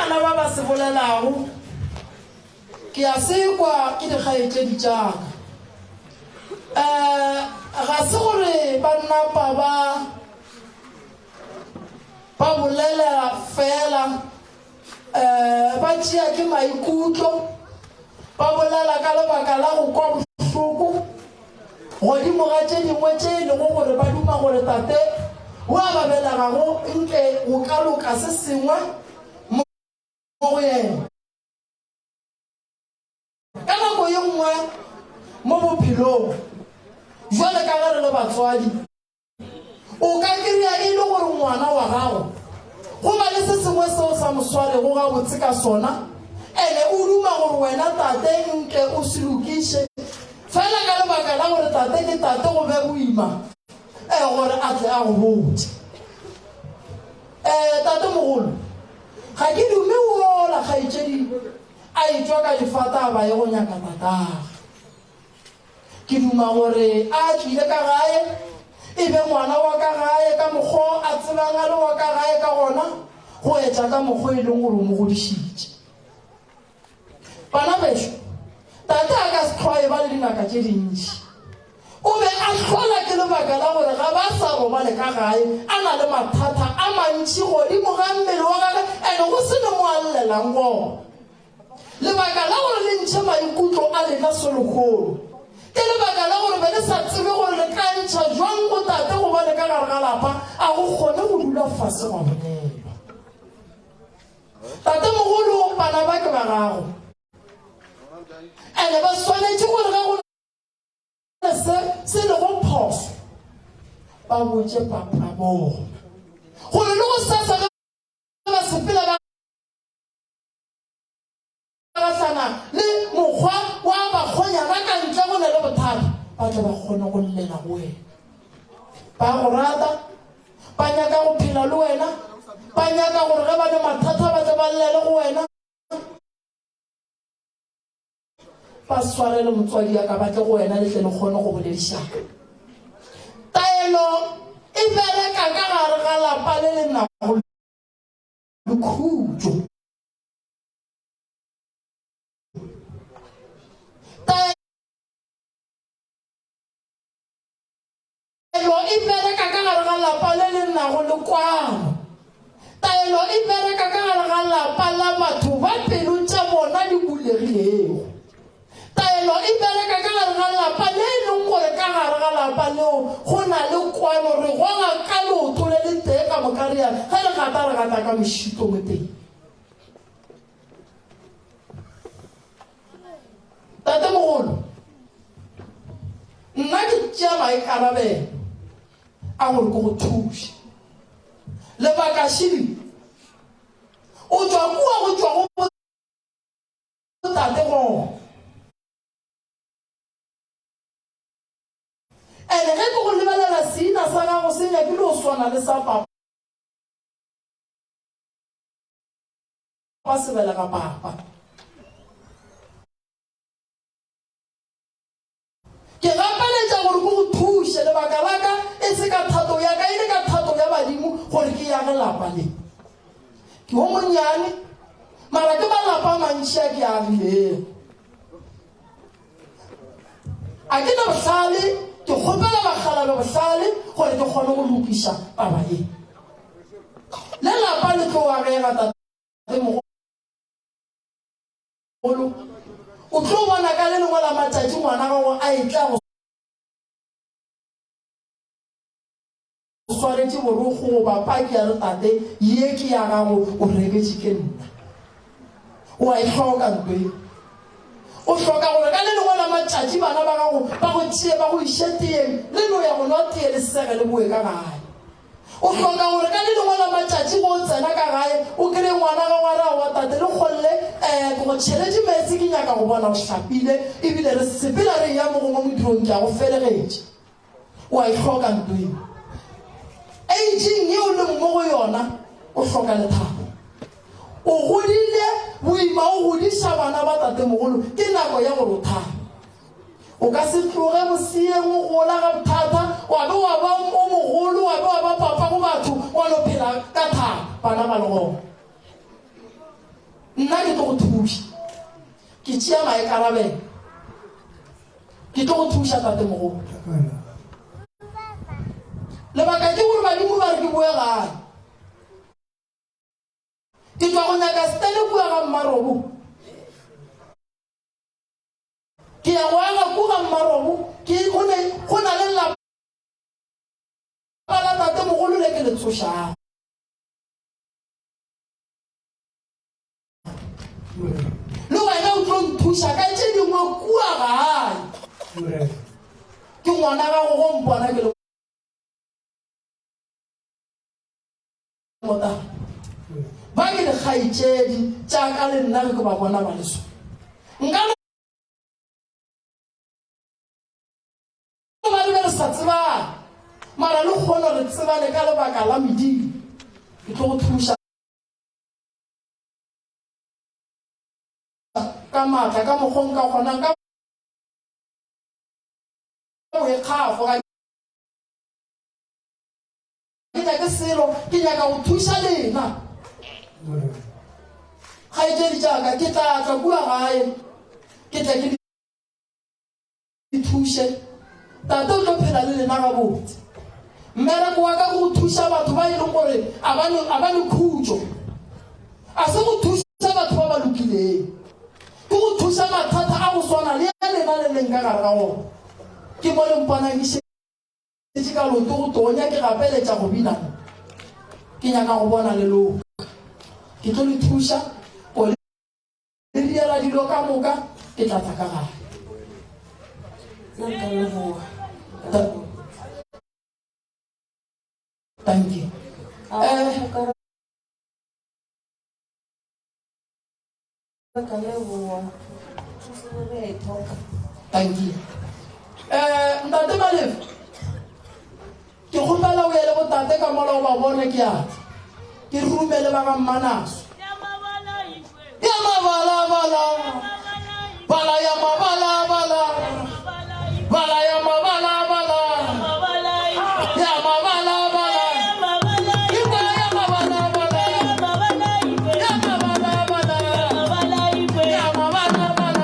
bana ba ba se bolelago ke a sekwa ke dikgaetšedi tšaka ga se gore ba nnapa ba bolela fela ba tšea ke maikutlo ba bolela ka lebaka la go kwa bohloko godimo ga tše dingwe tše e lego gore ba duma gore tate o a ba belegago nke go ka loka se sengwe mo go yena ka nako ye nngwe mo bophelong jwale ka ge re le batswadi o ka kry-a e le gore ngwana wa gago go ba le se sengwe seo sa moswarego ga botse ka sona ene o duma gore wena tate nke o se lokiše fela ka lebaka la gore tate ke tate go be boima gore a tle a go botse tate mogolo ga ke dume ola kgaetšedi a etswa ka difata ba ye go nyaka tataga ke duma gore a tlile ka gae e be ngwana wa ka gae ka mokgwa a tsebang a le wa ka gae ka gona go etša ka mokgwa e leng gore o mo godišitše bana bešo tate a ka se tlhoe ba le dingaka tše dintši o be a tlhola ke lebaka la gore ga ba sa robale ka gae a na le mathata a mantši godimo ga mmele wa gage ande go se ne mo a llelang gona lebaka la gore le ntšhe maikutlo a lena selokgolo ke lebaka la gore be le sa tsebe gore le ka ntšha jwang go tate go ba le ka gare ga lapa a go kgone go dula fase ga bonelwa tate mogolo bana ba ke ba gago ande ba swanetše gore ga go se le go phoso ba botše papa bona gore le go sasa ba sepela ba gahlana le mokgwa wa bakgonyana ka ntle go ne le bothata ba tle ba kgone go llela go wena ba go rata ba nyaka go phela le wena ba nyaka gore ge ba le mathata ba tle ba llele go wena ba swarele motswadi ya ka batle go wena le tle le kgone go boledišaka taelo e bereka ka gare ga lapa le le nago le khutso taelo e bereka ka gare ga lapa le le nago le kwano taelo e bereka ka gare ga lapa la batho ba pelo tša bona di bulegilego taelo e bereka ka gare ga lapa le e leng gore ka gare ga lapa leo go na le kwano re goga ka leoto le le tee ka mokariana ge re gata re gata ka mešito mo teng tate mogolo nna ke tšea maikarabelo a gore ke go thuše lebaka šidi o tswa kua go tswa go tate gona ene ge ke go lebelela seina sa gago se nyakile o swana le sa papa se belega papa ke gapeletša gore ke go thuše lebaka la ka e se ka thato ya ka e le ka thato ya badimo gore ke ya ge lapa le ke ho monnyane mara ke malapa mantšhi a ke agilego a ke na bohlale ke kgopela bakgalabe bohlale gore ke kgone go lokiša taba e le lapa le tlo agega tate mogolo o tlo bona ka le lengwe la matšatši ngwana gago a etla go swaretše borokgo go bapaki ya re tate ye ke ya gago o reketše ke nna o a e hloka ntwe o hloka gore ka le lengwe la matšatši bana ba gago ba go tšee ba go iše teeng le no ya go nwa tee le sege le boe ka gae o hloka gore ka le lengwe la matšatši go tsena ka gae o kry ngwana ga ngwana wa tate le kgolle go tšheletše metsi ke nyaka go bona o hlapile ebile re sepela re ya mo gongwe modirong ke a go felegetše o a e hloka ntweng aging yeo leng mo go yona o hloka lethabo o godile boima o godiša bana ba tate mogolo ke nako ya gore o thaba o ka se tloge mosieng o gola ga bothata wa be wa ba o mogolo wa be wa ba papa go batho wa no phela ka thaba bana ba le gona nna ke tlo go thuša ke tšea maikarabelo ke tlo go thuša tate mogolo lebaka ke gore badimo ba re ke boe gae ke tswa go nyaka stele kua ga Mmarobo ke ya go aga ku ga Mmarobo go na le lapa la tate mogolo le ke le tshošang le wena o tlo nthuša ka tše dingwe kua gae ke ngwana ga go mpona ke le mota ba ke le kgaitšedi tšaka le nna ke ba bona ba leso nka ba le re sa tsebana mara le kgona re tsebane ka lebaka la medimo ke tlo go thuša ka matla ka mokgong ka kgonang ka e kgafo ke nyaka selo ke nyaka go thuša lena ga e tšedi jaaka ke tla tla kua gae ke tla ke thuše tate o tlo phela le lena ga botse mmereko wa ka go thuša batho ba e leng gore a ba le khutso a se go thuša batho ba ba lokileng ke go thuša mathata a go swana le ya lena le leng ka gare ga gona ke mo le mpona ke šetše ka loto go tonya ke gapeletša go binana ke nyaka go bona leloka ke tlo le thuša o le diela dilo ka moka ke tla tla ka gare thank you thank you ntate Malefu ke kgopela o ele botate ka mola o ba bone ke ata ke rumele ba ga Mmanaso ya mabalabala bala ya mabalabala bala ya mabalabala ya mabalabala iba ya mabalabala ya mabalabala ya mabalabala ya mabalabala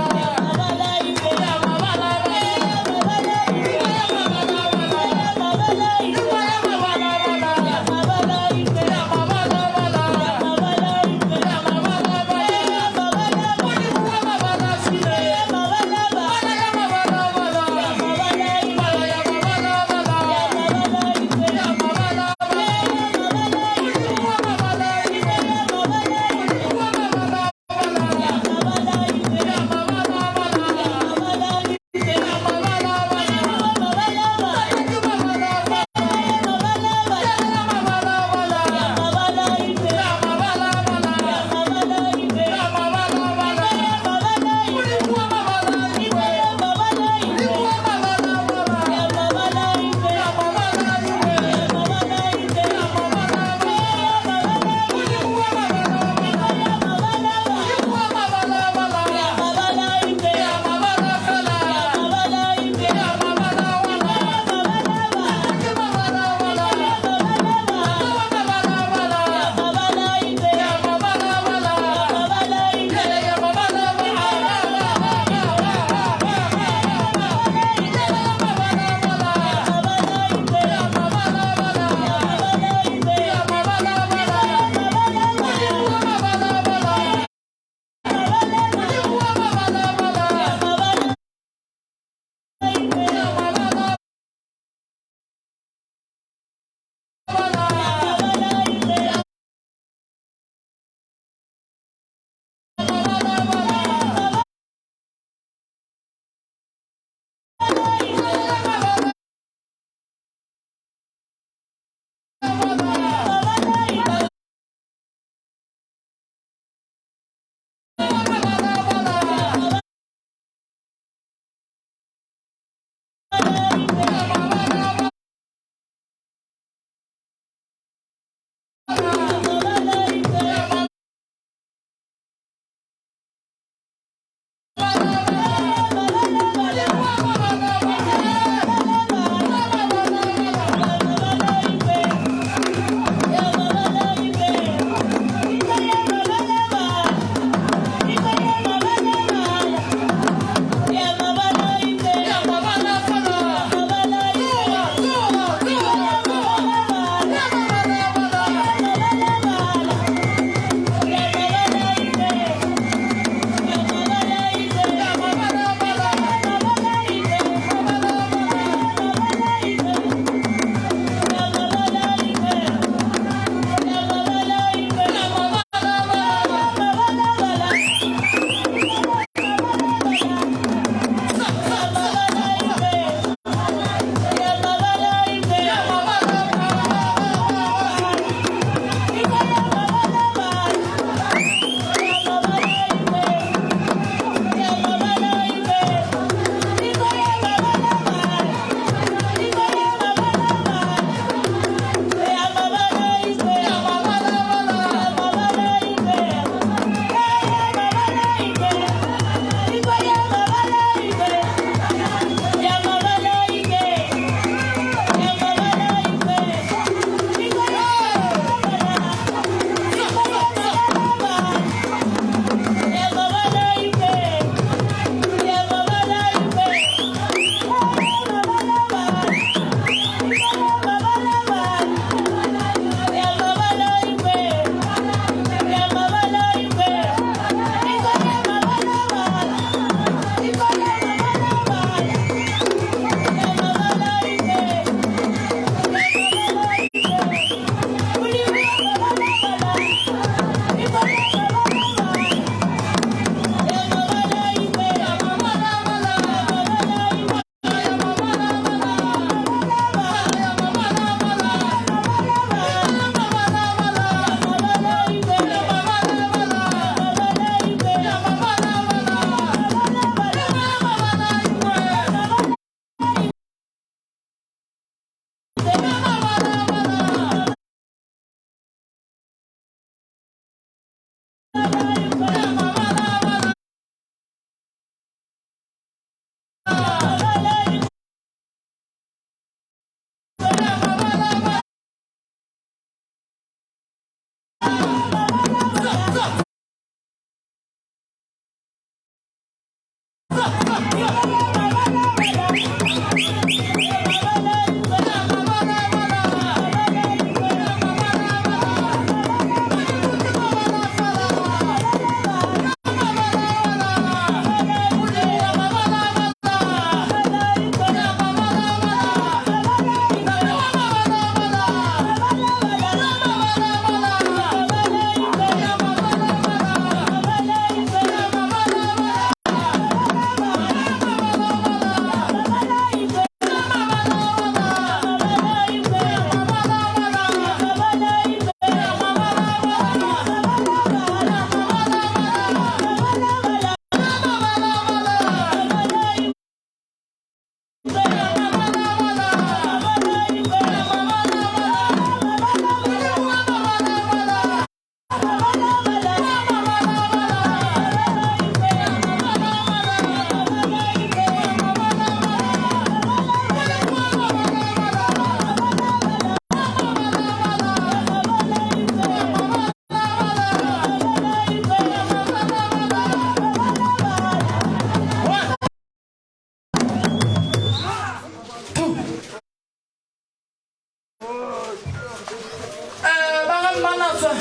Manasa,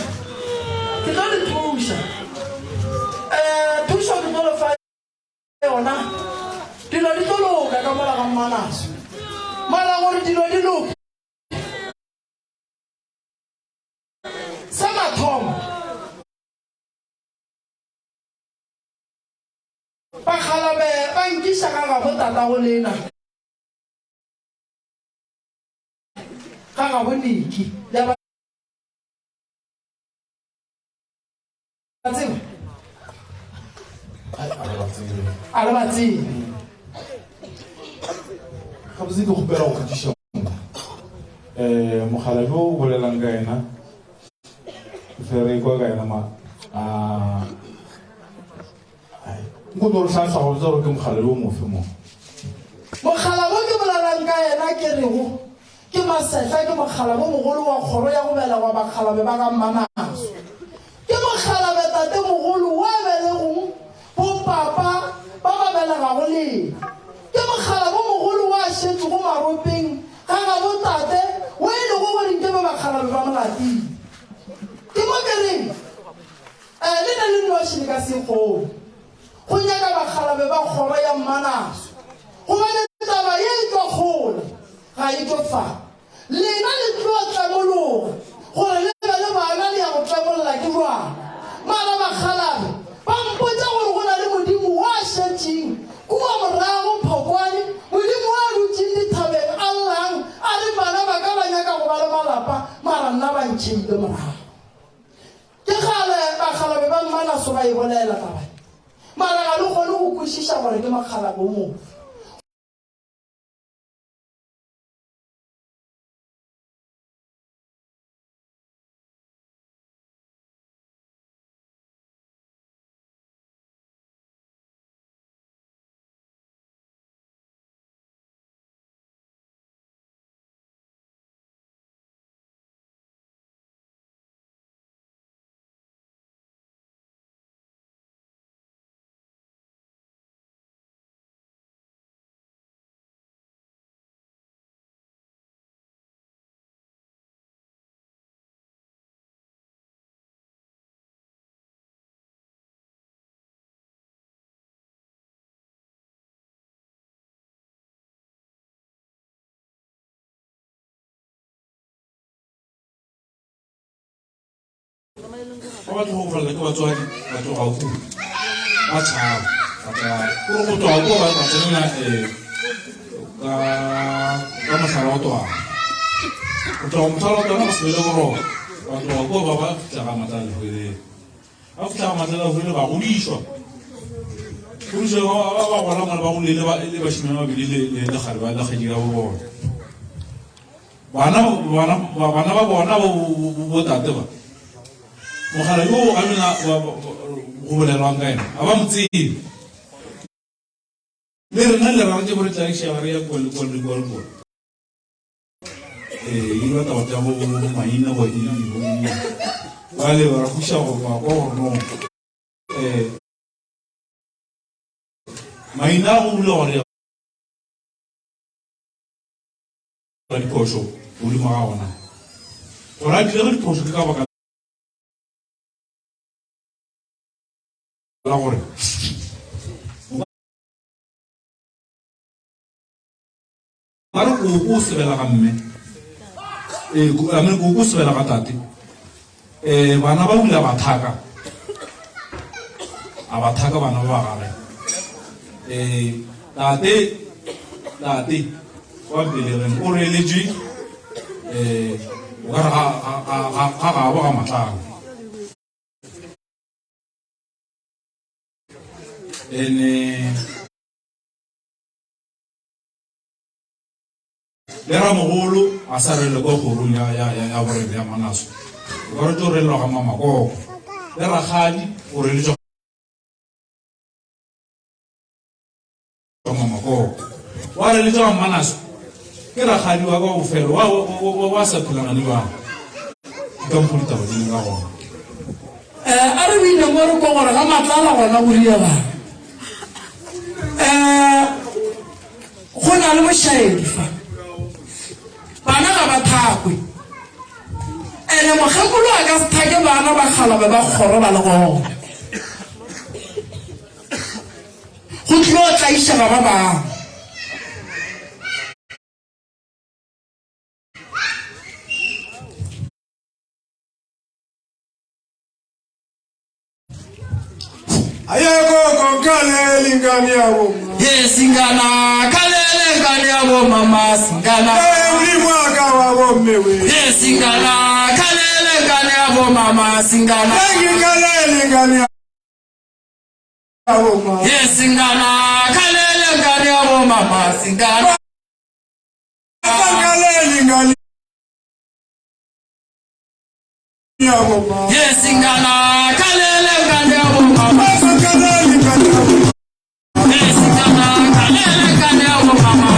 ke tlo le thusa. Thusa ke tlo le fa yona. Dilo di tlo loka ka mola ga Manasa. Mara gore dilo di loka. Sa mathomo. Ba khalabe ba nkisa ka ga botata go lena. Ka ga boniki ya ba tseng ala ba tseng ga botse ke gopela go kgatiša mogala jo o bolelang ka ena fere kwa ka ena nko tlo re tlhatlha go botsa gore ke mogala jo mofe mo mogala bo ke bolelang ka ena ke rego ke masetla ke mogala bo mogolo wa kgoro ya go bela wa bakgalabe ba ka Manaso ke mogalabe tate mogolo wa belegong bo papa ba ba belega go lena ke mogala bo mogolo wa šetse go maropeng ga ga bo tate o e le go goreng ke ba bakgalabe ba molatile ke mo ke reng le na le nošene ka sekgolo go nyaka bakgalabe ba kgoro ya Manaso gobane taba ye e tlo gola ga e tlo fa lena le tlo tlamologa gore le be le bana le ya go tlamolola ke jwana mara bakgalabe ba mpotsa gore go na le modimo wa šetšeng kua morago phokwane modimo wa dutšeng dithabeng a llang a re bana ba ka ba nyaka go ba le malapa mara nna ba ntšheile morago ke gale bakgalabe ba Manaso ba e bolela taba mara ga le kgone go kwešiša gore ke mogalabe o mofe Ba batho go falla ke batswadi batho ga go ba tshaba go go twa go ba tsena ka masala o twa o twa motho o twa se le go batho go ba ba tla ga matala go ile a futla matala go ile ba go dišwa go se ba bona ngwana ba go le ba shimela ba bile le gare ba la gedi ga bo bona bana ba bona bo tate ba mogala yo a mena go bolelwang ka ena a ba motsebe le rena le rate gore tlagiša re ya kolekole e ba taba tša go maina go ba le ba khuša go ba kwa gore no maina go bule gore ba diphošo godimo ga gona gore a dile ge diphošo ke ka baka la gore ba re go sebela ga mme go sebela ga tate bana ba bula bathaka a bathaka bana ba gage tate wa belegeng o reeletšwe o ka re ga gabo ga matlago le ramogolo a sa rele ko kgorong ya borele ya Manaso o re tlo relwa ga mamakoko le ragadi o reletšwa mamakoko wa reletšwa ga Manaso ke ragadi wa ka bofelo wa sa phulana le bana ka mpoditaba dile ka gona a re bine mo re ko gore ga matlala gona go ria go na le mošaedi fa bana ga ba thakwe ene mogekolo a ka se thake bana ba kgalabe ba kgoro ba le gona go tlile o tlaišega ba bangwe ayeko konkaleli ngani yabo yesingana kalele ngani yabo mama singana mwaka wabo mewe yesingana kalele ngani yabo mama singana kaleli ngani yabo mama yesingana kalele ngani yabo mama singana kaleli ngani yabo mama yesingana kalele ngani yabo mama kaleli ngani yabo yesingana kalele ngani yabo mama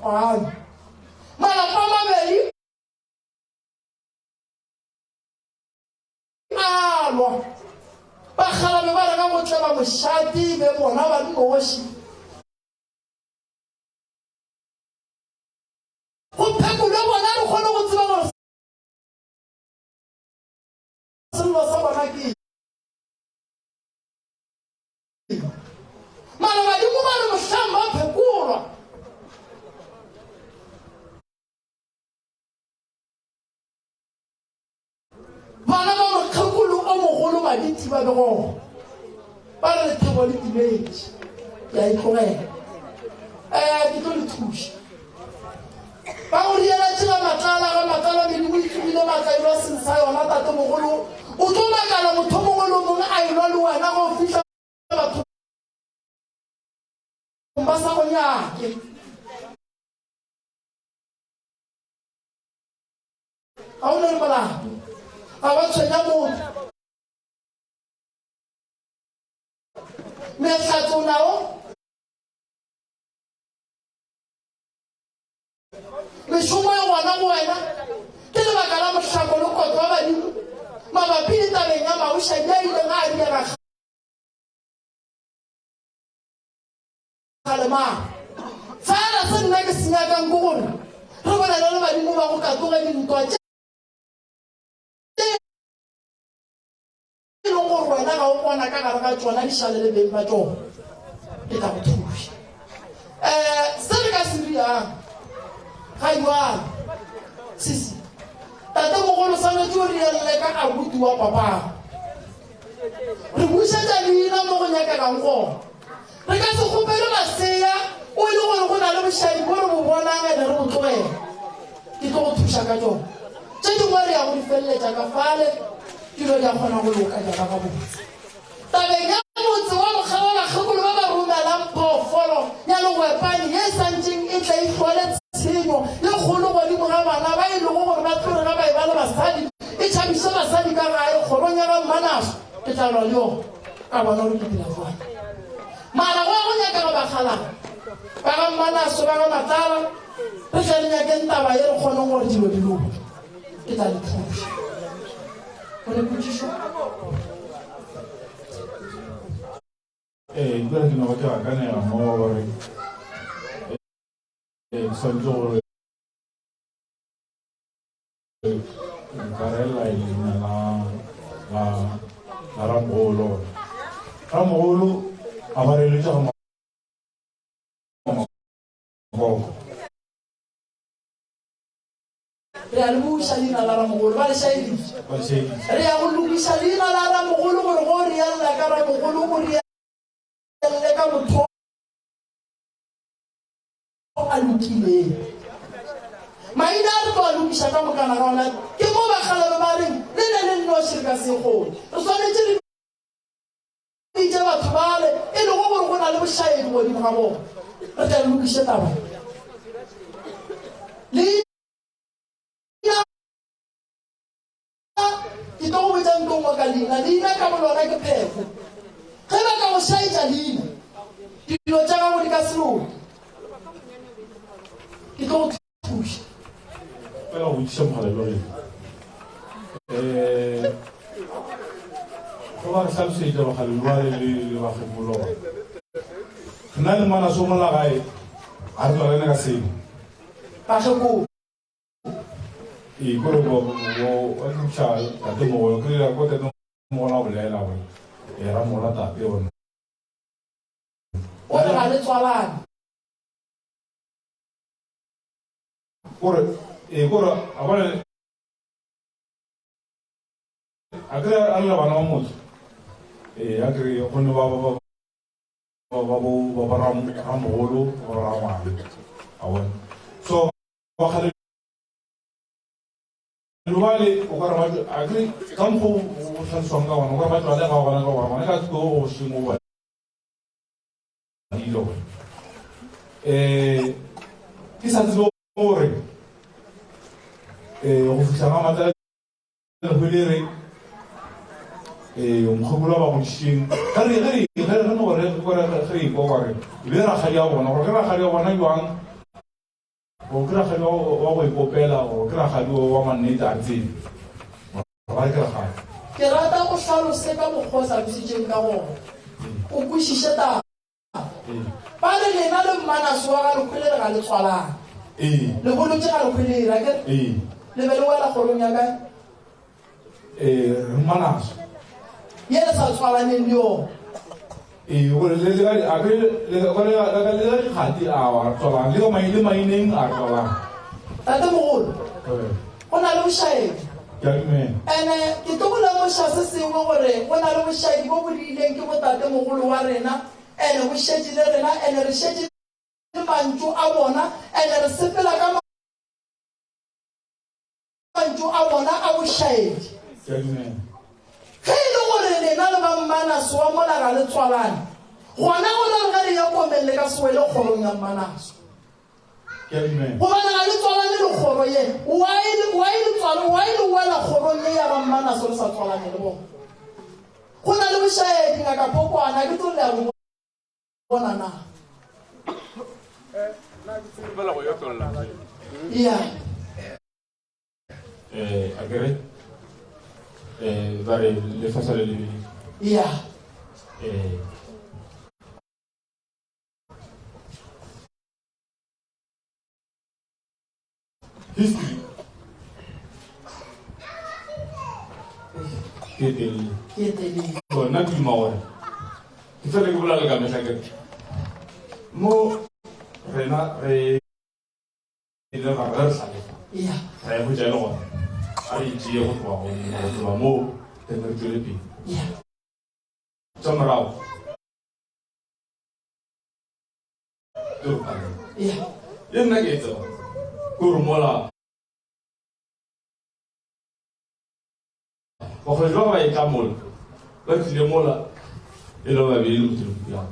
fapane malapa a mabedi alwa bakgalabe ba reka go tleba mošati be bona ba noši go phekolwe bona re kgone go tseba gore sello sa bona ke mara badimo ba re mohlang ba phekolwa bana ba mokgekolo o mogolo maditi ba begoo ba re lethebo le timedi ya itlogela ke tlo le thuša ba go riela tšela matlala ga matlala medimo itsogile matlailo a seng sa yona tate mogolo o tlo makala motho mongwe le mongwe a elwa le wena go fitlha batho ba sa go nyake ga o ne le molato ga ba tshwenya motho mehlatso nao mešomo e gona go wena ke lebaka la mohlako le koto wa badimo mabapi le tabeng ya maošadi a ileng a direga kgalemang fela se nna ke senyakang ke gore re bonana le badimo ba go katoge dintwa tše e leng gore wena ga o bona ka gare ga tsona dišale le beng ba tsona ke tla go thuša se re ka se riang ga jwalo sisi tate mogolo sanetse o rielele ka abuti wa papang re bušetša leina mo go nyakekang gona re ka se kgopele masea o e le gore go na le bošadi bo re bo bonang ene re bo tlogela ke tlo go thuša ka tsona tše dingwe re ya go di feleletša ka fale dilo di a kgona go loka jaaka ka botse tabeng ya motse wa mokgaba bakgekolo ba ba romelang phoofolo ya legwepane ye santseng e tla itlhole tshenyo le kgolo godimo ga bana ba e lego gore ba tlore ga ba e ba le basadi e tšhabiše basadi ka gae kgolong ya ga mmanaso ke tla lwa le yona ka bona gore ke dira fane mara go ya go nyakega bakgalaga ba ga mmanaso ba ga matlala re tla le nyakeng taba ye re kgoneng gore dilo di loka ke tla le thuša gore potšišo Ikuela ke no ba ke akanela mo gore santse gore nkarela leina la ramogolo a ba reletša go makoko re a le buša leina la ramogolo ba le šaeditše re ya go lokiša leina la ramogolo gore go rialela ka ramogolo go rialele ka motho a lokileng maina a re tlo a lokiša ka mokana ga ona ke mo bakgalabe ba reng le ne le nnoši re ka se kgone re swanetse re bitše batho bale e lego gore go na le bošaedi godimo ga bona re tla le lokiše taba ke tlo go betsa ntongwa ka leina ka bolona ke phefo ge ba ka go šaetša leina dilo tša gago di ka seloke ke tlo go thuša fela go itšiša mogalelo go ba re hlalosetša bagalelo ba le bakgekologa nna le ngwana somola gae a re tlogene ka seno bakgekolo kore a thuša tate mogolo ke ko tate mogolo a bolela gore ra mola tate one o re ga le tswalane kore a bone a kry a lela bana ba motho a kry gonne ba ramogolo gore a ngwane a bone so bagale Lubale, o ka re batho a kry ka mokgwa o tlhaloswang ka gona o ka re batho ba le ga gona ka gore gone ka tlo go sengwe ba dilo ke sa tsebe gore go fitlha ga matsala go le re mokgekolo ba godiseng ge re ikwa gore be rakgadi ya bona gore ge rakgadi ya bona jwang o kira ga wa go ipopela o kira ga wa mannete a tsene ba kira ga ke rata go tlhalose ka mokgwa o sa busitseng ka gona o kwešiše taba ba re lena le mmanaso wa ga lekgwele le ga le tshwalana le bolotse ga lekgwele e rakere le be le wela kgolong ya kae mmanaso ye le sa tshwalaneng le yona le kgati a wa tswalang le maineng a tswalang tate mogolo go na le bošaedi ene ke tlo go lemoša se sengwe gore go na le bošaedi bo bo diileng ke botate mogolo wa rena ene bo šetše le rena ene re šetše le mantšu a bona ene re sepela ka mantšu a bona a bošaedi ge e le gore lena le bammanaso wa mola ga le tswalane gona go na le ga le ya komelele ka sewele kgorong ya mmanaso gobane ga le tswalane le kgoro ye wa e le wela kgorong ye ya bammanaso le sa tswalane le bona go na le bošaedi ngaka pokwana ke tlo le ya go bona na ya akere ba re lefasa le lebedi ya history ke telele nna ke duma gore ke fele ke bolale ka metlhakere mo rena re le ga re tlhalefa ra e botsa le gone a re itšee go tloa mo teng re tswele pele tsa morago le nna ke e tseba kore mola bakgwedi ba ba e tla mola ba tlile mola e le babedi le motelopiyana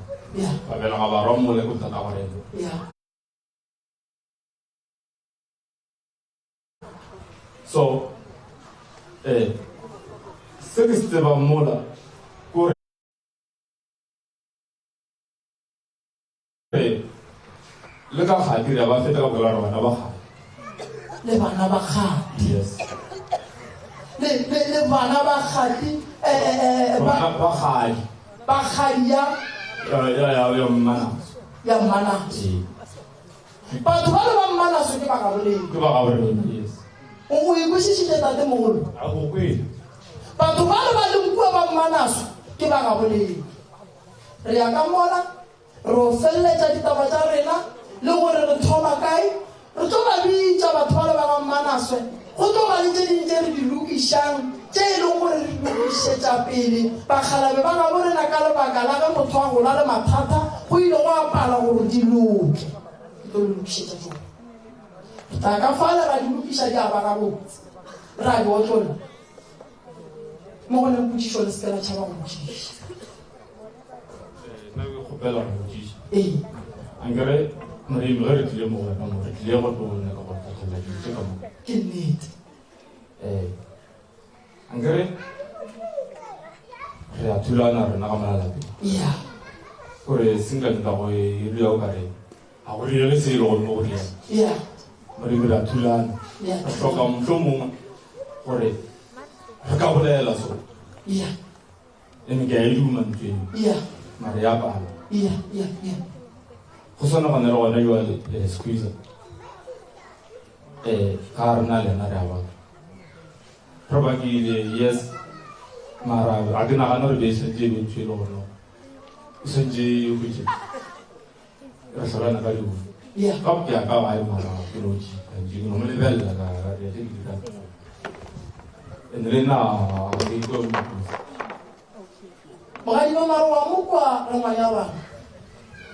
ba belega ba rwa mola ko tata gorena so se ke se tsebang mola kore le ka kgatire ba feta ka bolela bana ba kgale le bana ba kgati yes le bana ba kgati ba kgadi ya mmanaso ya mmanaso batho ba le ba mmanaso ke ba gaboleng yes o ikwešišitše tate mogolo a go kwele batho ba le ba lenkua ba mmanaso ke ba gaboleng re ya ka mola re o feleletša ditaba tša rena le gore re thoma kae re tlo ba bitša batho ba le ba ba mmanaswe go tlo ba le tše dintše re di lokišang tše e leng gore re di lokišetša pele bakgalabe ba gabo rena ka lebaka la ge motho a gola le mathata go ile go apala gore di loke ke tlo le lokišetša tsone ta ka fale ga di lokiša di aba gabotse ra di otlolla mo go leng potsišo le sekela tšhaba go mošiša nna ke kgopela go botsiša ee ankere moremi ge re tlile mo wena mo re tlile go tlo nyaka go tlhatlhela ditse ka mo ke nnete ankere re a thulana rena ka malalapeng ya gore sengkanka go e ria o kare ga go rile se e le gore mo go riana ya moremi re a thulana ya re tlhoka motlho mongwe gore re ka bolela so ya ene ke a e duma ntho eno ya mare ya pala ya go swana gone le gona jale squeezer ga re na lena re a baka re bakile yes mara a ke nagana re be e sentse e bentse e le gone e sentse e hwetse re tlholana ka dione ya ka ke ya ka gae mara keloji ke no mo lebelela ka re ke dira ene le na ke go mogadi ba maro wa mo kwa re ngwana wa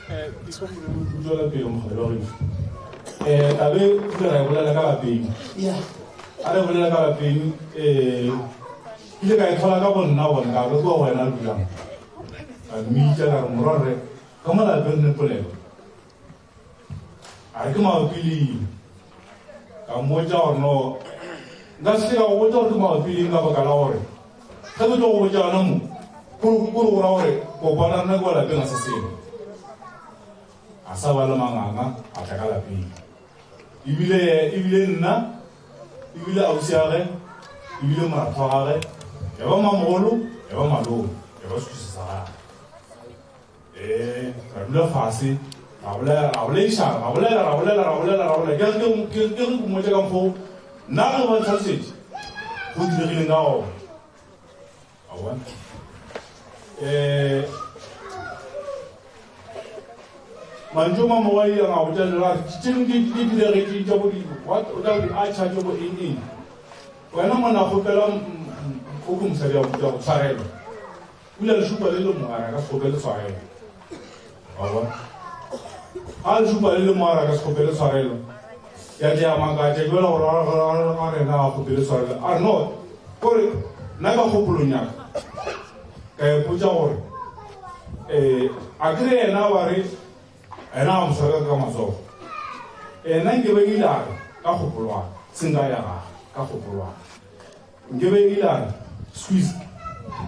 utlwela pele mogale wa rena tabe re ra e bolela ka lapeng ya a re bolela ka lapeng ile ka e thola ka bonna bone ka re tloa wena dulang a mmitša ka re morwarre ka mo lapeng ne polelo a re ke maopileng ka mmotsa gore no nka se ka go botsa gore ke maopileng ka baka la gore ge ke tlo go botsa yona mo kore go ra gore ko bona rena kwa lapeng a se sengwe a sa ba le manganga a tla ka lapeng ebile nna ebile ausi ya ge ebile moratho wa gage ya ba mamogolo ya ba malome ya ba sekhusi sa gage ra dula fase ra boledišana ra bolela ke re komotse ka mokgwa nna ge ba tlhalosetse go diregileng ka gona a bona manjo mama wa ile nga botelela tšeng di direge tša bo o tla di a tšhatše bo eng wena mona kgopela o ke mosadi ya go tshwarelwa o ile lešupa le le moara ka sekgopele tshwarelwa a bona a lešupa le le moara ka sekgopele tshwarelwa ya ke ya makatša ke bela gore a rena a kgopele tshwarelwa a no kore nna ka kgopolong yaka ka epotša gore a kere yena ba re ena a moswaka ka matsogo nna nke be ilare ka kgopolwana senka ya gaga ka kgopolwana nke be ilare squeeze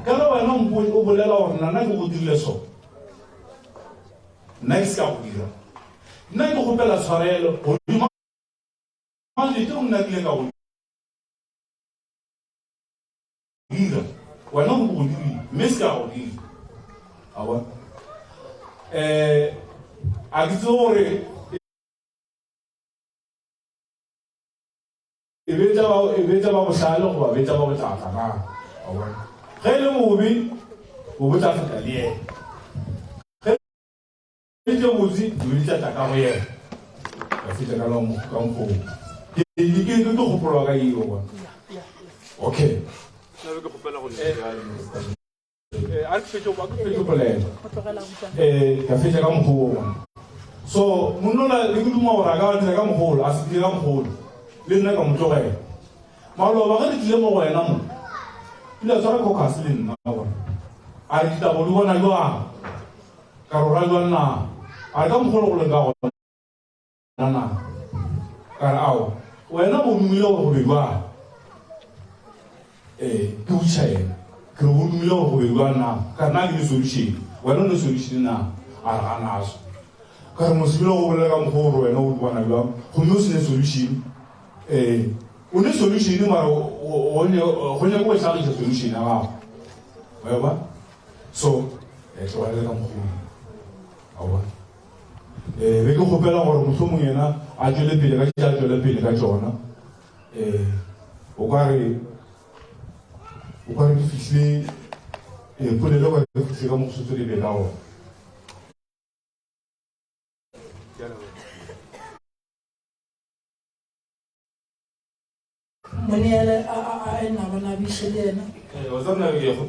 ka ge wena o bolela gore nna ke go dirile so nna ke se ka go dira nna ke kgopela tshwarelo godimo malete o nna kile ka go dira wena go go dirile mme se ka go dira a bona a ke tse gore e betša ba bohlale goba betša ba botlatla na a bona ge e le mobe o botla feta le ena ge e tse botse o ditlatla ka go yena ka feta ka nkgogo ke kgopolwa ka eo bona okay a ke fetše polela ka fetša ka mokgoo bona so monnola le ke duma gore a ka batlela ka mogolo a se dile ka mogolo le nna ka motlogela maloba ge re tlile mo go wena mo ile a tshwara cocas le nna bona a re ditabo di bona jwang ka rora jwang na a re ka mogolo go leng ka gona ka re ao wena bo mmile gore go be jwang ke botšha ena ke re bo mmile gore go be jwang na ka re na ke le solution wena o le solution na a re ganaso ka re mosebile go bolela ka mokgwa gore wena o bona jwang gomme o se ne solution o ne solution mara go nyaka go tlhagiša solution ya gago weba so tlogalele ka mokgwa a bona be ke kgopela gore mohlomong yena a tšwele pele ka tša a tšwele pele ka tšona o ka re ke fihlile polelo ka ke fihlile ka mokgosotso le be ka gona Moniele a ena bona bišele ena o tsana ke go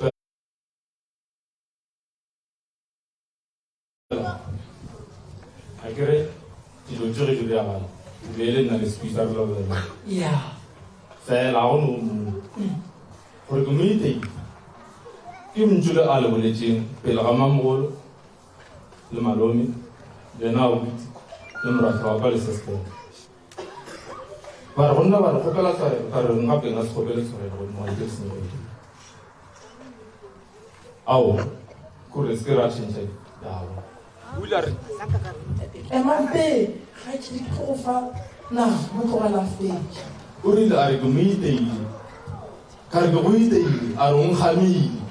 a kere dilo tse re di beagana o beele nna le speaker la bona ya fela go no gore ke moitei ke mntšole a le boletseng pele ga mamogolo le malome lena o butse le moratho wa ka le sestene ba re gonna ba re kgopela tshwarelo ka re gape nga se kgopele tshwarelo go moaite ke senyegedi ao kore se ke re a tšhentšha dabo emampe ga ke di go fa na mo tlogela fetša o rile a re ke mo iteile ka re ke go iteile a re o nkgamile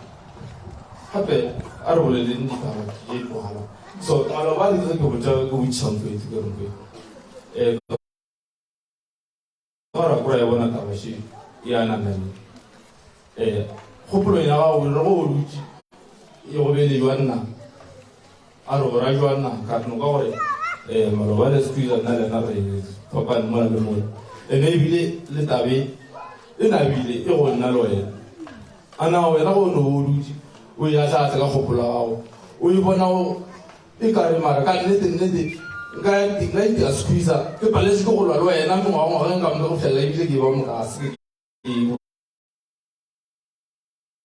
gape a re boleleng ditaba ke e tlogala so maloba a ditse ke botša ke botšhampetse ke reng gara kura ya bona tabaši ya nanane kgopolong ya gago re go dutse e go bele jwanna a re gora jwanna ka no ka gore maloba le squeeze nna lena re fapane mona le mona ene ebile le tabe e nabile e go nna le wena a na wena go no o dutse o ya tlatse ka kgopolo ya gago o e bona e ka re mara ka nnete nka itira squeeze ke paletse ke go lwa le wena mengwagangwaga nka mpe go felela ebile ke ba mokase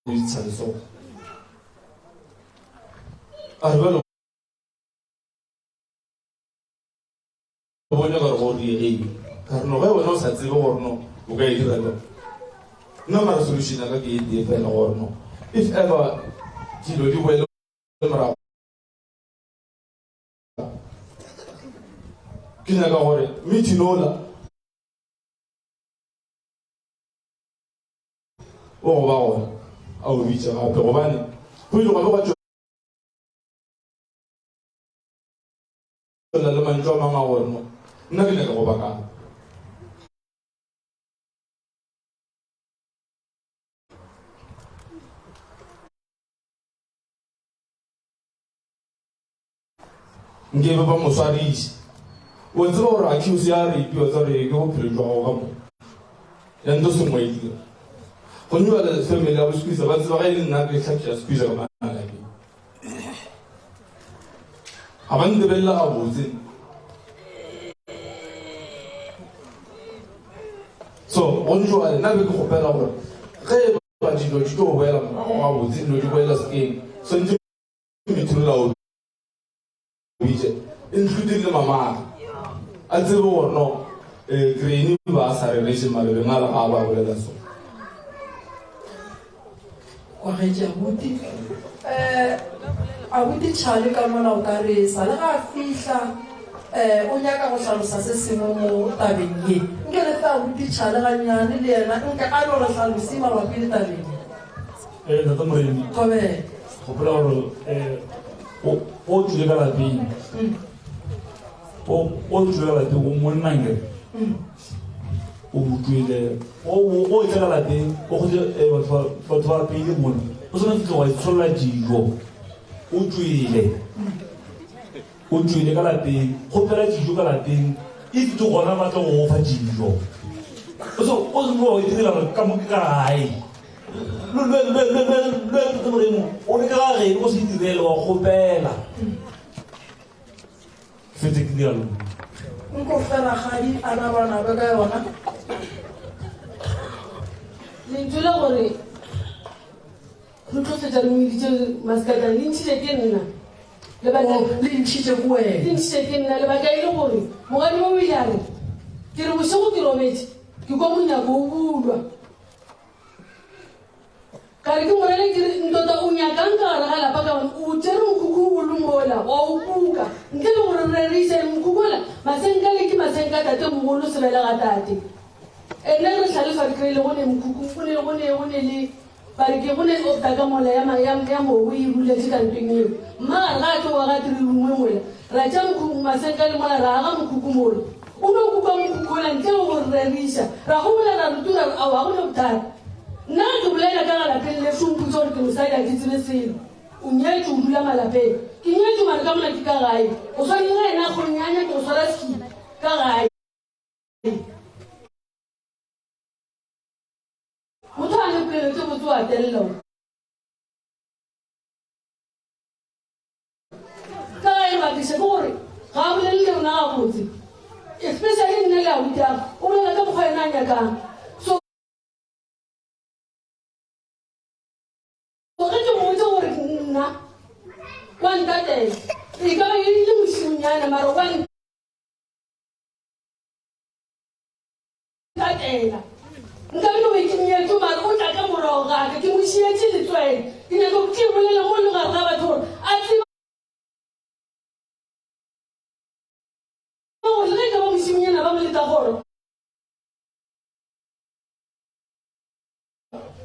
ke itshaleso a re balo bone gore go diegile ka re no ge wena o sa tsebe gore no o ka e dira jang nna mara solution ya ka ke e tee fela gore no if ever dilo di boele morago ke nyaka gore meeting ola o go ba gona a o bitša gape gobane go ile gape ga le mantšu a mang a goreno nna ke nyaka go bakana nke be ba moswadiše o tseba gore accuse ya rape wa tsa gore ke bophelo jwa gago ka mo ya nto sengwe e dira go nne bale family ya bosqueeza ba tseba ga e le nna ke tlhakea squeeza ka manalake ga ba ntebelela gabotse so go njoale nna be ke kgopela gore ge ba dilo di tlo boela morago gabotse dilo di boela sekeng swantse methulela including le mamaka a tsebe gore no grainy ba sa rereshe malebeng a lega ba bolela so kwagetse abuti tšhale ka mona o ka re sa le ga fihla o nyaka go hlalosa se sengwe mo tabeng ye nke le fa abuti tšhale gannyane le yena nke a no re hlalose mabapi le tabeng nata moreni tobele gopola gore o tswile ka lapeng o tswile ka lapeng o monnangere o utlwile o tle ka lapeng o gotse batho ba peile mone o sone fitlhe wa itsholela dijo o tswile ka lapeng kgopela dijo ka lapeng e fite gona batla go fa dijo o se wa itirela gore ka mo ke ka gae moremo o le ka gagene o se itirele wa kgopela fete ke dialo nko fela gadi ana bana ba ka yona lentswe la gore re tlo fetsa re meditse maskatane le ntšhile ke nna le ntšhitše ko wena le ntšhile ke nna lebaka e le gore mogadimo o ile a re ke re bošego ke rometse ke kwa monyako o bulwa ka re ke morele ke ntota o nyakang ka gare ga lapa ka bone o tsere mokhukhu o bolongola wa o kuka nke le gore re reišane mokhukola masenka le ke masenka tate mogolo sebele ga tate ene re tlhalefa re kry-ile gone mokhukhu gone le bareke gone opta ka mola ya mobo e ruletse ka ntweng eo mmagare ga tlo wa ga tiri rungwe mola ra tša masenka le mola ra aga mokhukhu mola o ne o kuka mokhukhola ntle go gore reriša ra go bola ra rutura ao ga gone bothata nna ke bolela ka galapeng le somputse gore ke mosadi a ke tsebe selo o nyetse o dula malapeng ke nyetse mare ka mona ke ka gae o tshwane ga ena kgonyanya ke go tshwara ski ka gae motho a nepeletse botse wa telelo ka gae bakiše ke gore ga a bolele le rona ga botse especially nna le a butaga o bolela ka mokgwa ena a nyakang wantatela e ka ba e le mošimonyana mare wantatela nka beno be ke nyetso mare o tla ka morago gaka ke mošietse letswele ke nyaka ke bolela mo le gare ga batho gore a tseba gore ge ka ba mošimonyana ba moleta gore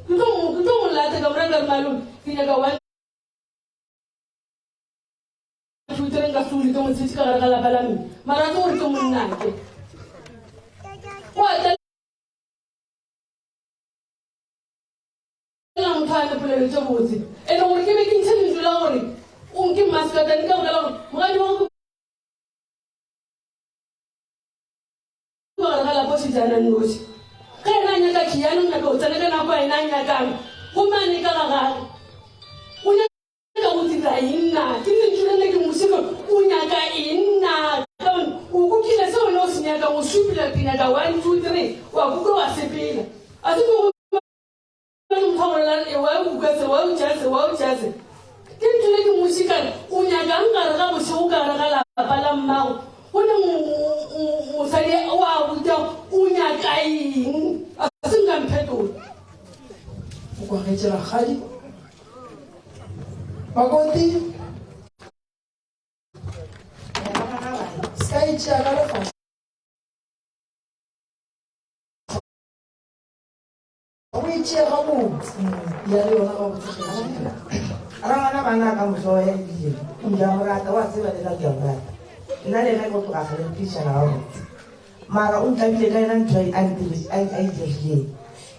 ke tlo molate ka morakare malome ke nyaka wa ka suli ka motsitsi ka gare ga lapa la me mara tse gore ke monnake oatela motho a nepoleletse botse ene gore ke be ke ntshe lentswe la gore o nke maskatane ka bolela gore mogadi wa go gare ga lapa o sejanang nosi ga ena a nyaka khiano o nyaka o tsene ka nako a ena a nyakang go mane ka gagage o nyaka go dira enna ke lentswelele ke mosiko o nyaka enna o kukile se one o se nyaka o supila ke nyaka 1 2 3 wa kuka wa sepela a se go wa o jase ke ntule ke musikane o nyaka nkare ga bosego kare ga lapa la mmago go ne mosadi wa buta o nyaka eng a se nka mphetola o kwagetse bagadi bakoti ska itšea ka lefatshe o tšea ga botse ya le yona ga botse ra ngwana bana ka motlho ya dile ya morata wa tseba le ka ke morata nna le ga go tloga ga le pitša ga botse mara o ntlabile ka ena ntho a dirile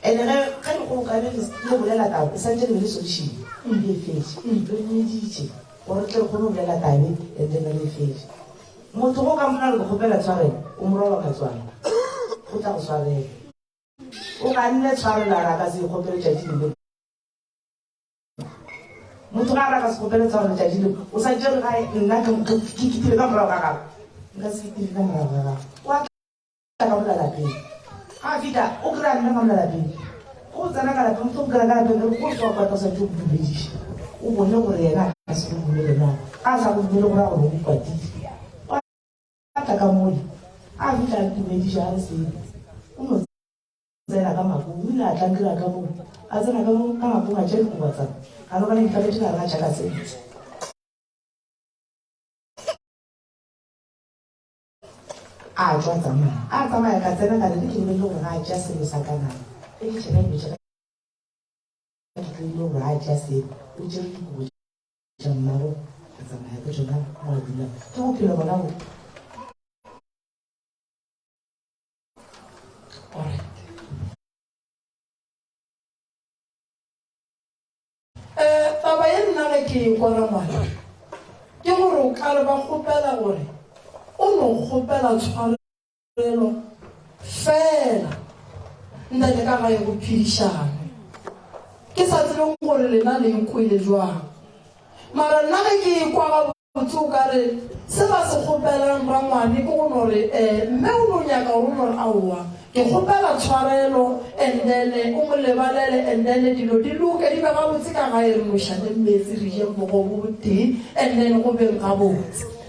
ene ga go ka le bolela taba sa ntse le solution e fetše le meditše gore tle go no bolela tabe e tsena le fetše motho go ka mona le go gopela tshwarela o moroba ka tswana o tla go tshwarela o ka nne tshwarela ra ka se gopele tšatši le motho ga a raka se gopele tshwarela tšatši le o sa jere ga nna ke kitile ka morago ka gago nka se kitile ka morago ka gago wa ka mola lapeng ga fita o kry-a nna ka mola lapeng go tsena ka lapeng motho o kry-a ka lapeng go tswa kwata o sa tse o dumediše o bone gore yena a se go dumele na a sa go dumele gore a gore o kwatile ata ka mole a fitla a dumediše a re sebe o no tsena ka makong o ile a tlankela ka moo a tsena ka makong a tšere kobatsana a no bana dipalete ka re a tšaka sentle a tswa tsamaya ka tsena ka lele ke lebele gore ga a tša selo sa kanang e ke tšhena ebetša ke tlile gore a tša selo o tšere dikobo tša mmago a tsamaya ka tšona moa dula ke bophelo bona bo taba ye nna ge ke ekwana ngwana ke gore o ka re ba kgopela gore o no kgopela tshwarelo fela ntate ka gae go phedišane ke sa tsebeng gore lena le nkwele jwang mara nna ge ke ekwa gabotse o ka re se ba se kgopelang rangwane ke go nore mme o no nyaka gore o nore aowa ke kgopela tshwarelo and then o mo lebalele and then dilo di loke di be gabotse ka gae re mošane metsi re je mogo botee and then go beng gabotse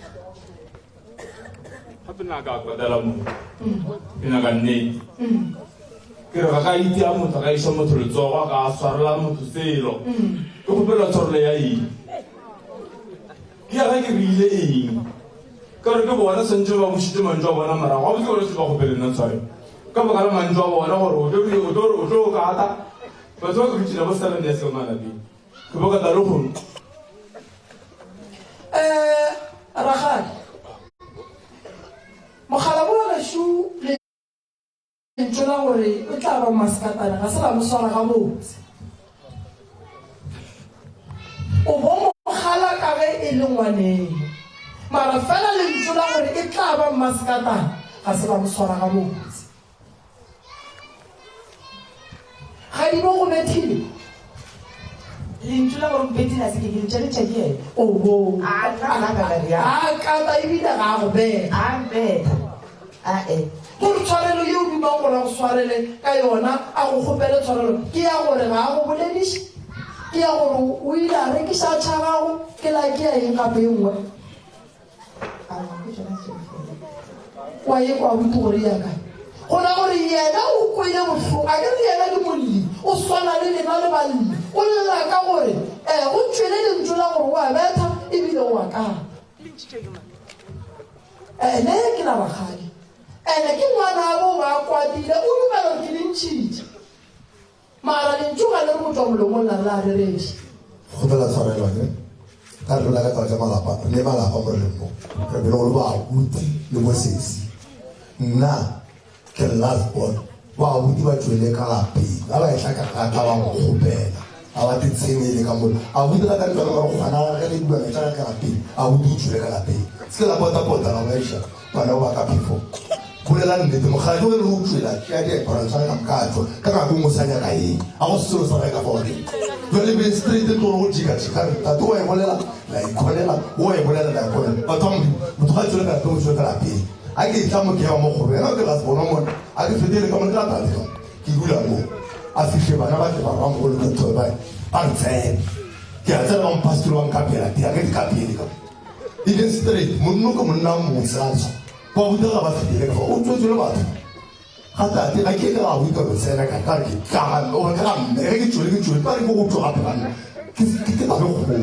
gape nna ka kwatela motho ke nyaka nnete ke re ga ka ite ya motho ga iša motho letsogo ga a swarela motho selo ke kgopela tshwarelo ya eng ke ya ga ke reile eng ka gore ke bona sentse ba mošitse mantso a bona marago ga botse gore se ba kgopele nna tshwarelo ka baka la mantso a bona gore o tlo kata batho ba keketšhile bo 7 years ka malapeng ke bokata le kgono ragadi mogala bo wa gašo le lentso la gore o tla ba masekatane ga se la moswara ga botse o bo mogala ka ge e le ngwaneng mara fela lentso la gore e tla ba masekatane ga se la moswara ga botse ga di bo go bethile lentso la gore betila se ke ke tšale tšaki ene oho a kata ebile ga go beta a beta ae gore tshwarelo ye o dumang gore go tshwarele ka yona a go kgopele tshwarelo ke ya gore ga a go bolediše ke ya gore o ile a rekiša tšhagago ke la ke ya eng gape e nngwe wa ye kwa buti gore yakae gona gore yena o kwele bohloko a ke re yena ke molli o swana le lena le balli o lela ka gore go tšwele lentso la gore wa betha ebile wa kana ene ke na bagadi ene ke ngwana abo ba kwatile o dumela gore ke lentšhitše mara lentso ga le re motswa molomong la la rereše kgopela tshwarelwa ka re ka taba tsa malapa le malapa mo re leng mo re bele go le baabuti le bosesi nna ke last born baabuti ba tswele ka lapeng ba ba etla ka ba go kgopela a ba tsenele ka mo abuti ka ka tswela go gana ga le bua tsa ka lapeng abuti o tswele ka lapeng se la pota la ba isha bana ba ka phefo bolela nnete mogadi o le o tswela ke a di parantsa ka mokatso ka ga go mosanya ka eng a go selo sa ka fore jwale be straight to go jika tshika ta to e bolela la ikolela o e bolela la ikolela ba tombi motho ga tswela ka to tswela ka lapeng a ke tla mo ke wa mo go re na ke la bona mo a ke fetele ka mo tla ta ke dula mo a fihle bana ba ke ba ba mo le to ba ntse ke a tsela mo pastor wa nkapela ti a ke kapele ka ile straight mo no ko mo na mo tsatsa ba botsa ba fetele ka o tswetse batho gata a ke ka o ika tsena ka ke ka o ka me ke tswele ba re go tloga pela ke ba go go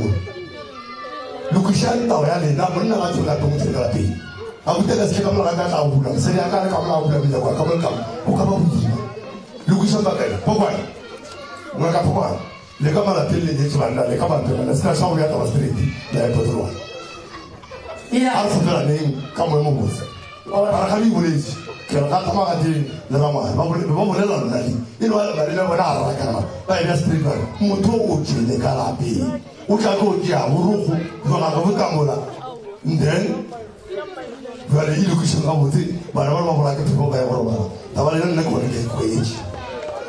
lokishani tawo ya lena monna ga tswela go tsela pele a botsa ka se ka mo ga ka tla bula se ya ka ka mo bula bila ka mo ka o ka ba botsa lokishani ba ka po ba ngaka phokwana le ka malapeng le jetse banna le ka bampemana sena sa go ya taba street la epotolwana a re fofelaneng ka moemo botse ara ga di boletse ke re ga thama ga teng le ramane ba bolela lona le e le ba le bona a rakana ba ena street ba motho o tswile ka lapeng o tla go tja borugo bona ga bokamola then jwale ile go shanga botse bana ba bona ke people ba ya go robala taba le nna go le ke kwetse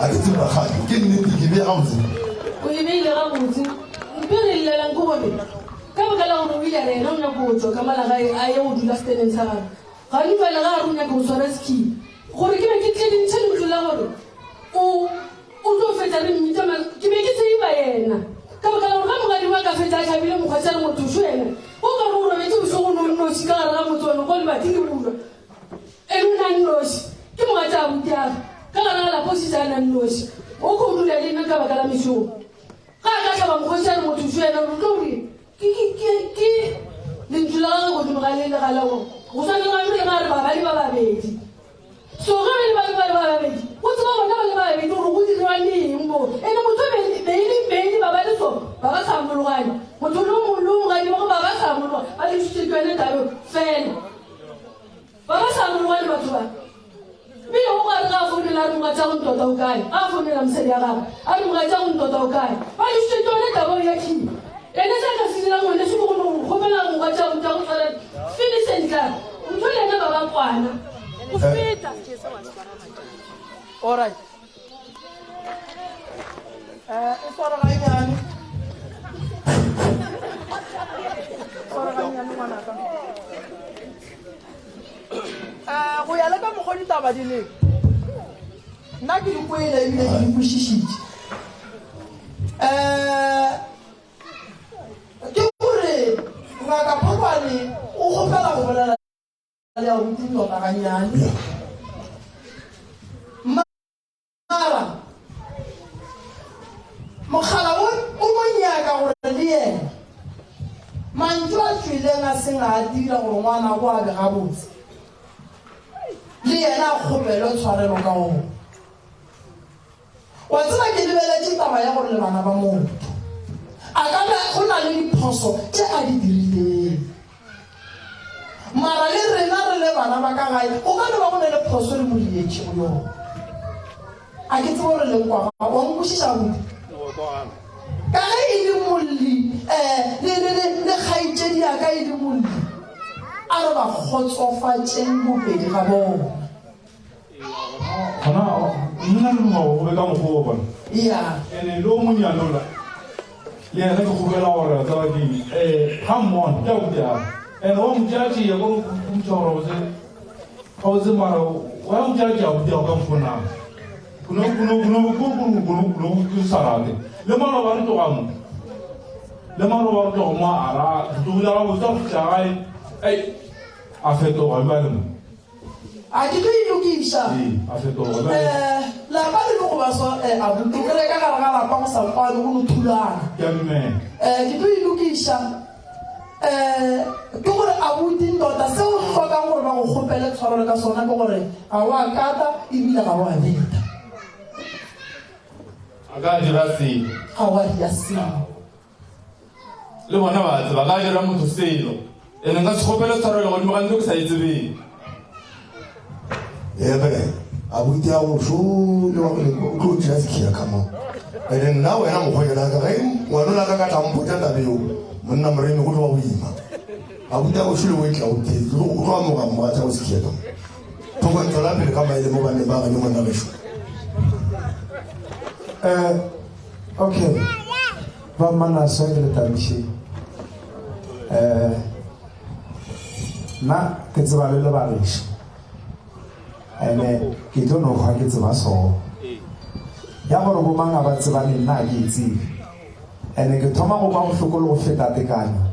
a ke tseba ga ke nnete ke be ga botse o ile ga botse mpere le la ngo bobe ka ba la go ile rena o nya go tswa ka mala ga a ye o dula stenen sa ga ga ni fa la ga runya go tswa ski gore ke be ke tle dintse ntlo la gore o tlo fetsa re mmita ma ke be ke tsei ba yena ka ba la ga mo ga di wa ka fetsa ka bile mo ga tsara mo tushwena o ka ro ro betse so go no si ka ra mo tsona go le ba tiki bula e nna nnosi ke mo ga tsa butya ka la la posisa na nnosi o go dula le nna ka ba la misho ka ba mo go tsara mo tushwena ro tlori ke le ntula go di mogale le gala go sa le ga re ga re ba le ba babedi so ga le ba babedi o tsaba bona ba le babedi go go di rwa neng mo ene motho be ba ba le so ba ba sa mo lwana motho lo ga di ba ba sa mo lwana ba le tshitse tsene tabo fela ba ba sa mo lwana batho ba bile o ga ga go la mo ga tsa go tota o kae a go la msedi ya ga a mo ga tsa go tota o kae ba le tshitse tsene tabo ya ki ene sa ka sila mo ne go go mela mo ga tsa go tsala finish and clear motho le na ba ba kwana o feta all right e fora ga nyane ngwana ka go ya le ka mo go ditaba di le nna ke di kwele ile di pushishitse ke gore ngaka phokwane o gopela go bolela le ya go tlo ka ganyane mara mogala o monyaka gore le yena mantlo a tswileng a seng a dira gore ngwana go a be gabotse le yena a kgopele o tshwarelo ka gona wa tseba ke lebeletse taba ya gore le bana ba motho a ka be go na le diphoso tse a di dirileng mara le rena re le bana ba ka gae o ka le ba go ne le phoso le modietše go yona a ke tsebe gore le kwa wa nkwešiša bodi ka ge e le molli le kgaitšedi ya ka e le molli a re ba kgotsofatšeng bobedi ga bona gona nna le mo go be ka mo go bona ya ene lo mo nyanola le ena ke go bela gore tsa di ha mmona ke go dia ene wa mo jaji ya go mtoro ze mara wa mo jaji ya go dia ka mfona kuno sarate le malo ba re to gamo le malo ba re to ma ara to la go tsa tsai ai a feto ga ba le mo a ke tlo ilokisa a feto ga ba la ba le go ba so a butu ke le ka ga la pa go sa kwa le go thulana ke mme ke tlo ilokisa ke gore a buti ndota se o tlhoka gore ba go gopele tshwarelo ka sona ke gore a wa kata e bile ga wa beta aga dira se ga wa dia se le bona ba tseba ga dira motho selo ene nga se gopele tshwarelo go mo gantse go sa itsebe bere a buti a go sho le wa go go tla se ka mo ene nna wena mo go yela ka ge ngwana la ka ka tla mpotsa tabeo monna moremi go tlo wa boima a buti a go sho le go tla o te go tlo mo ga mo tsa go se ka to go tla pele ka maile mo ba ne ba ga mo nna le sho okay ba mana sa le tabishi na ke tseba le ba rishi ene ke tlo no ga ke tseba so ya gore go manga ba tseba le nna ke itse ene ke thoma go ba go hlokolo go feta tekano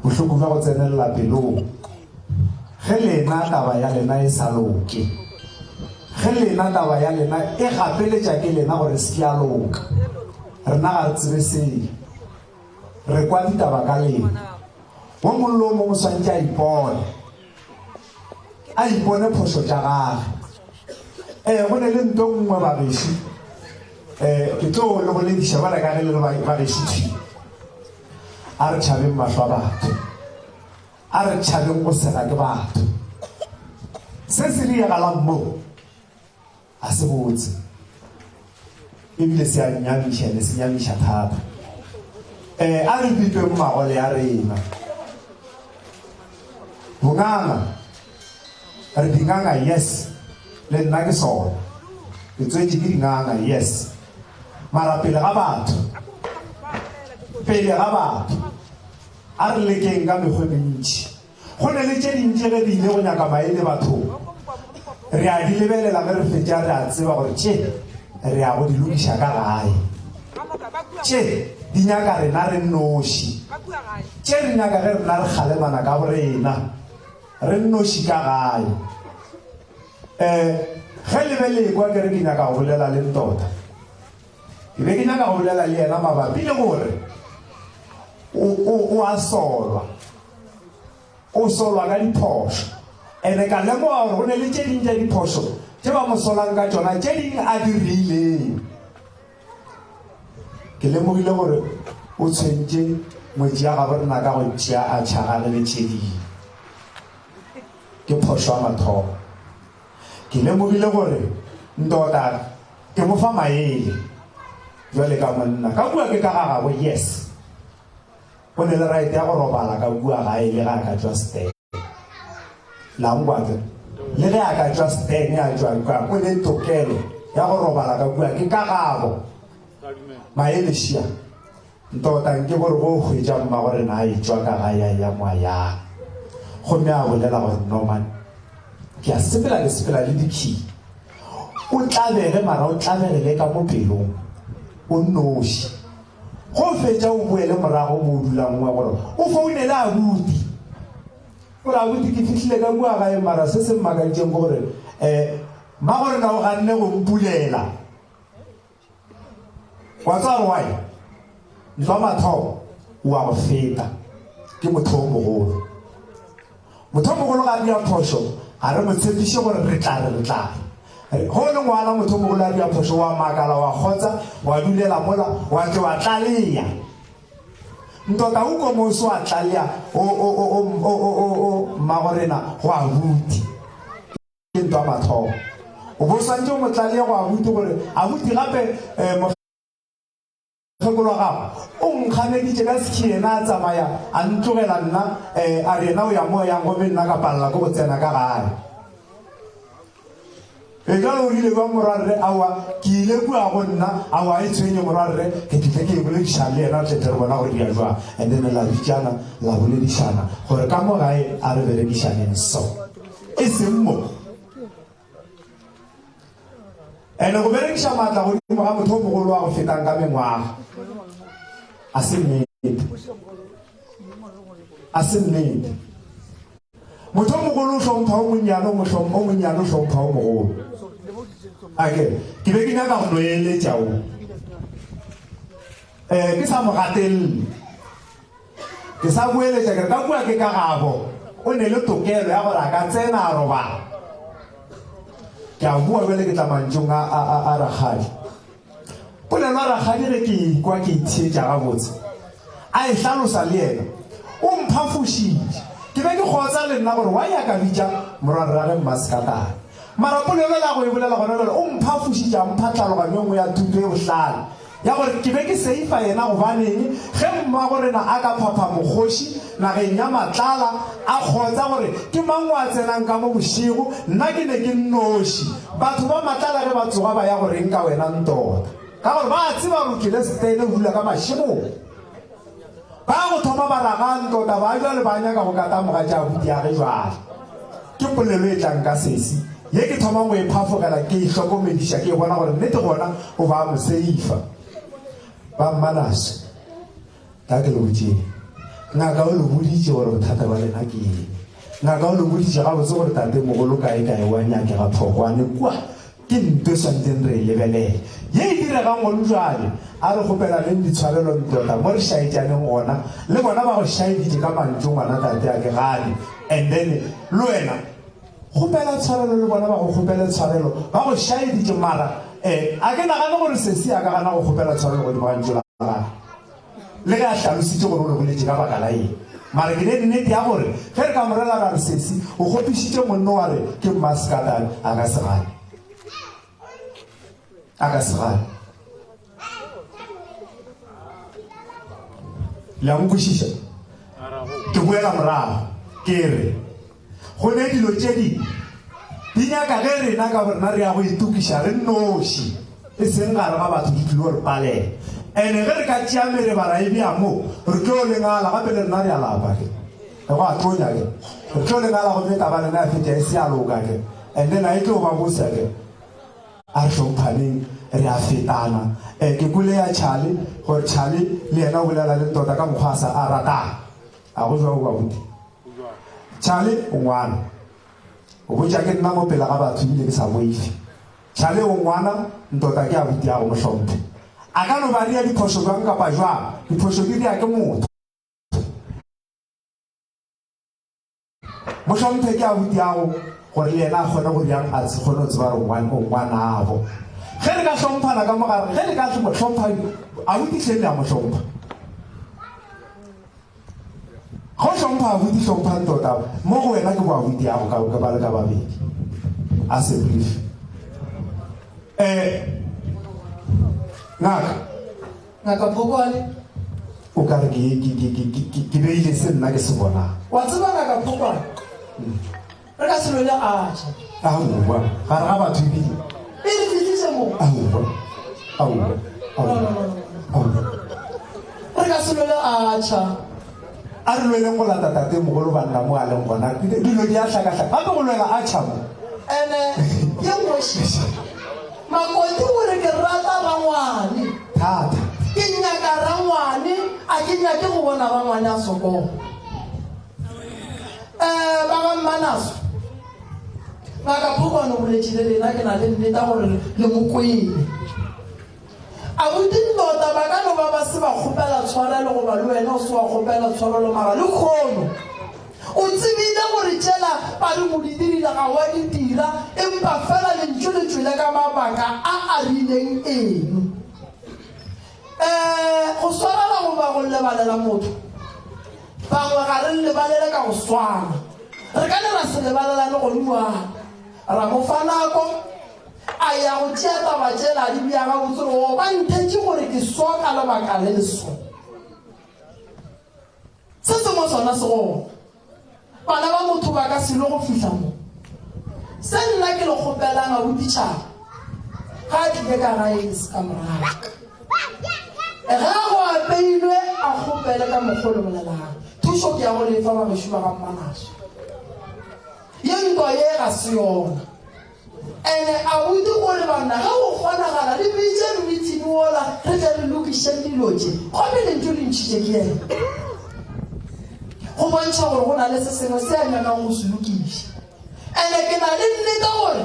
go hlokolo go tsenela pelo ge lena taba ya lena e sa loke ge lena taba ya lena e gapeletša ke lena gore se ya loka rena ga re tsebe sele re kwa ditaba ka lena wo mollo o mongwe swantse a ipone phoso tša gage go ne le nto nngwe babeši ke tlo le go lediša ba ka ge le ba gešitšwe a re tšhabeng mašwa batho a re tšhabeng go sega ke batho se se diregalang moo a se botse ebile se a nyamiša le se nyamiša thata a re bipeng magole ya rena bonganga re dinganga yes le nna ke sona ke tswetse ke dinganga yes mara pele ga batho a re lekeng ka mekgwe mentši go ne le tše dintši ge di ile go nyaka maele bathong re a di lebelela ge re fetša re a tseba gore tše re a go di lokiša ka gae tše di nyaka rena re noši tše re nyaka ge rena re kgalemana ka borena re noši ka gae ge lebelekwa ke re ke nyaka go bolela le ntota ke be ke nyaka go bolela le yena mabapi le gore o a solwa ka diphošo ene ka lemoga gore go ne le tše ding tša diphošo tše ba mo solang ka tšona tše ding a di rileng ke lemogile gore o tshwentše ngwetši ya gabo rena ka go tšea a tšhagale le tše ding ke phošo ya mathomo ke lemogile gore ntota ke mo fa maele jwale ka monna ka bua ke ka ga gabo yes o ne le right ya go robala ka bua gae le ga ka tšwa steng langwake le ge a ka tšwa steng ya tšwa ka o ne tokelo ya go robala ka bua ke ka gabo maele šia ntota nke gore go hwetša mma gore na a etšwa ka gae ya moa yang gomme a bolela gore noman ke a sepela le dikhi o tlabege mara o tlabegele ka mo pelong o noši go fetša o boele morago mo o dulang wa gore o founele abuti gore abuti ke fihlile ka bua gae mara se se mmakaditšeng ko gore mma gore na o ganne go mpulela wa tswa re wae ntwa mathomo wa go feta ke motho o mogolo ga di a phošo a re motshepiše gore re tla go le ngwana motho o mogolo a di a phošo wa makala wa kgotsa wa dulela mola wa tle wa tlalea ntota o komoso a tlalea o mmagorena go abuti ke ntwa mathomo o bo swantse o mo tlalea go abuti gore abuti gape kgekolo wa gago o nkganeditše ka sekhi ena a tsamaya a ntlogela nna a re ena o ya mo yang gomme nna ka palela ko go tsena ka gae e jalo o rile ba morwarre awa ke ile kua go nna awa e tshwenye morwarre ke tle ke e boledišana le yena tlete re bona gore di a jwang and then la bitšana la boledišana gore ka mo gae a re berekišaneng so e seng mo ene go berekiša maatla godimo ga motho o mogolo wa go fetang ka mengwaga a se nnete motho o mogolo o hlompha o monnyane o monnyane o hlompha o mogolo ake ke be ke nyaka go no eletša o ke sa mo gatelele ke sa boeletša kere ka bua ke ka gabo o ne le tokelo ya gore a ka tsena a robala ke a bua bjale ke tla mantšong a rakgadi polelo a rakgadi ge ke ikwa ke ithietša gabotse a e hlalosa le yena o mphafošitše ke be ke kgotsa le nna gore wa ya ka bitša morwarrage mmasekatane mara polelo la go e bolela gona jale o mphafošitša mphatlaloganyo ngwe ya thuto e bohlale ya gore ke be ke seifa yena gobaneng ge mma gorena a ka phapha mokgoši nageng ya matlala a kgotsa gore ke mang wa tsenang ka mo bošego nna ke ne ke nnoši batho ba matlala ge ba tsoga ba ya goreng ka wena ntota ka gore ba tseba gore kile stene hula ka mašemong ba go thoma ba raga ntota ba jwa le ba nyaka go kata moga tša abuti ya ge jwale ke polelo e tlang ka sesi ye ke thoma go e phafogela ke e hlokomediša ke e bona gore nnete gona o ba mo seifa ba mmanaso ka ke le botšeng ngaka o le boditše gore bothata ba lena ke eng ngaka o le boditše gabotse gore tate mogolo kae wa nyakega thokwane kwa ke nto swanteng re e lebelele ye e diregang gone jale a re kgopela leng ditshwarelo ntota mo re šaetšaneng gona le bona ba go šaeditše ka mantso ngwana tate a ke gane and then le wena kgopela tshwarelo le bona ba go kgopele tshwarelo ba go šaeditše mara a ke nagane gore sesi a ka gana go kgopela tshwarelo godimo ga ntso la gagwe le ge a tlhalositse gore o le boletse ka baka la eng mare ke ne nnete ya gore ge re ka morela ra re sesi o kgopišitše monno wa re ke mmaskatane a ka segane le a mokwešiša ke boela morago ke re go ne dilo tše di nyaka ge rena ka borena re ya go itukiša re noši e seng gare ga batho di tlilo re palela ene ge re ka tšea mere barai bja mo re tlo lengala gape le rena re a lapa ke go a tonya ke re tlo lengala go meta ba lena a feta e se a loka ke and then a e tlo ba bosa ke a re hlomphaneng re a fetana ke kule ya Charlie gore Charlie le yena o bolela le tota ka mokgwasa a rata a go jwa go ba buti Charlie o ngwana o botša ke nna mo pela ga batho bile ke sa boife Charlie o ngwana ntota ke a buti ya go mohlompe a ka no ba ria diphoso jwang kapa jwang diphoso di dia ke motho mohlompe ke a buti ya go gore le yena a kgone go riang a se kgone go tseba re ngwana abo ge re ka hlomphana ka mogare ge re ka hlompha a butitleng le a mohlompa go hlompha a buti hlomphang tota mo go wena ke bo a buti yago ka ba le ka babedi a se brief ngaka Phokwane o ka re ke beile se nna ke se bonang wa tseba ngaka Phokwane re ka se lwele a tšha aowa gare ga batho ebile e re fitlhise mo re ka se lwele a tšha a re lweleng go lata tate mogolo banna mo a leng gona dilo di a hlakahlaka gape go lwela a tšha mo ene ye ngošiša makoti gore ke rata rangwane thata ke nyaka rangwane a ke nyake go bona rangwane a sokogo ba ga mmanaso ngaka Phokwane o boletšile lena ke na le nneta gore le mokwele abuti tota ba ka no ba se ba kgopela tshwarelo goba le wena o se wa kgopela tshwarelo mara le kgono o tsebile gore tšela ba re mo di dirile ga wa di dira empa fela lentso le tswele ka mabaka a rileng eno go swarela goba go lebalela motho bangwe ga re lebalele ka go swana re ka ne ra se lebalelane go duana ra mo fa nako a ya go tšea taba tšela di bja ga botse go ba nthetše gore ke swa ka lebaka le leso se sengwe sona se gona bana ba motho ba ka selo go fihla mo se nna ke le kgopelang a boditšhaba ga a tlile ka gae se ka moraga ge go apeilwe a kgopele ka mokgolo bolelang thuso ke ya go lefa bagešo ba ga mmanaso ye ntwa ye ga se yona ene abuti gore banna ga go kgonagala le bitse meeting ola re tle re lokišeng dilo tše gobe lentho le ntšhitše ke ene go bontšha gore go na le se sengwe se a nyakang go se lokiša ene ke na le nnete gore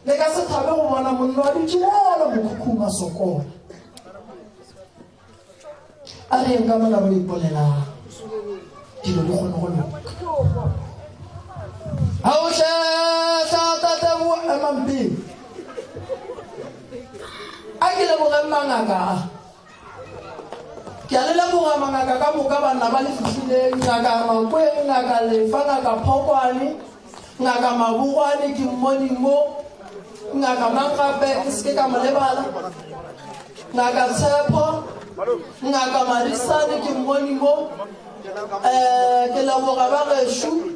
le ka se thabe go bona monna wa ditše ola mokhukhung a sokola a reng ka mona ba ipolelang dilo di kgone go loka ha o shasha tatebo emampeng a ke leboge mangaka ke a le leboga mangaka ka moka banna ba le fihlileng ngaka Makweng ngaka Lefa ngaka Phokwane ngaka Mabogwane ke mmoneng mo ngaka Mangape ke seke ka mo lebala ngaka Tshepo ngaka Marisane ke mmoneng mo ke leboga ba gešo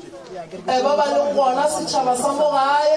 ba ba le gona setšhaba sa mo gae